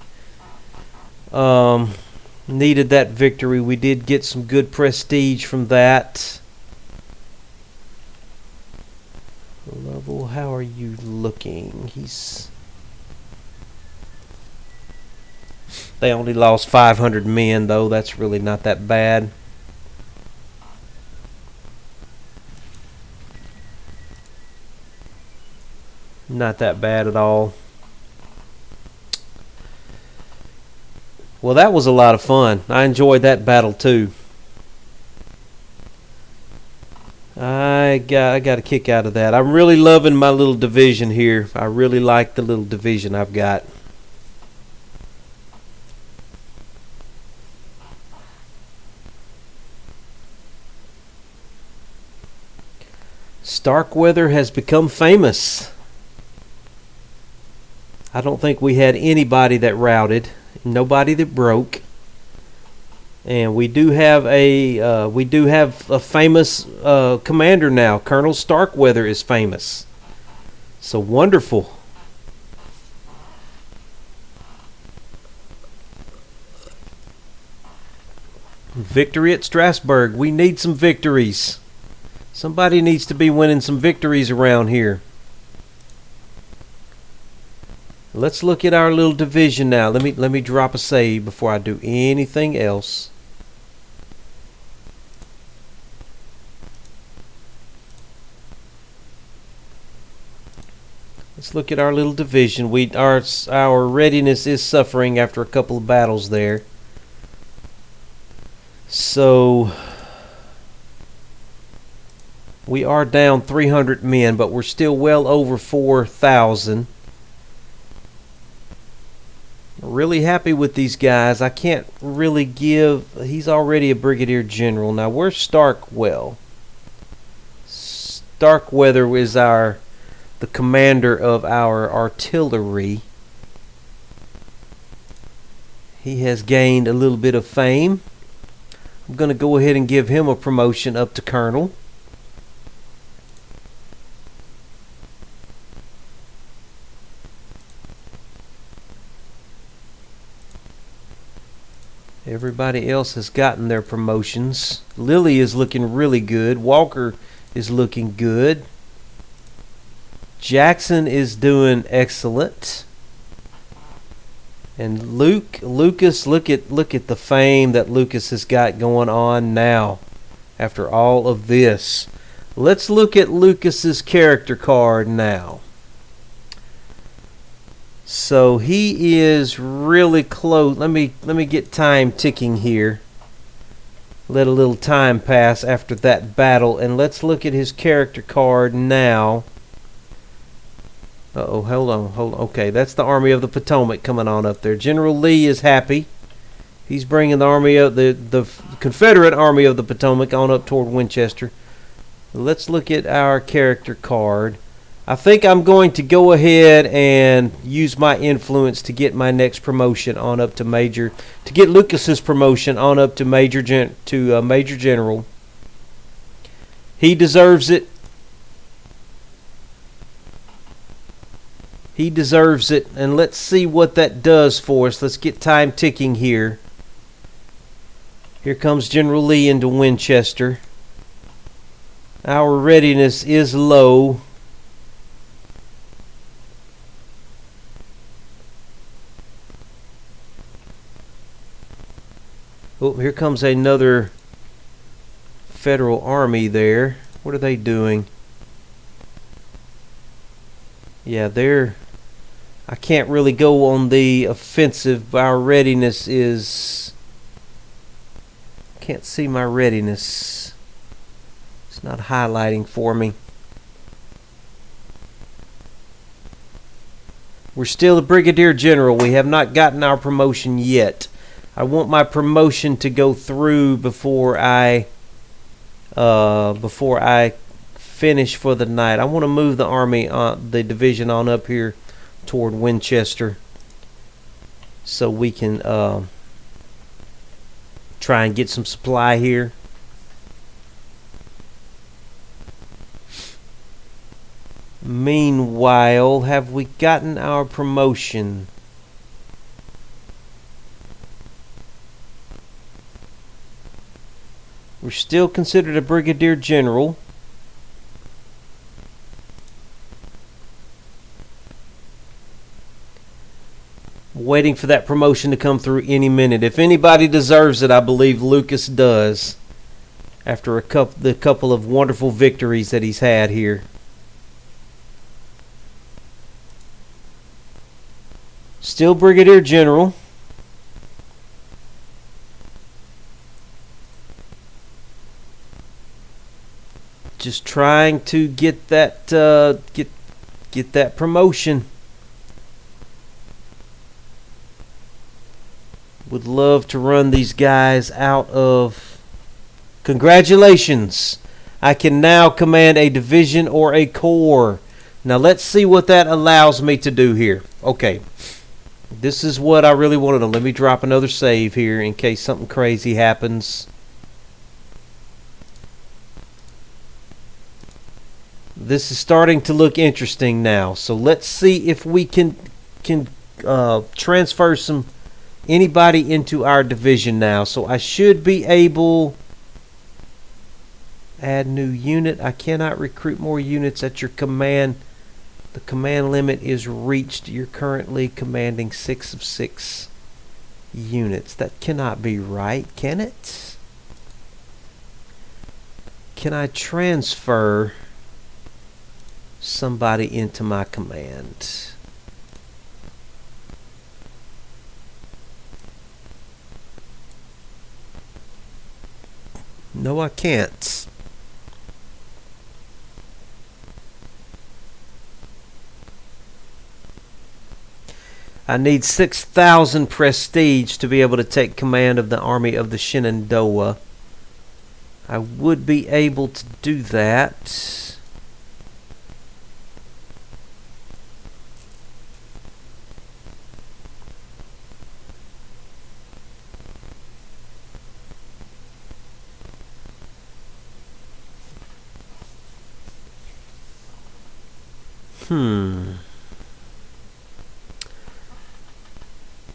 [SPEAKER 1] Needed that victory. We did get some good prestige from that. Lovell, how are you looking? They only lost 500 men, though. That's really not that bad. Not that bad at all. Well, that was a lot of fun. I enjoyed that battle, too. I got a kick out of that. I'm really loving my little division here. I really like the little division I've got. Starkweather has become famous. I don't think we had anybody that routed, nobody that broke, and we do have a famous commander now. Colonel Starkweather is famous. So wonderful. Victory at Strasbourg. We need some victories. Somebody needs to be winning some victories around here. Let's look at our little division now. Let me drop a save before I do anything else. Let's look at our little division. Our readiness is suffering after a couple of battles there. So we are down 300 men, but we're still well over 4,000. Really happy with these guys. I can't really give. He's already a brigadier general. Now where's Starkwell? Starkweather is the commander of our artillery. He has gained a little bit of fame. I'm going to go ahead and give him a promotion up to colonel. Everybody else has gotten their promotions. Lily is looking really good. Walker is looking good. Jackson is doing excellent. And Lucas, look at the fame that Lucas has got going on now after all of this. Let's look at Lucas's character card now. So he is really close. Let me get time ticking here. Let a little time pass after that battle, and let's look at his character card now. Uh-oh, hold on. Okay, that's the Army of the Potomac coming on up there. General Lee is happy. He's bringing the army of the Confederate Army of the Potomac on up toward Winchester. Let's look at our character card. I think I'm going to go ahead and use my influence to get my next promotion on up to major, to get Lucas's promotion on up to major general. He deserves it. He deserves it, and let's see what that does for us. Let's get time ticking here. Here comes General Lee into Winchester. Our readiness is low. Oh, here comes another Federal Army there. What are they doing? Yeah, I can't really go on the offensive. Our readiness is... Can't see my readiness. It's It's not highlighting for me. We're still a brigadier general. We have not gotten our promotion yet. I want my promotion to go through before I finish for the night. I want to move the army, the division on up here toward Winchester, so we can try and get some supply here. Meanwhile, have we gotten our promotion? We're still considered a brigadier general. Waiting for that promotion to come through any minute. If anybody deserves it, I believe Lucas does, after the couple of wonderful victories that he's had here. Still brigadier general. Just trying to get that get that promotion. Would love to run these guys out of. Congratulations! I can now command a division or a corps. Now let's see what that allows me to do here. Okay. This is what I really want to know. Let me drop another save here in case something crazy happens. This is starting to look interesting now. So let's see if we can transfer anybody into our division now. So I should be able. Add new unit. I cannot recruit more units at your command. The command limit is reached. You're currently commanding 6 of 6 units. That cannot be right, can it? Can I transfer somebody into my command? No, I can't. I need 6,000 prestige to be able to take command of the army of the Shenandoah. I would be able to do that.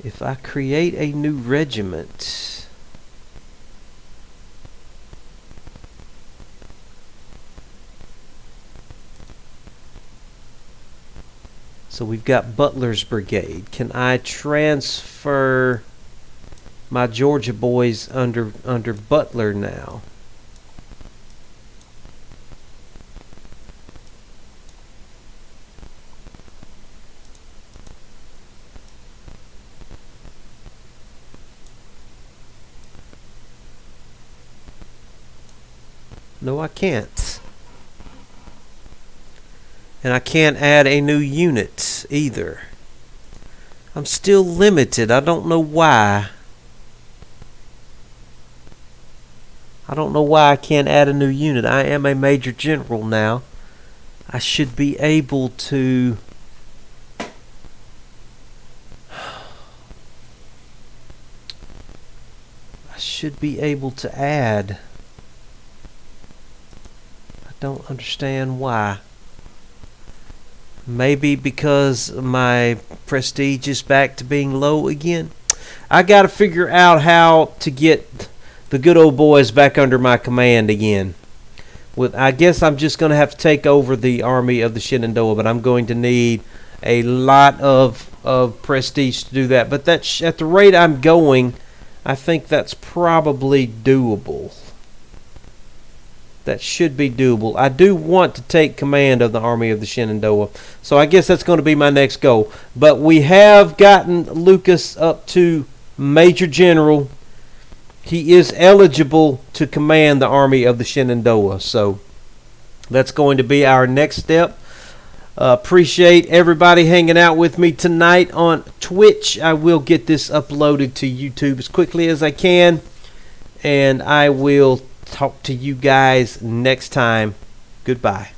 [SPEAKER 1] If I create a new regiment, so we've got Butler's brigade. Can I transfer my Georgia boys under Butler now? No, I can't. And I can't add a new unit either. I'm still limited. I don't know why. I don't know why I can't add a new unit. I am a major general now. I should be able to. I should be able to add. Don't understand why. Maybe because my prestige is back to being low again. I got to figure out how to get the good old boys back under my command again. I guess I'm just going to have to take over the army of the Shenandoah, but I'm going to need a lot of prestige to do that. But that's at the rate I'm going, I think that's probably doable. That should be doable. I do want to take command of the army of the Shenandoah. So I guess that's going to be my next goal. But we have gotten Lucas up to Major General. He is eligible to command the army of the Shenandoah. So That's going to be our next step. Appreciate everybody hanging out with me tonight on Twitch. I will get this uploaded to YouTube as quickly as I can, and I will talk to you guys next time. Goodbye.